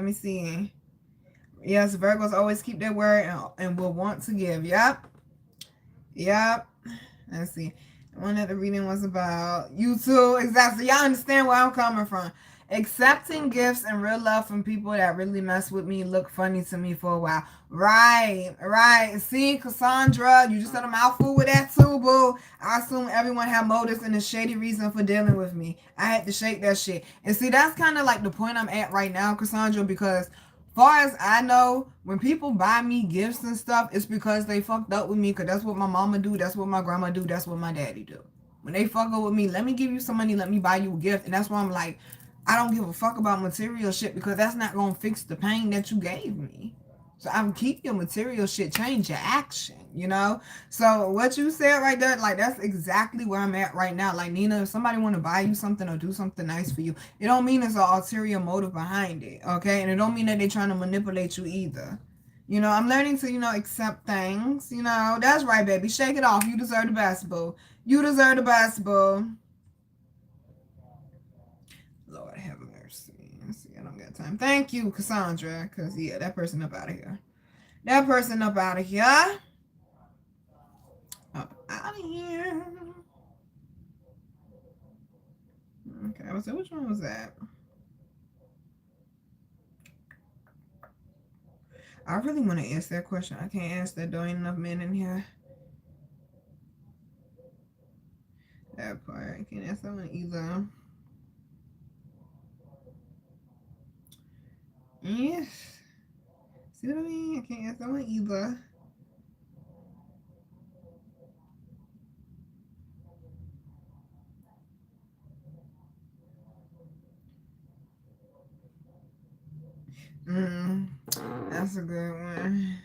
Yes, Virgos always keep their word and will want to give. Yep. Let's see. One that the reading was about. You too. Exactly. Y'all understand where I'm coming from. Accepting gifts and real love from people that really mess with me look funny to me for a while. Right. See, Cassandra, you just said a mouthful with that too, boo. I assume everyone had motives and a shady reason for dealing with me. I had to shake that shit. And see, that's kind of like the point I'm at right now, Cassandra, because far as I know, when people buy me gifts and stuff, it's because they fucked up with me. Because that's what my mama do. That's what my grandma do. That's what my daddy do. When they fuck up with me, let me give you some money. Let me buy you a gift. And that's why I'm like, I don't give a fuck about material shit because that's not going to fix the pain that you gave me. So I'm keep your material shit, change your action, you know? So what you said right there, like, that's exactly where I'm at right now. Like, Nina, if somebody want to buy you something or do something nice for you, it don't mean there's an ulterior motive behind it, okay? And it don't mean that they're trying to manipulate you either. You know, I'm learning to, accept things, That's right, baby. Shake it off. You deserve the best, boo. You deserve the best, boo. Lord have mercy. Let's see, I don't got time. Thank you, Cassandra, because, yeah, that person up out of here. That person up out of here. Up out of here. Okay, I was like, which one was that? I really want to ask that question. I can't ask that. There ain't enough men in here. That part. I can't ask that one either. Yes. See what I mean? I can't answer one either. Mm, that's a good one.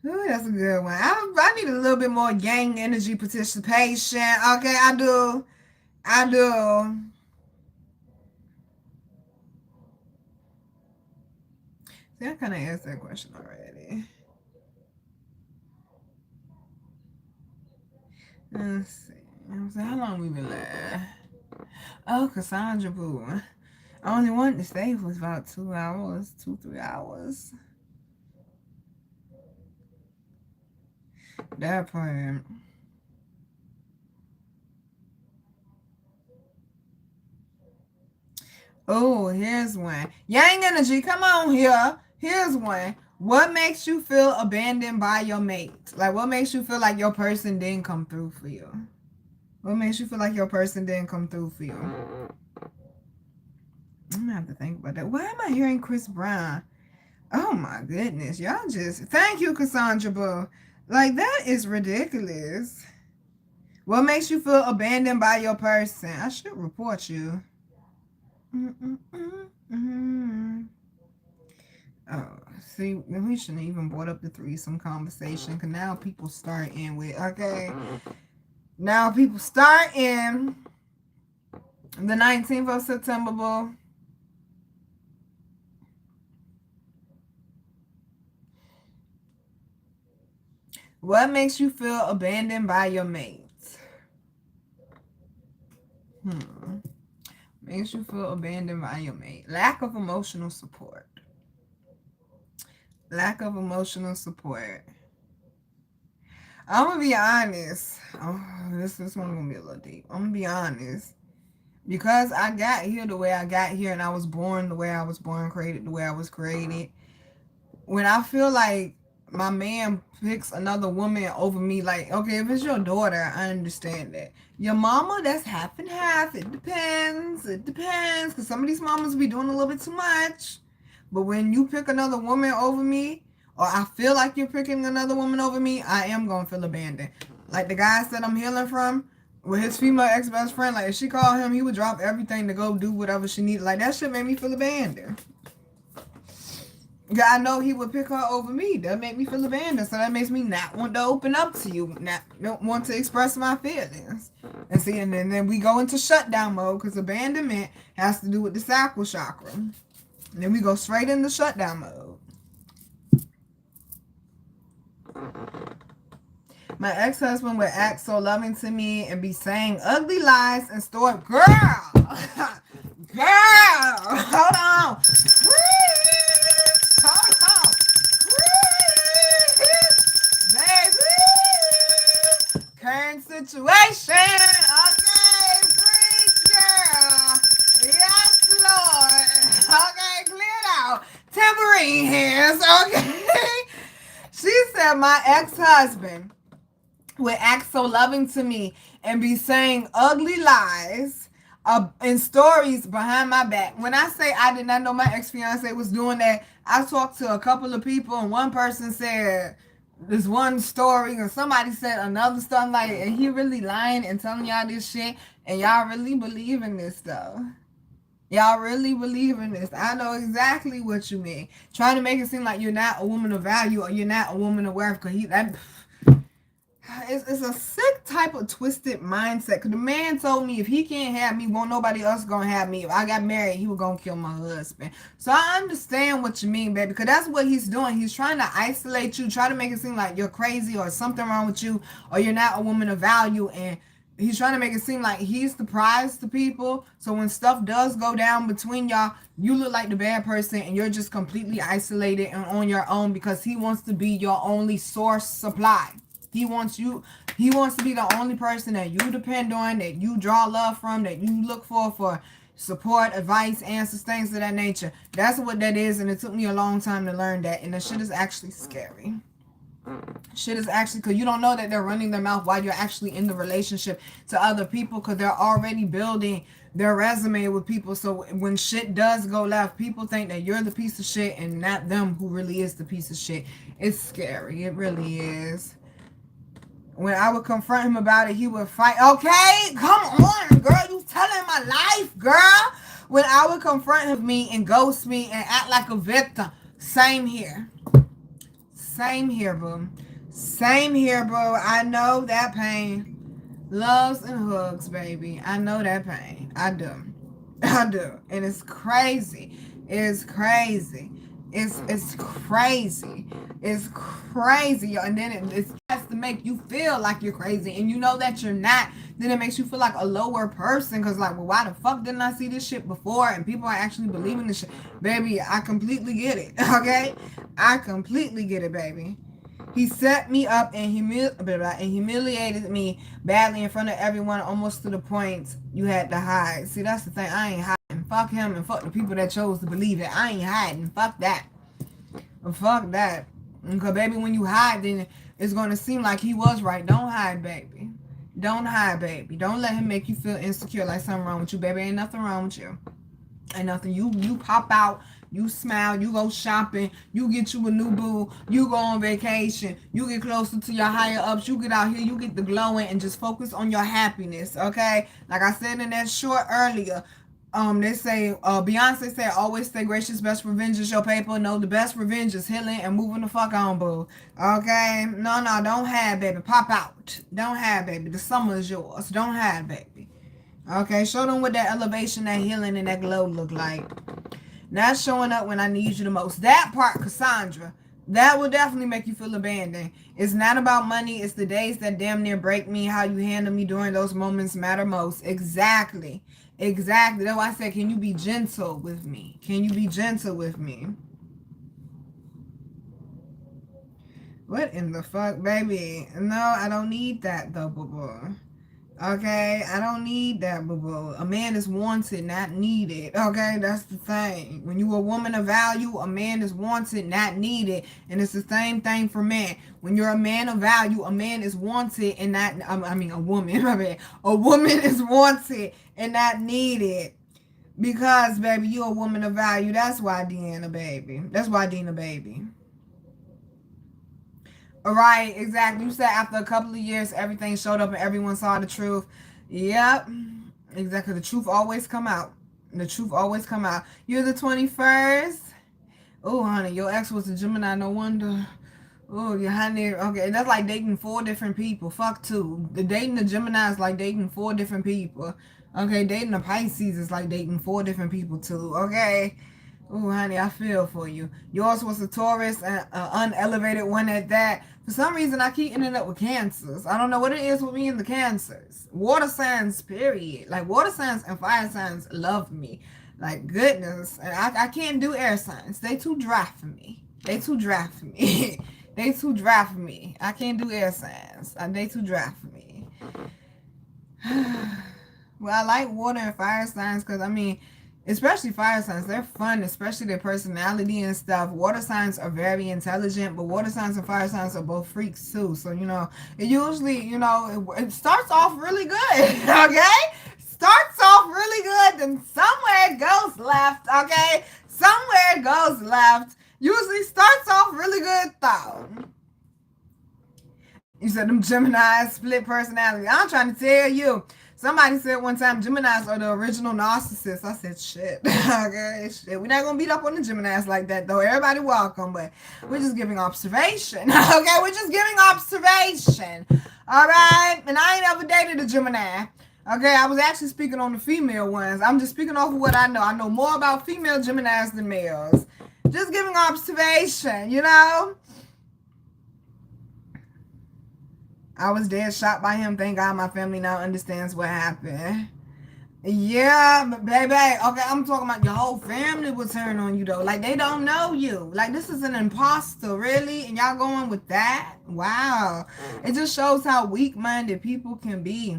Ooh, that's a good one. I need a little bit more gang energy participation. Okay, I do. I do. See, I kind of asked that question already. Let's see. So how long we been live? Oh, Cassandra Boo. I only wanted to stay for about 2 hours, 3 hours. That part. Oh, here's one. Yang energy, come on here. Here's one. What makes you feel abandoned by your mate? Like, what makes you feel like your person didn't come through for you? What makes you feel like your person didn't come through for you? I'm gonna have to think about that. Why am I hearing Chris Brown? Oh my goodness. Y'all just thank you, Cassandra Boo. Like, that is ridiculous. What makes you feel abandoned by your person? I should report you. Oh, see, we shouldn't even brought up the threesome conversation because now people start in with, okay, now people start in the 19th of September, boo. What makes you feel abandoned by your mate? Makes you feel abandoned by your mate. Lack of emotional support. Lack of emotional support. I'm gonna be honest. Oh, this one gonna be a little deep. I'm gonna be honest. Because I got here the way I got here and I was born the way I was born, created the way I was created. When I feel like my man picks another woman over me, like, okay, if it's your daughter, I understand that. Your mama, that's half and half. It depends. It depends. Because some of these mamas be doing a little bit too much. But when you pick another woman over me, or I feel like you're picking another woman over me, I am going to feel abandoned. Like the guys that I'm healing from, with his female ex-best friend, like if she called him, he would drop everything to go do whatever she needed. Like that shit made me feel abandoned. Yeah, I know he would pick her over me. That made me feel abandoned. So that makes me not want to open up to you. Not don't want to express my feelings. And see, and then we go into shutdown mode because abandonment has to do with the sacral chakra. And then we go straight into shutdown mode. My ex-husband would act so loving to me and be saying ugly lies and store. Girl! Girl! Hold on! Hold on! Baby! Current situation! Okay, preach, girl! Yes, Lord! Okay, clear it out. Tambourine hands, okay? She said my ex-husband would act so loving to me and be saying ugly lies in stories behind my back. When I say I did not know my ex-fiance was doing that, I talked to a couple of people and one person said this one story and somebody said another stuff like, and he really lying and telling y'all this shit and y'all really believe in this stuff. Y'all really believe in this. I know exactly what you mean. Trying to make it seem like you're not a woman of value or you're not a woman of worth because it's a sick type of twisted mindset. Because the man told me if he can't have me, won't nobody else gonna have me. If I got married, he was gonna kill my husband. So I understand what you mean, baby. Because that's what he's doing. He's trying to isolate you, try to make it seem like you're crazy or something wrong with you or you're not a woman of value. And he's trying to make it seem like he's the prize to people. So when stuff does go down between y'all, you look like the bad person and you're just completely isolated and on your own because he wants to be your only source supply. He wants to be the only person that you depend on, that you draw love from, that you look for support, advice, answers, things of that nature. That's what that is, and it took me a long time to learn that, and the shit is actually scary. Shit is actually, because you don't know that they're running their mouth while you're actually in the relationship to other people, because they're already building their resume with people. So when shit does go left, people think that you're the piece of shit and not them who really is the piece of shit. It's scary. It really is. When I would confront him about it, he would fight. Okay, come on, girl. You telling my life, girl. When I would confront him me and ghost me and act like a victim. Same here. Same here, boo. Same here, bro. I know that pain. Loves and hugs, baby. I know that pain. I do. I do. And it's crazy. It's crazy. It's crazy. It's crazy. And then it has to make you feel like you're crazy. And you know that you're not. Then it makes you feel like a lower person. Because like, well, why the fuck didn't I see this shit before? And people are actually believing this shit. Baby, I completely get it. Okay? I completely get it, baby. He set me up and humiliated me badly in front of everyone, almost to the point you had to hide. See, that's the thing. I ain't hiding. Fuck him and fuck the people that chose to believe it. I ain't hiding. Fuck that. Fuck that. Because, baby, when you hide, then it's going to seem like he was right. Don't hide, baby. Don't hide, baby. Don't let him make you feel insecure like something wrong with you, baby. Ain't nothing wrong with you. Ain't nothing. You pop out. You smile, you go shopping, you get you a new boo, you go on vacation, you get closer to your higher ups, you get out here, you get the glowing, and just focus on your happiness, okay? Like I said in that short earlier, they say, Beyonce said, always stay gracious, best revenge is your paper. No, the best revenge is healing and moving the fuck on, boo. Okay? No, don't hide, baby. Pop out. Don't hide, baby. The summer is yours. Don't hide, baby. Okay? Show them what that elevation, that healing, and that glow look like. Not showing up when I need you the most. That part, Cassandra, that will definitely make you feel abandoned. It's not about money. It's the days that damn near break me. How you handle me during those moments matter most. Exactly. Exactly. That's why I said, can you be gentle with me? Can you be gentle with me? What in the fuck, baby? No, I don't need that, though, boo-boo. Okay, I don't need that, boo-boo. A man is wanted, not needed. Okay, that's the thing. When you a woman of value, a man is wanted, not needed. And it's the same thing for men. When you're a man of value, a man is wanted and not, a woman, my bad. A woman is wanted and not needed. Because, baby, you're a woman of value. That's why Deanna, baby. That's why Dina, baby. Right, exactly. You said after a couple of years, everything showed up and everyone saw the truth. Yep, exactly. The truth always come out. The truth always come out. You're the 21st. Oh, honey, your ex was a Gemini. No wonder. Oh, your honey. Okay, that's like dating 4 different people. Fuck 2. The dating a Gemini is like dating 4 different people. Okay, dating a Pisces is like dating 4 different people too. Okay. Oh, honey, I feel for you. Yours was a Taurus, and an unelevated one at that. For some reason, I keep ending up with Cancers. I don't know what it is with me and the Cancers. Water signs, period. Like, water signs and fire signs love me. Like, goodness. And I can't do air signs. They too dry for me. They too dry for me. They too dry for me. I can't do air signs. They too dry for me. Well, I like water and fire signs because, I mean, especially fire signs, they're fun, especially their personality and stuff. Water signs are very intelligent, but water signs and fire signs are both freaks too. So, you know, it usually, you know, it starts off really good, okay? Starts off really good, then somewhere it goes left, okay? Somewhere it goes left. Usually starts off really good though. You said them Geminis split personality. I'm trying to tell you. Somebody said one time, Geminis are the original narcissists. I said, shit. Okay, shit. We're not going to beat up on the Geminis like that, though. Everybody welcome, but we're just giving observation. Okay, we're just giving observation. All right? And I ain't ever dated a Gemini. Okay, I was actually speaking on the female ones. I'm just speaking off of what I know. I know more about female Geminis than males. Just giving observation, you know? I was dead shot by him. Thank God my family now understands what happened. Yeah, but baby, okay, I'm talking about your whole family will turn on you though. Like, they don't know you. Like, this is an imposter, really? And y'all going with that? Wow. It just shows how weak-minded people can be.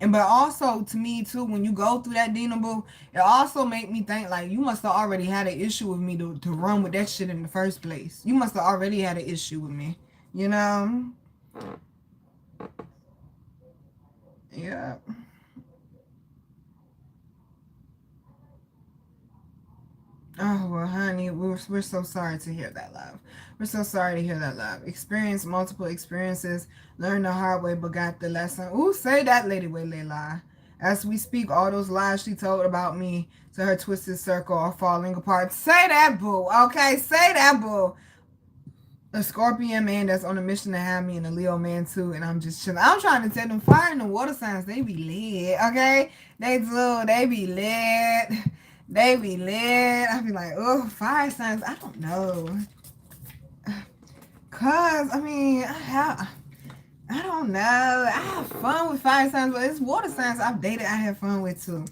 And but also, to me, too, when you go through that, Dina Boo, it also made me think, like, you must have already had an issue with me to run with that shit in the first place. You must have already had an issue with me. you know? Yeah. Oh, well, honey, we're so sorry to hear that, love. We're so sorry to hear that, love. Experience multiple experiences, learn the hard way, but got the lesson. Ooh, say that, Lady Waylayla. As we speak, all those lies she told about me to her twisted circle are falling apart. Say that, boo. Okay, say that, boo. A Scorpion man that's on a mission to have me, and a Leo man too, and I'm just chilling. I'm trying to tell them fire and the water signs, they be lit, okay? They do, they be lit. They be lit. I be like, oh, fire signs, I don't know. Cause I mean, I don't know. I have fun with fire signs, but it's water signs I've dated I have fun with too.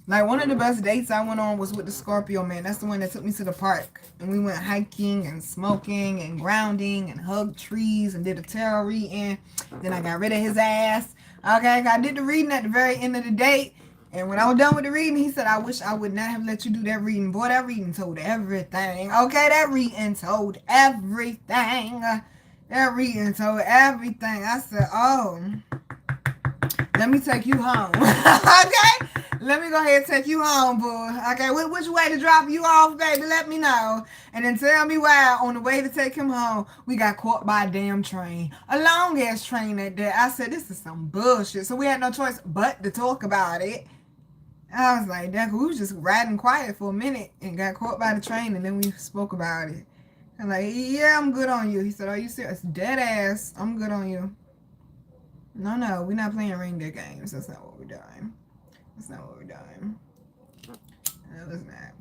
Like, one of the best dates I went on was with the Scorpio man. That's the one that took me to the park. And we went hiking and smoking and grounding and hugged trees and did a tarot reading. Then I got rid of his ass. Okay, I did the reading at the very end of the date. And when I was done with the reading, he said, I wish I would not have let you do that reading. Boy, that reading told everything. Okay, that reading told everything. That reading told everything. I said, oh, let me take you home. Okay? Let me go ahead and take you home, boo. Okay, which way to drop you off, baby? Let me know. And then tell me why on the way to take him home, we got caught by a damn train. A long-ass train at that. I said, this is some bullshit. So we had no choice but to talk about it. I was like, that we was just riding quiet for a minute and got caught by the train, and then we spoke about it. I'm like, yeah, I'm good on you. He said, are you serious? Dead ass. I'm good on you. No, we're not playing reindeer games. That's not what we're doing. That's not what we're doing. That was not.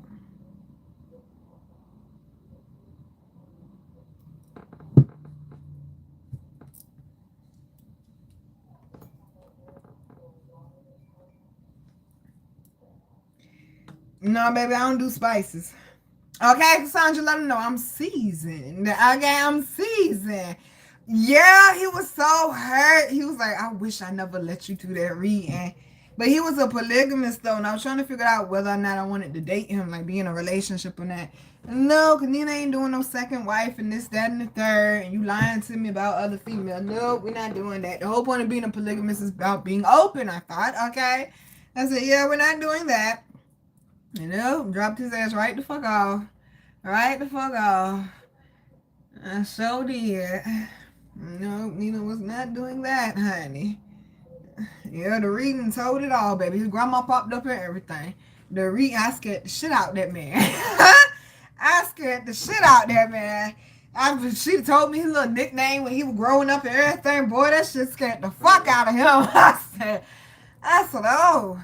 No, baby, I don't do spices. Okay, Cassandra, let him know I'm seasoned. Okay, I'm seasoned. Yeah, he was so hurt. He was like, I wish I never let you do that reading. But he was a polygamist, though, and I was trying to figure out whether or not I wanted to date him, like be in a relationship or not. No, because Nina ain't doing no second wife and this, that, and the third, and you lying to me about other females. No, we're not doing that. The whole point of being a polygamist is about being open, I thought, okay? I said, yeah, we're not doing that. You know, dropped his ass right the fuck off. Right the fuck off. I sure did. No, Nina was not doing that, honey. Yeah, the reading told it all, baby. His grandma popped up and everything. The reading, I scared the shit out that man. I scared the shit out that man. She told me his little nickname when he was growing up and everything. Boy, that shit scared the fuck out of him. I said, oh,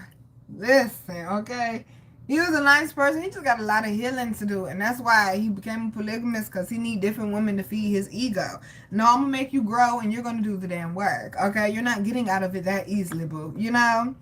listen, okay. He was a nice person. He just got a lot of healing to do. And that's why he became a polygamist, because he need different women to feed his ego. No, I'm going to make you grow and you're going to do the damn work. Okay? You're not getting out of it that easily, boo. You know?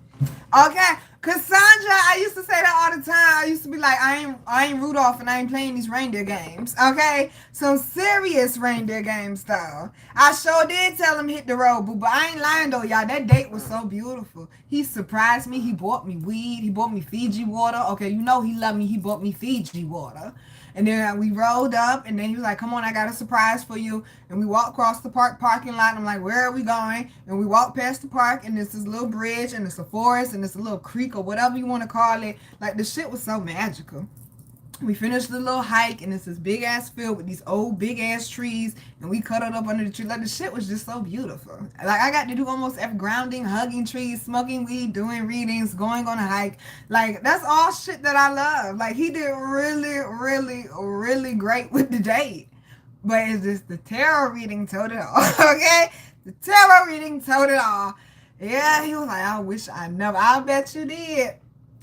Okay? Cassandra, I used to say that all the time. I used to be like, I ain't Rudolph and I ain't playing these reindeer games. Okay? Some serious reindeer games, though. I sure did tell him hit the road, boo. But I ain't lying, though, y'all. That date was so beautiful. He surprised me. He bought me weed. He bought me Fiji water. Okay, you know he loved me. He bought me Fiji water. And then we rolled up, and then he was like, come on, I got a surprise for you. And we walked across the parking lot. And I'm like, where are we going? And we walked past the park, and there's this little bridge, and it's a forest, and it's a little creek, or whatever you want to call it. Like, the shit was so magical. We finished the little hike, and it's this big-ass field with these old big-ass trees, and we cuddled up under the tree. Like, the shit was just so beautiful. Like, I got to do almost every grounding, hugging trees, smoking weed, doing readings, going on a hike. Like, that's all shit that I love. Like, he did really, really, really great with the date. But it's just the tarot reading told it all, okay? The tarot reading told it all. Yeah, he was like, I wish I never. I bet you did.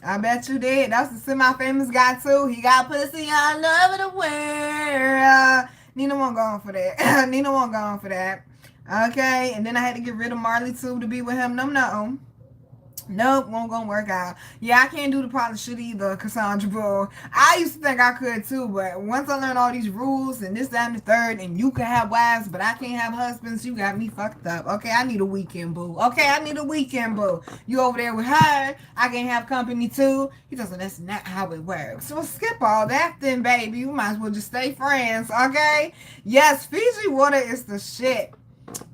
I bet you did. That's the semi-famous guy, too. He got pussy all over the world. Nina won't go on for that. Nina won't go on for that. Okay, and then I had to get rid of Marley, too, to be with him. No. Nope, won't gonna work out. Yeah, I can't do the probably shit either, Cassandra Bull. I used to think I could too, but once I learned all these rules and this, that, and the third, and you can have wives, but I can't have husbands, you got me fucked up. Okay, I need a weekend boo. Okay, I need a weekend boo. You over there with her, I can't have company too. He doesn't, that's not how it works. So skip all that then, baby. You might as well just stay friends, okay? Yes, Fiji water is the shit.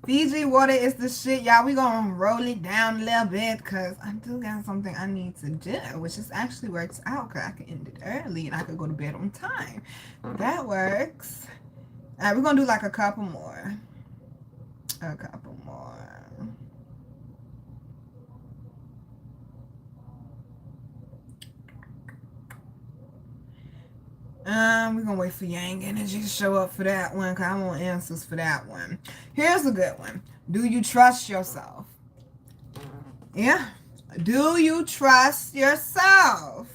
Fiji water is the shit, y'all. We gonna roll it down a little bit because I do got something I need to do, which just actually works out because I can end it early and I could go to bed on time. That works. All right, we're gonna do like a couple more. A couple more. We're gonna wait for Yang Energy to show up for that one because I want answers for that one. Here's a good one. Do you trust yourself? Yeah. Do you trust yourself?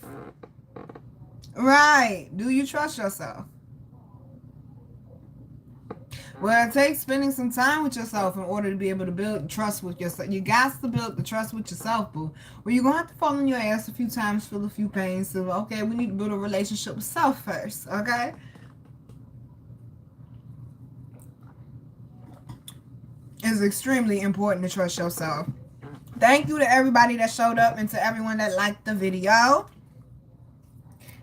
Right. Do you trust yourself? Well, it takes spending some time with yourself in order to be able to build trust with yourself. You got to build the trust with yourself, boo. Well, you're going to have to fall on your ass a few times, feel a few pains. So, okay, we need to build a relationship with self first, okay? It's extremely important to trust yourself. Thank you to everybody that showed up and to everyone that liked the video.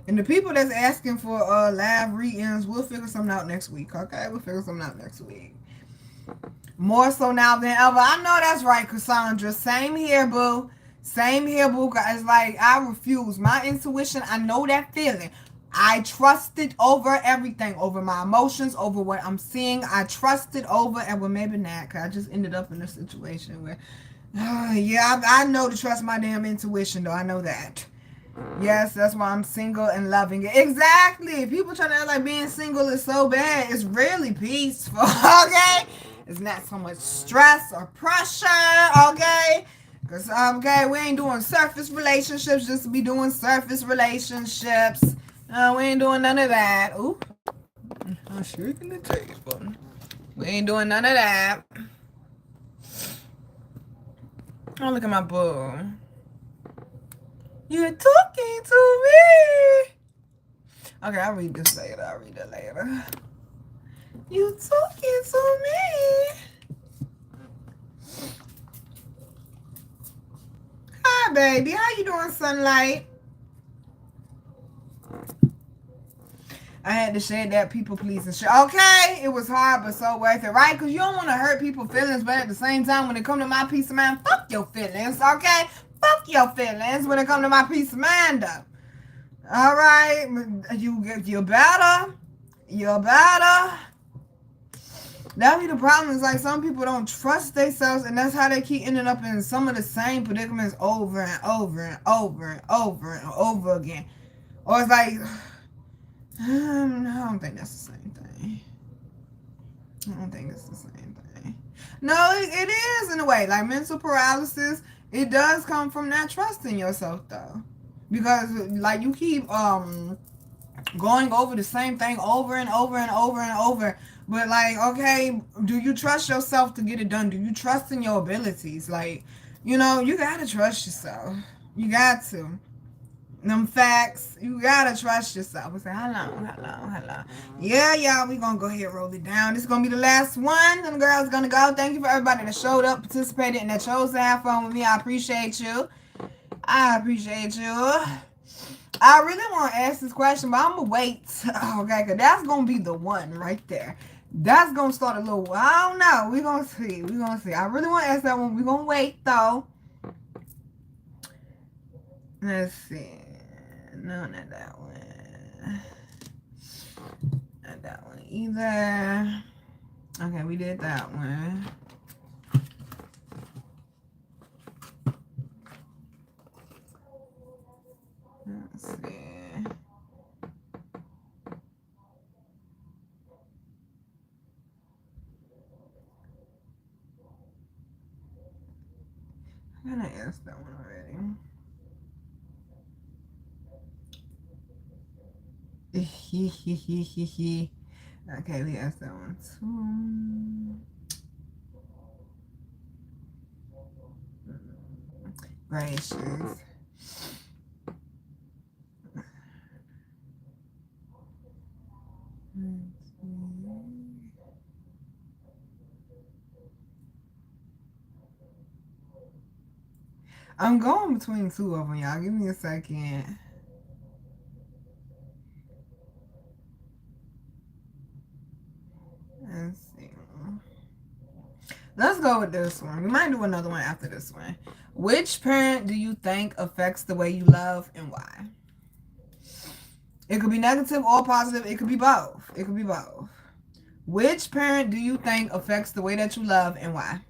And the people that's asking for live readings, we'll figure something out next week, okay? We'll figure something out next week. More so now than ever. I know that's right, Cassandra. Same here, boo. Same here, boo. It's like I refuse. My intuition, I know that feeling. I trust it over everything, over my emotions, over what I'm seeing. I trust it over, and well, maybe not, because I just ended up in a situation where, yeah, I know to trust my damn intuition, though. I know that. Yes, that's why I'm single and loving it. Exactly. People trying to act like being single is so bad. It's really peaceful, okay? It's not so much stress or pressure, okay? Because, okay, we ain't doing surface relationships just to be doing surface relationships. We ain't doing none of that. Ooh. I'm sure you can take it, but we ain't doing none of that. Oh, look at my boo. You're talking to me. Okay, I'll read this later. I'll read it later. You talking to me. Hi, baby. How you doing, Sunlight? I had to share that people pleasing shit. Okay, it was hard, but so worth it, right? Because you don't want to hurt people's feelings, but at the same time, when it come to my peace of mind, fuck your feelings, okay? Fuck your feelings when it come to my peace of mind, though. All right, you better. You better. That be the problem. Is like some people don't trust themselves, and that's how they keep ending up in some of the same predicaments over and over and over and over and over again. Or it's like, I don't think that's the same thing. I don't think it's the same thing. No, it is in a way. Like mental paralysis, it does come from not trusting yourself, though. Because like you keep going over the same thing over and over and over and over. But like, okay, do you trust yourself to get it done? Do you trust in your abilities? Like, you know, you gotta trust yourself. You got to. Them facts, you gotta trust yourself. We say, hello. Yeah, y'all, we gonna go ahead and roll it down. This is gonna be the last one. Them girls gonna go. Thank you for everybody that showed up, participated, and that chose to have fun with me. I appreciate you. I appreciate you. I really want to ask this question, but I'm going to wait. Okay, because that's going to be the one right there. That's going to start a little, I don't know. We're going to see. We're going to see. I really want to ask that one. We're going to wait, though. Let's see. No, not that one. Not that one either. Okay, we did that one. Let's see. I'm gonna ask that one already. Okay, we asked that one too. gracious. I'm going between two of them, y'all. Give me a second. Let's see. Let's go with this one. We might do another one after this one. Which parent do you think affects the way you love and why? It could be negative or positive. It could be both. It could be both. Which parent do you think affects the way that you love and why?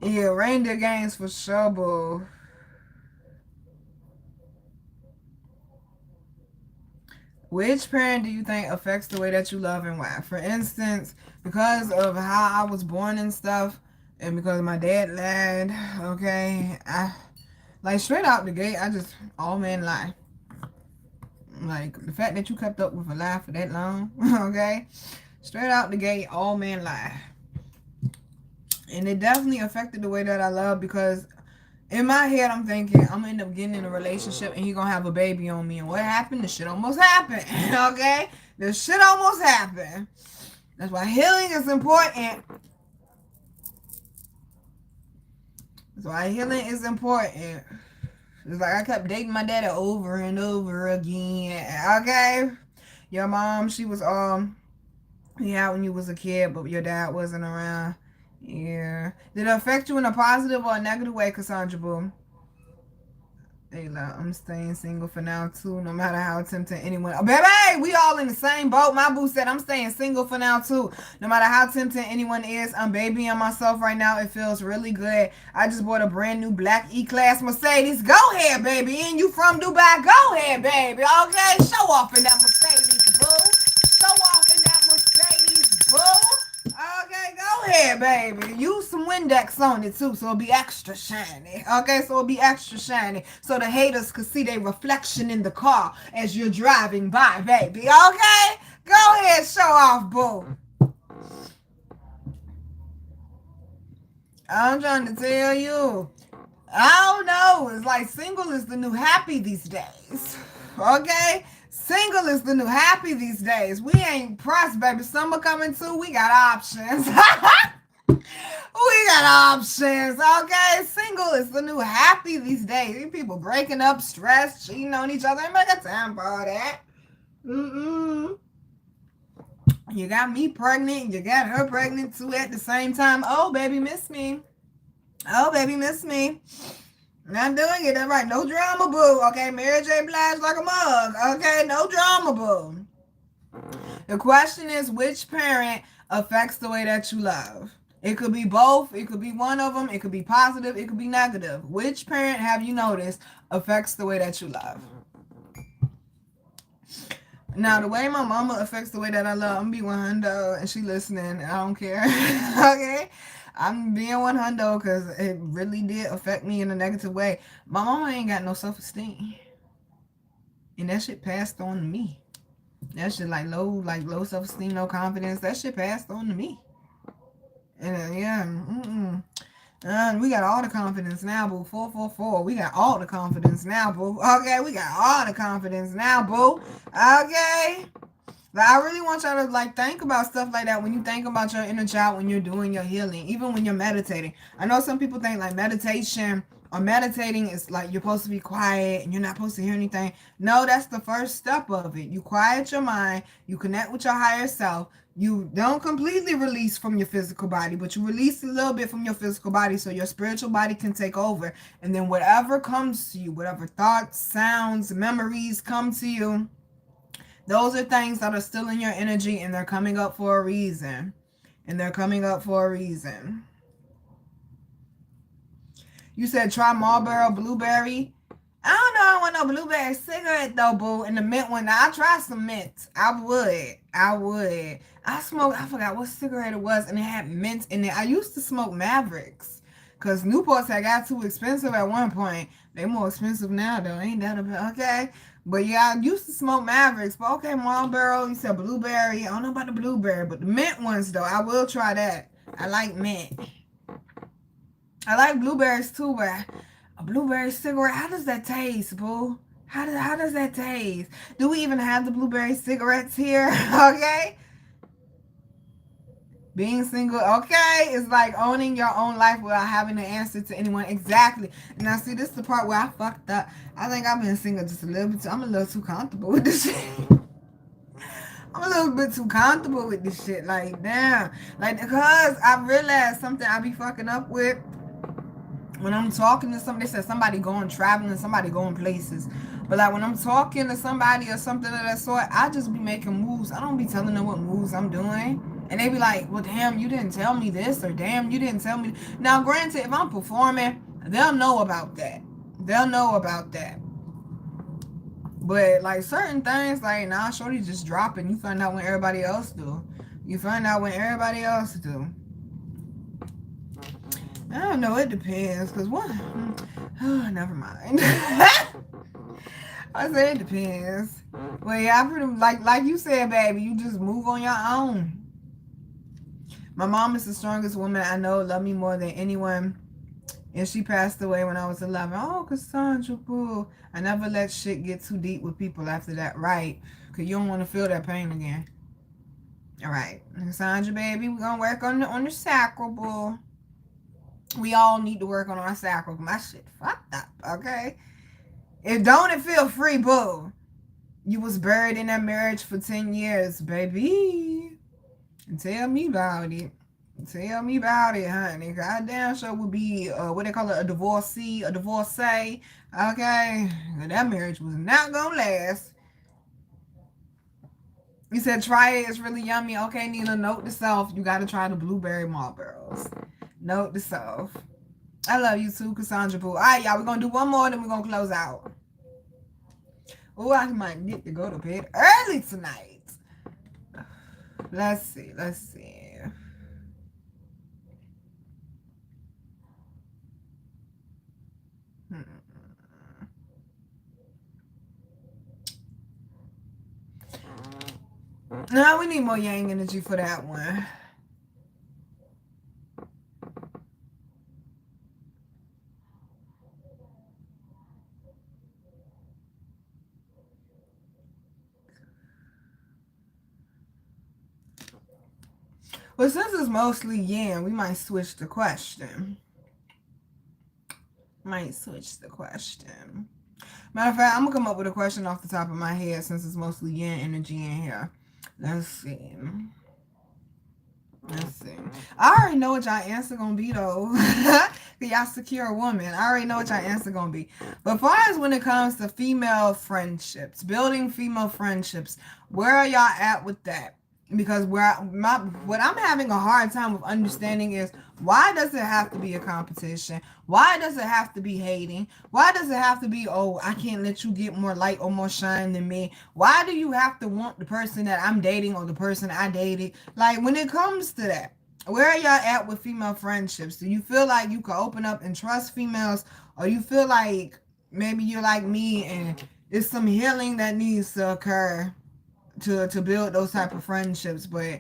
Yeah, reindeer games for sure, boo. Which parent do you think affects the way that you love and why? For instance, because of how I was born and stuff, and because my dad lied, okay, like straight out the gate, all men lie. Like the fact that you kept up with a lie for that long, okay, straight out the gate, all men lie. And it definitely affected the way that I love, because in my head, I'm thinking, I'm going to end up getting in a relationship and he going to have a baby on me. And what happened? The shit almost happened. Okay? The shit almost happened. That's why healing is important. That's why healing is important. It's like I kept dating my daddy over and over again. Okay? Your mom, she was yeah, when you was a kid, but your dad wasn't around. Yeah. Did it affect you in a positive or a negative way, Cassandra Boo? Ayla, I'm staying single for now too, no matter how tempting anyone. Oh, baby, we all in the same boat. My boo said I'm staying single for now too, no matter how tempting anyone is. I'm babying myself right now. It feels really good. I just bought a brand new black E-Class Mercedes. Go ahead, baby. And you from Dubai? Go ahead, baby. Okay, show off in that Mercedes, boo. Show off in that Mercedes, boo. Okay, go ahead, baby. Use some Windex on it too, so it'll be extra shiny. Okay, so it'll be extra shiny, so the haters could see their reflection in the car as you're driving by, baby. Okay, go ahead, show off, boo. I'm trying to tell you. I don't know. It's like single is the new happy these days. Okay? Single is the new happy these days. We ain't pressed, baby. Summer coming too. We got options. We got options, okay? Single is the new happy these days. These people breaking up, stressed, cheating on each other. Ain't make a time for all that. You got me pregnant. You got her pregnant too at the same time. Oh, baby, miss me. Oh, baby, miss me. Not doing it. That's right. No drama, boo. Okay, Mary J. Blige like a mug. Okay, no drama, boo. The question is, which parent affects the way that you love? It could be both. It could be one of them. It could be positive. It could be negative. Which parent have you noticed affects the way that you love? Now, the way my mama affects the way that I love, I'm be 100 and she listening. I don't care. Okay? I'm being 100 because it really did affect me in a negative way. My mama ain't got no self-esteem. And that shit passed on to me. That shit like low self-esteem, no confidence. That shit passed on to me. And we got all the confidence now, boo. 444. We got all the confidence now, boo. Okay, we got all the confidence now, boo. Okay. But I really want y'all to like think about stuff like that when you think about your inner child, when you're doing your healing, even when you're meditating. I know some people think like meditation or meditating is like you're supposed to be quiet and you're not supposed to hear anything. No, that's the first step of it. You quiet your mind, you connect with your higher self. You don't completely release from your physical body, but you release a little bit from your physical body so your spiritual body can take over. And then whatever comes to you, whatever thoughts, sounds, memories come to you, those are things that are still in your energy and they're coming up for a reason. And they're coming up for a reason. You said try Marlboro Blueberry. I don't know. I want no blueberry cigarette though, boo. And the mint one. Now, I try some mint. I would. I smoked, I forgot what cigarette it was, and it had mint in it. I used to smoke Mavericks. Because Newports had got too expensive at one point. They more expensive now, though. Ain't that about, okay? But yeah, I used to smoke Mavericks. But okay, Marlboro, you said blueberry. I don't know about the blueberry, but the mint ones, though, I will try that. I like mint. I like blueberries, too, but a blueberry cigarette, how does that taste, boo? How does that taste? Do we even have the blueberry cigarettes here? Okay? Being single, okay, is like owning your own life without having to answer to anyone. Exactly. Now, see, this is the part where I fucked up. I think I've been single just a little bit. I'm a little too comfortable with this shit. I'm a little bit too comfortable with this shit. Like, damn. Like, because I realized something I be fucking up with. When I'm talking to somebody, they said somebody going traveling, somebody going places. But like when I'm talking to somebody or something of that sort, I just be making moves. I don't be telling them what moves I'm doing. And they be like, well, damn, you didn't tell me this, or damn, you didn't tell me. Now, granted, if I'm performing, they'll know about that. They'll know about that. But like certain things, like, nah, shorty just dropping. You find out when everybody else do. You find out when everybody else do. I don't know, it depends, because one, oh, never mind. I said it depends. Well, yeah, I pretty, like you said, baby, you just move on your own. My mom is the strongest woman I know, love me more than anyone, and she passed away when I was 11. Oh, Cassandra, boo. I never let shit get too deep with people after that, right? Because you don't want to feel that pain again. All right, Cassandra, baby, we're going to work on the sacral, boo. We all need to work on our sacral. My shit fucked up, okay? If don't it feel free, boo. You was buried in that marriage for 10 years, baby. Tell me about it. Tell me about it, honey. Goddamn sure would be, what they call it, a divorcee, a divorcee. Okay? That marriage was not gonna last. You said try it, it's really yummy. Okay, Nina, note to self. You gotta try the blueberry Marlboros. Note to self. I love you too, Cassandra Boo. All right, y'all, we're going to do one more, then we're going to close out. Oh, I might get to go to bed early tonight. Let's see. No, we need more yang energy for that one. Well, since it's mostly yin, we might switch the question. Matter of fact, I'm going to come up with a question off the top of my head since it's mostly yin energy in here. Let's see. I already know what y'all answer going to be, though. Y'all secure woman. I already know what y'all answer going to be. But as far as when it comes to female friendships, building female friendships, where are y'all at with that? Because what I'm having a hard time with understanding is, why does it have to be a competition? Why does it have to be hating? Why does it have to be, oh, I can't let you get more light or more shine than me? Why do you have to want the person that I'm dating or the person I dated? Like, when it comes to that, where are y'all at with female friendships? Do you feel like you can open up and trust females? Or you feel like maybe you're like me and it's some healing that needs to occur to build those type of friendships? But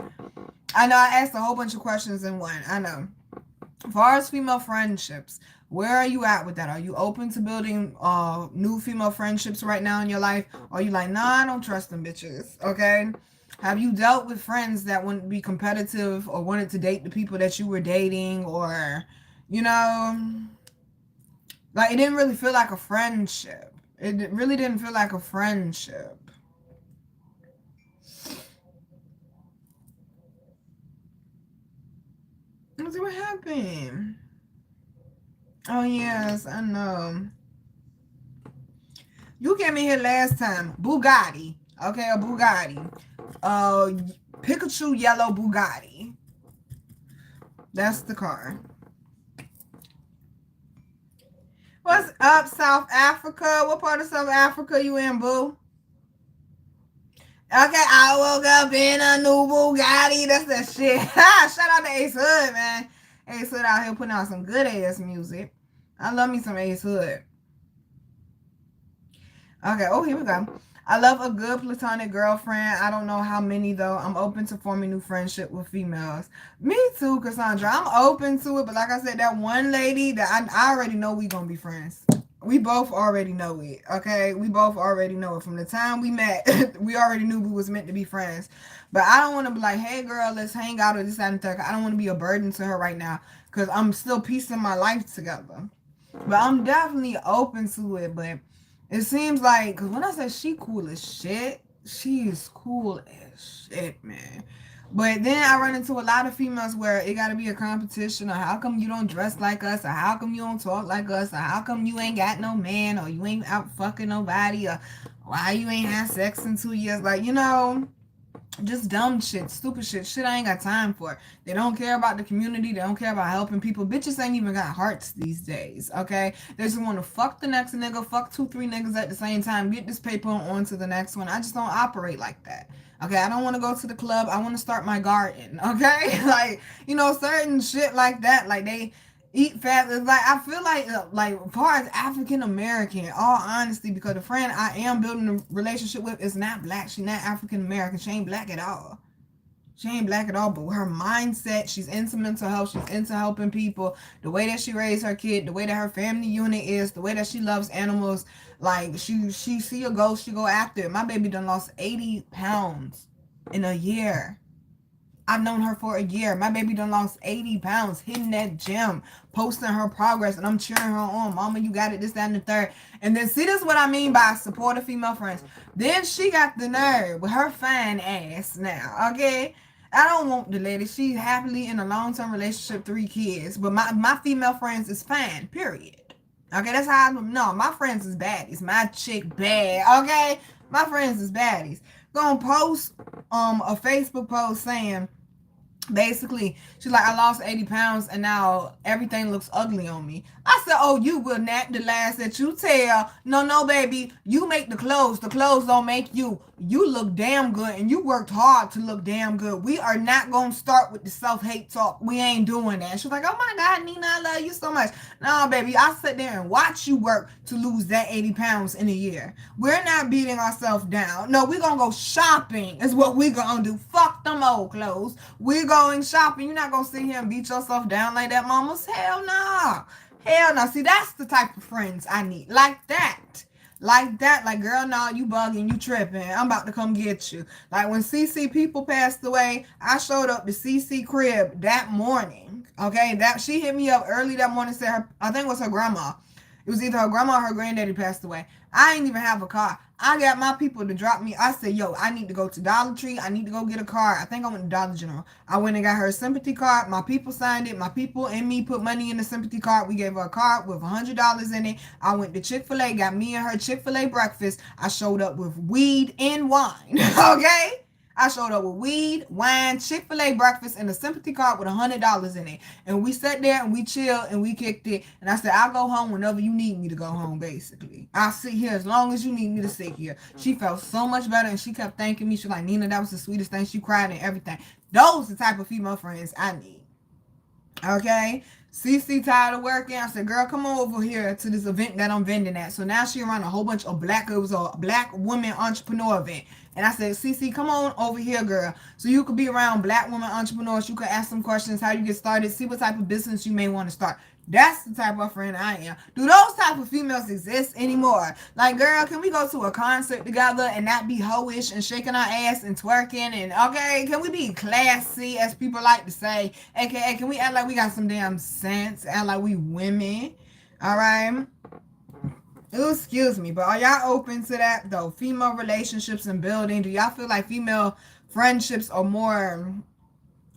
I know I asked a whole bunch of questions in one. I know. As far as female friendships, where are you at with that? Are you open to building new female friendships right now in your life? Or are you like, nah, I don't trust them bitches, okay? Have you dealt with friends that wouldn't be competitive or wanted to date the people that you were dating? Or, you know, like, it didn't really feel like a friendship. It really didn't feel like a friendship. Let's see what happened. Oh, yes, I know. You came in here last time. Bugatti. Okay, a Bugatti. Pikachu yellow Bugatti. That's the car. What's up, South Africa? What part of South Africa you in, boo? Okay, I woke up in a new Bugatti. That's that shit. Shout out to Ace Hood, man. Ace Hood out here putting out some good ass music. I love me some Ace Hood. Okay, oh, here we go. I love a good platonic girlfriend. I don't know how many though. I'm open to forming new friendship with females. Me too, Cassandra. I'm open to it, but like I said, that one lady that I already know we gonna be friends. We both already know it, okay? We both already know it. From the time we met, we already knew we was meant to be friends. But I don't want to be like, hey girl, let's hang out or this, that, and third. I don't want to be a burden to her right now because I'm still piecing my life together. But I'm definitely open to it, but it seems like, because when I say she cool as shit, she is cool as shit, man. But then I run into a lot of females where it got to be a competition, or how come you don't dress like us, or how come you don't talk like us, or how come you ain't got no man, or you ain't out fucking nobody, or why you ain't had sex in 2 years. Like, you know, just dumb shit, stupid shit I ain't got time for. They don't care about the community. They don't care about helping people. Bitches ain't even got hearts these days, okay? They just want to fuck the next nigga, fuck 2-3 niggas at the same time, get this paper on to the next one. I just don't operate like that, okay? I don't want to go to the club. I want to start my garden, okay? Like, you know, certain shit like that, like they eat fast. Like, I feel like as far as African American, all honesty, because the friend I am building a relationship with is not black. She's not African American. She ain't black at all. She ain't black at all, but her mindset, she's into mental health, she's into helping people, the way that she raised her kid, the way that her family unit is, the way that she loves animals, like she see a ghost, she go after it. My baby done lost 80 pounds in a year. I've known her for a year. My baby done lost 80 pounds, hitting that gym, posting her progress, and I'm cheering her on. Mama, you got it, this, that, and the third. And then, see, this is what I mean by supportive female friends. Then she got the nerve with her fine ass now, okay? I don't want the lady. She's happily in a long-term relationship, 3 kids. But my female friends is fine, period. Okay, that's how I know. My friends is baddies. My chick bad, okay? My friends is baddies. Gonna post a Facebook post saying, basically, she's like, I lost 80 pounds and now everything looks ugly on me. I said, oh, you will not the last that you tell. No, baby, you make the clothes. The clothes don't make you. You look damn good and you worked hard to look damn good. We are not going to start with the self-hate talk. We ain't doing that. She's like, oh my God, Nina, I love you so much. No, baby, I sit there and watch you work to lose that 80 pounds in a year. We're not beating ourselves down. No, we're going to go shopping is what we're going to do. Fuck them old clothes. We're going shopping. You're not going to sit here and beat yourself down like that, mamas. Hell no. Hell no. See, that's the type of friends I need. Like that. Like that. Like, girl, no, you bugging, you tripping. I'm about to come get you. Like, when CC people passed away, I showed up to CC crib that morning. Okay? That she hit me up early that morning, said her, I think it was her grandma. It was either her grandma or her granddaddy passed away. I ain't even have a car. I got my people to drop me. I said, yo, I need to go to Dollar Tree. I need to go get a car. I think I went to Dollar General. I went and got her a sympathy card. My people signed it. My people and me put money in the sympathy card. We gave her a card with $100 in it. I went to Chick-fil-A, got me and her Chick-fil-A breakfast. I showed up with weed and wine. Okay? I showed up with weed, wine, Chick-fil-A breakfast, and a sympathy card with $100 in it. And we sat there and we chilled and we kicked it. And I said, I'll go home whenever you need me to go home, basically. I'll sit here as long as you need me to sit here. She felt so much better and she kept thanking me. She was like, Nina, that was the sweetest thing. She cried and everything. Those are the type of female friends I need. Okay? CC tired of working. I said, girl, come on over here to this event that I'm vending at. So now she around a whole bunch of it was a black woman entrepreneur event. And I said, CC, come on over here, girl. So you could be around black women entrepreneurs. You could ask some questions, how you get started, see what type of business you may want to start. That's the type of friend I am. Do those type of females exist anymore? Like, girl, can we go to a concert together and not be hoish and shaking our ass and twerking? And, okay, can we be classy, as people like to say? AKA, can we act like we got some damn sense? Act like we women? All right? Ooh, excuse me, but are y'all open to that, though? Female relationships and building. Do y'all feel like female friendships are more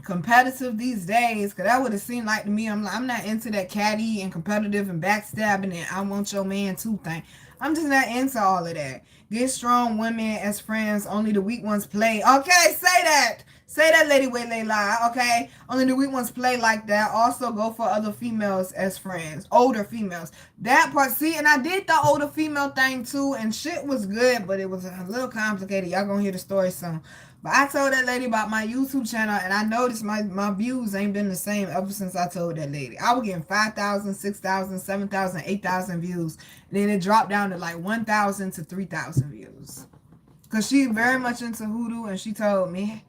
competitive these days? Because that would have seemed like to me, I'm not into that catty and competitive and backstabbing and I want your man too thing. I'm just not into all of that. Get strong women as friends. Only the weak ones play. Okay, say that. Say that, Lady Waylay lie, okay? Only the weak ones play like that. Also, go for other females as friends. Older females. That part, see, and I did the older female thing too, and shit was good, but it was a little complicated. Y'all gonna hear the story soon. But I told that lady about my YouTube channel, and I noticed my views ain't been the same ever since I told that lady. I was getting 5,000, 6,000, 7,000, 8,000 views. And then it dropped down to like 1,000 to 3,000 views. Because she very much into hoodoo, and she told me,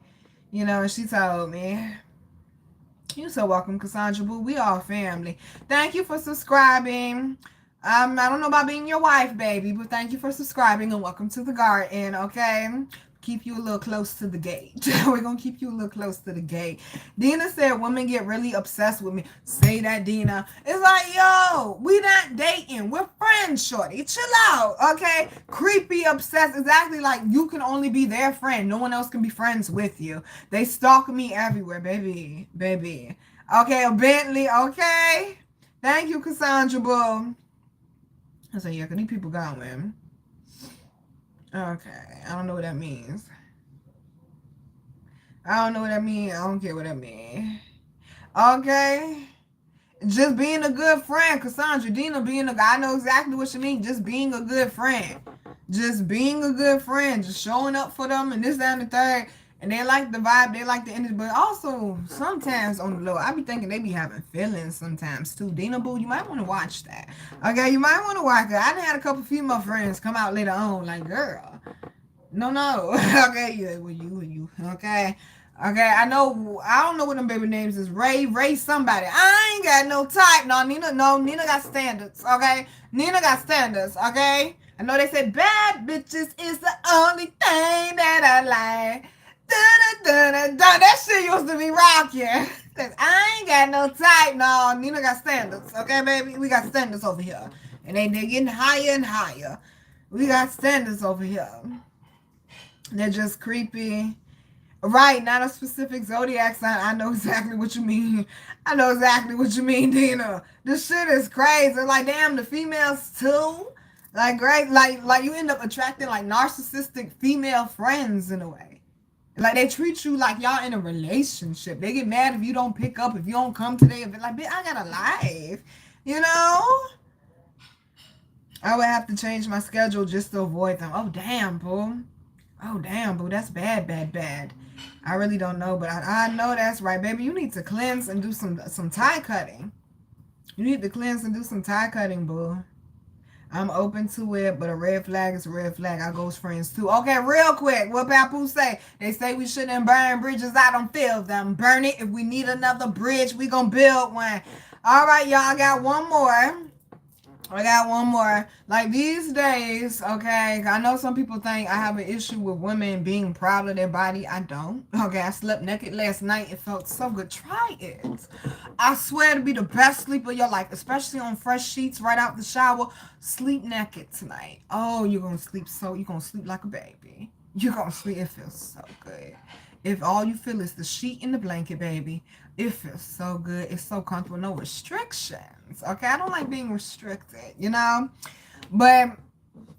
you know, she told me, you're so welcome, Cassandra Boo. We all family. Thank you for subscribing. I don't know about being your wife, baby, but thank you for subscribing and welcome to the garden, okay? Keep you a little close to the gate. We're going to keep you a little close to the gate. Dina said women get really obsessed with me. Say that, Dina. It's like, yo, we not dating. We're friends, shorty. Chill out, okay? Creepy, obsessed. Exactly like you can only be their friend. No one else can be friends with you. They stalk me everywhere, baby. Baby. Okay, a Bentley, okay? Thank you, Cassandra Boo. I said, yeah, because these people gone, man. Okay, I don't know what that means. I don't know what that means. I don't care what that means. Okay. Just being a good friend, Cassandra. Dina being a guy. I know exactly what you mean. Just being a good friend. Just being a good friend. Just showing up for them and this, that, and the third. And they like the vibe. They like the energy. But also, sometimes on the low, I be thinking they be having feelings sometimes too. Dina Boo, you might want to watch that. Okay, you might want to watch it. I done had a couple female friends come out later on like, girl, no. Okay, yeah, with you. Okay. Okay, I don't know what them baby names is. Ray somebody. I ain't got no type. Nina got standards, okay? Nina got standards, okay? I know they say bad bitches is the only thing that I like. That shit used to be rocking. I ain't got no type. No, Nina got standards, okay, baby? We got standards over here. And they're getting higher and higher. We got standards over here. They're just creepy. Right, not a specific zodiac sign. I know exactly what you mean. I know exactly what you mean, Dina. This shit is crazy. Like, damn, the females too. Like, great. Like you end up attracting like narcissistic female friends in a way. Like they treat you like y'all in a relationship. They get mad if you don't pick up, if you don't come today. If like, bitch, I got a life. You know? I would have to change my schedule just to avoid them. Oh, damn, boo. Oh, damn, boo. That's bad. I really don't know, but I know that's right, baby. You need to cleanse and do some tie cutting. You need to cleanse and do some tie cutting, boo. I'm open to it, but a red flag is a red flag. I ghost friends too. Okay, real quick. What Papu say? They say we shouldn't burn bridges. I don't feel them. Burn it. If we need another bridge, we gonna build one. All right, y'all. I got one more. Like these days, okay, I know some people think I have an issue with women being proud of their body. I don't. Okay, I slept naked last night. It felt so good. Try it. I swear to be the best sleep of your life, especially on fresh sheets right out the shower. Sleep naked tonight. Oh, you're going to sleep like a baby. You're going to sleep. It feels so good. If all you feel is the sheet and the blanket, baby, it feels so good. It's so comfortable. No restrictions. Okay, I don't like being restricted, you know? But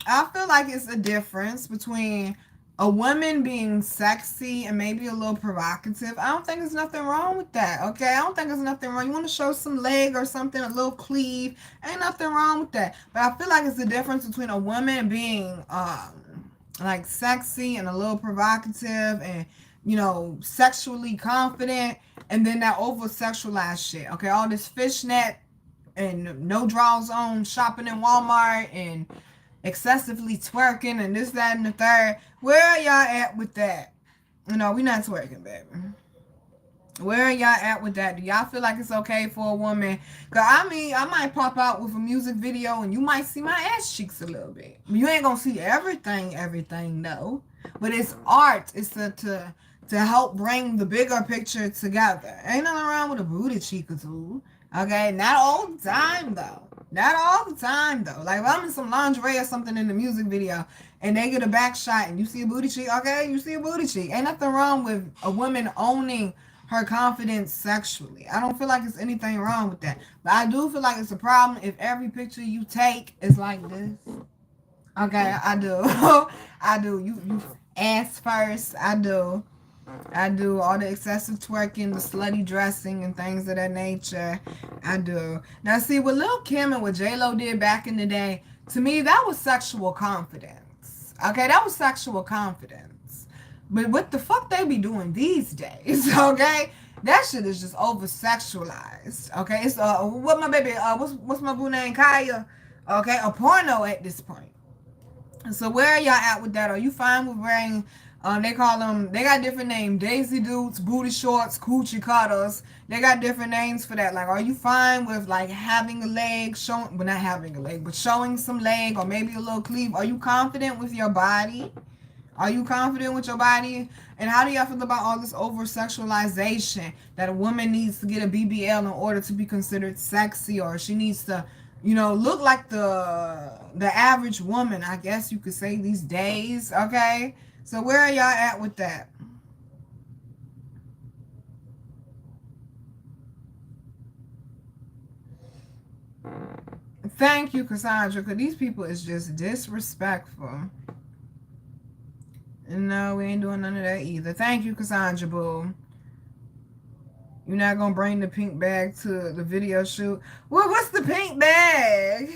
I feel like it's a difference between a woman being sexy and maybe a little provocative. I don't think there's nothing wrong with that, okay? I don't think there's nothing wrong. You want to show some leg or something, a little cleave. Ain't nothing wrong with that. But I feel like it's the difference between a woman being like sexy and a little provocative and, you know, sexually confident, and then that over-sexualized shit, okay? All this fishnet and no draws on shopping in Walmart and excessively twerking and this, that, and the third. Where are y'all at with that? No, we not twerking, baby. Where are y'all at with that? Do y'all feel like it's okay for a woman? Because, I mean, I might pop out with a music video and you might see my ass cheeks a little bit. You ain't going to see everything, no. But it's art. It's to help bring the bigger picture together. Ain't nothing wrong with a booty cheek or two. Okay? Not all the time, though. Like, if I'm in some lingerie or something in the music video and they get a back shot and you see a booty cheek, okay? You see a booty cheek. Ain't nothing wrong with a woman owning her confidence sexually. I don't feel like it's anything wrong with that. But I do feel like it's a problem if every picture you take is like this. Okay, I do. I do. You ass first. I do all the excessive twerking, the slutty dressing, and things of that nature. I do. Now, see, what Lil' Kim and what J-Lo did back in the day, to me, that was sexual confidence. Okay, that was sexual confidence. But what the fuck they be doing these days, okay? That shit is just over sexualized. Okay, it's what my baby what's my boo name, Kaya? Okay, a porno at this point. So where are y'all at with that? Are you fine with wearing they call them, they got different names, daisy dukes, booty shorts, coochie cutters. They got different names for that. Like, are you fine with like having a leg showing, well, not having a leg, but showing some leg or maybe a little cleave? Are you confident with your body? Are you confident with your body? And how do y'all feel about all this over sexualization that a woman needs to get a BBL in order to be considered sexy, or she needs to, you know, look like the average woman, I guess you could say these days, okay? So where are y'all at with that? Thank you, Cassandra, because these people is just disrespectful. No, we ain't doing none of that either. Thank you, Cassandra, boo. You're not going to bring the pink bag to the video shoot. Well, what's the pink bag?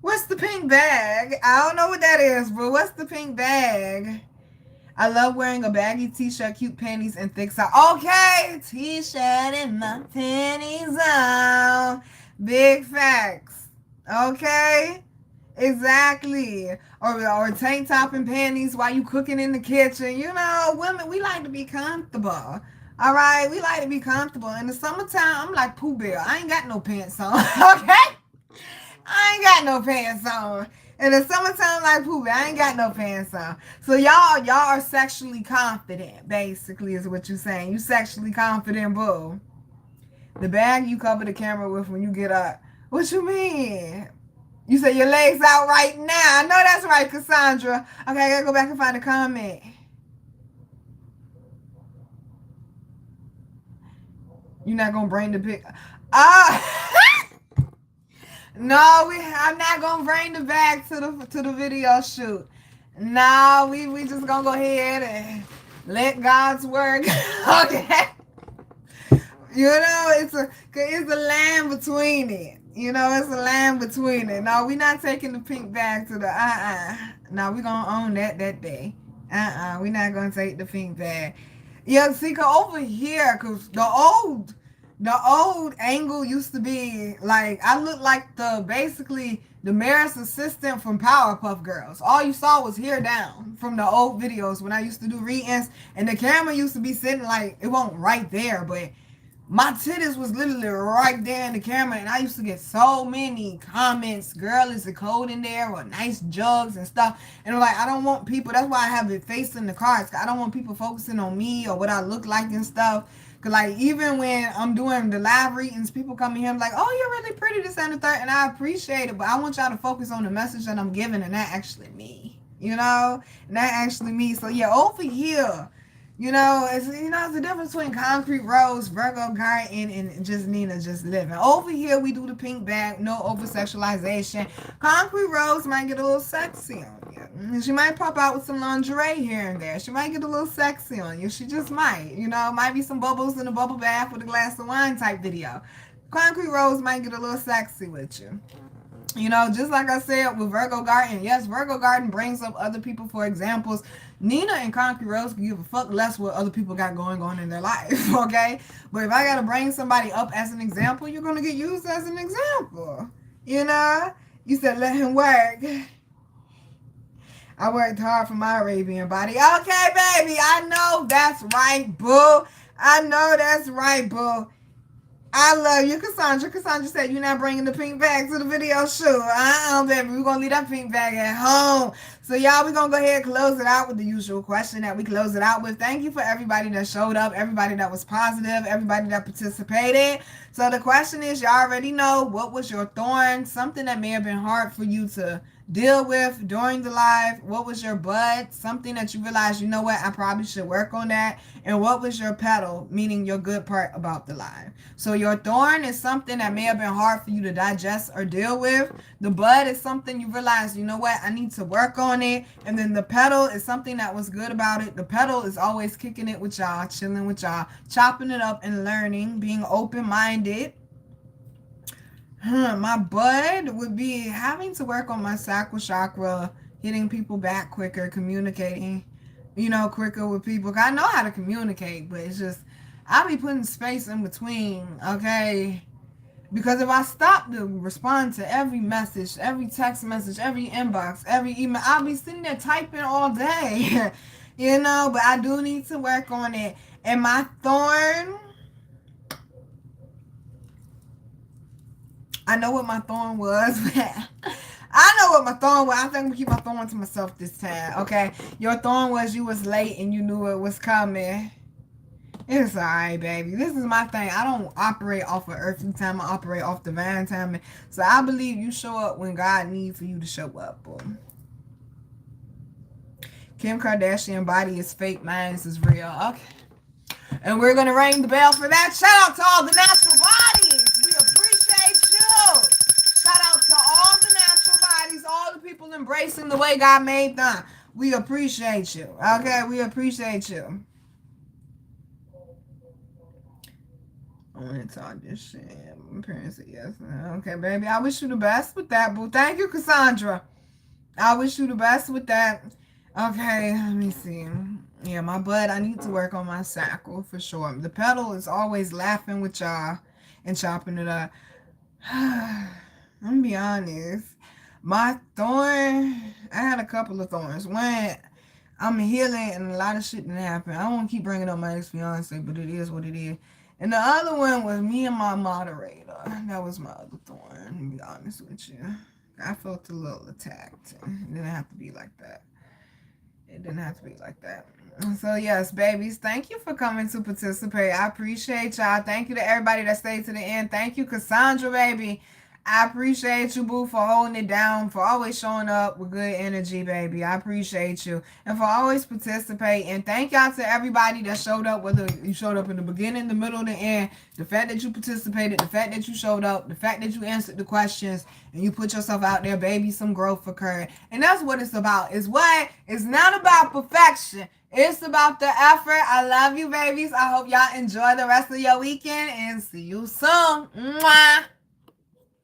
What's the pink bag? I don't know what that is, but what's the pink bag? I love wearing a baggy t-shirt, cute panties, and thick socks. Okay, t-shirt and my panties on. Big facts. Okay? Exactly. Or tank top and panties while you cooking in the kitchen. You know, women, we like to be comfortable. All right? We like to be comfortable. In the summertime, I'm like Pooh Bear. I ain't got no pants on. Okay? I ain't got no pants on. In the summertime, like Pooh Bear, I ain't got no pants on. So y'all are sexually confident, basically, is what you're saying. You sexually confident, boo. The bag you cover the camera with when you get up. What you mean? You say your legs out right now. I know that's right, Cassandra. Okay, I gotta go back and find a comment. You're not gonna bring the pic. No, I'm not gonna bring the bag to the video shoot. No, we just gonna go ahead and let God's work. Okay. You know, it's a line between it. You know, it's a line between it. No, we're not taking the pink bag to the No, we're gonna own that day. We're not gonna take the pink bag. Yeah, see, cause over here, cause the old angle used to be like, I looked like basically the mayor's assistant from Powerpuff Girls. All you saw was hair down from the old videos when I used to do readings, and the camera used to be sitting like, it wasn't right there, but my titties was literally right there in the camera, and I used to get so many comments, girl, is it cold in there, or nice jugs and stuff. And I'm like, I don't want people, that's why I have it facing the cards. I don't want people focusing on me or what I look like and stuff. Cause like, even when I'm doing the live readings, people come in here and like, oh, you're really pretty, this and the third, and I appreciate it, but I want y'all to focus on the message that I'm giving, and that actually me, you know, and that actually me. So yeah, over here, you know, it's the difference between Koncrete Rose, Virgo Garden, and just Nina just living. Over here, we do the pink bag, no over sexualization. Koncrete Rose might get a little sexy on you. She might pop out with some lingerie here and there. She might get a little sexy on you. She just might. You know, might be some bubbles in a bubble bath with a glass of wine type video. Koncrete Rose might get a little sexy with you. You know, just like I said with Virgo Garden, yes, Virgo Garden brings up other people for examples. Nina and Koncrete Rose can give a fuck less what other people got going on in their life, okay? But if I gotta bring somebody up as an example, you're gonna get used as an example. You know? You said let him work. I worked hard for my Arabian body. Okay, baby, I know that's right, boo. I know that's right, boo. I love you, Cassandra. Cassandra said you're not bringing the pink bag to the video shoot. Baby. We're going to leave that pink bag at home. So, y'all, we're going to go ahead and close it out with the usual question that we close it out with. Thank you for everybody that showed up, everybody that was positive, everybody that participated. So, the question is, you already know, what was your thorn? Something that may have been hard for you to deal with during the live. What was your bud? Something that you realized, you know what, I probably should work on that. And what was your petal, meaning your good part about the live? So your thorn is something that may have been hard for you to digest or deal with. The bud is something you realize, you know what, I need to work on it. And then the petal is something that was good about it. The petal is always kicking it with y'all, chilling with y'all, chopping it up and learning, being open-minded. My bud would be having to work on my sacral chakra, hitting people back quicker, communicating quicker with people. I know how to communicate, but it's just, I be putting space in between, okay? Because if I stop to respond to every message, every text message, every inbox, every email, I'll be sitting there typing all day, but I do need to work on it. And my thorn, I know what my thorn was. I know what my thorn was. I think I'm going to keep my thorn to myself this time, okay? Your thorn was you was late and you knew it was coming. It's alright, baby. This is my thing. I don't operate off of earthly time. I operate off divine time. So I believe you show up when God needs for you to show up, boy. Kim Kardashian body is fake. Mine is real. Okay. And we're going to ring the bell for that. Shout out to all the natural bodies. We appreciate you. Shout out to all the natural bodies. All the people embracing the way God made them. We appreciate you. Okay? We appreciate you. I want to talk this shit. My parents said yes. Okay, baby. I wish you the best with that, boo. Thank you, Cassandra. I wish you the best with that. Okay, let me see. Yeah, my butt, I need to work on my sacral for sure. The pedal is always laughing with y'all and chopping it up. I'm gonna be honest. My thorn, I had a couple of thorns. One, I'm healing and a lot of shit didn't happen. I won't keep bringing up my ex-fiance, but it is what it is. And the other one was me and my moderator. That was my other thorn, to be honest with you. I felt a little attacked. It didn't have to be like that. It didn't have to be like that. So, yes, babies, thank you for coming to participate. I appreciate y'all. Thank you to everybody that stayed to the end. Thank you, Cassandra, baby. I appreciate you, boo, for holding it down, for always showing up with good energy, baby. I appreciate you. And for always participating. And thank y'all to everybody that showed up, whether you showed up in the beginning, the middle, the end. The fact that you participated, the fact that you showed up, the fact that you answered the questions, and you put yourself out there, baby, some growth occurred. And that's what it's about. It's not about perfection. It's about the effort. I love you, babies. I hope y'all enjoy the rest of your weekend and see you soon. Mwah.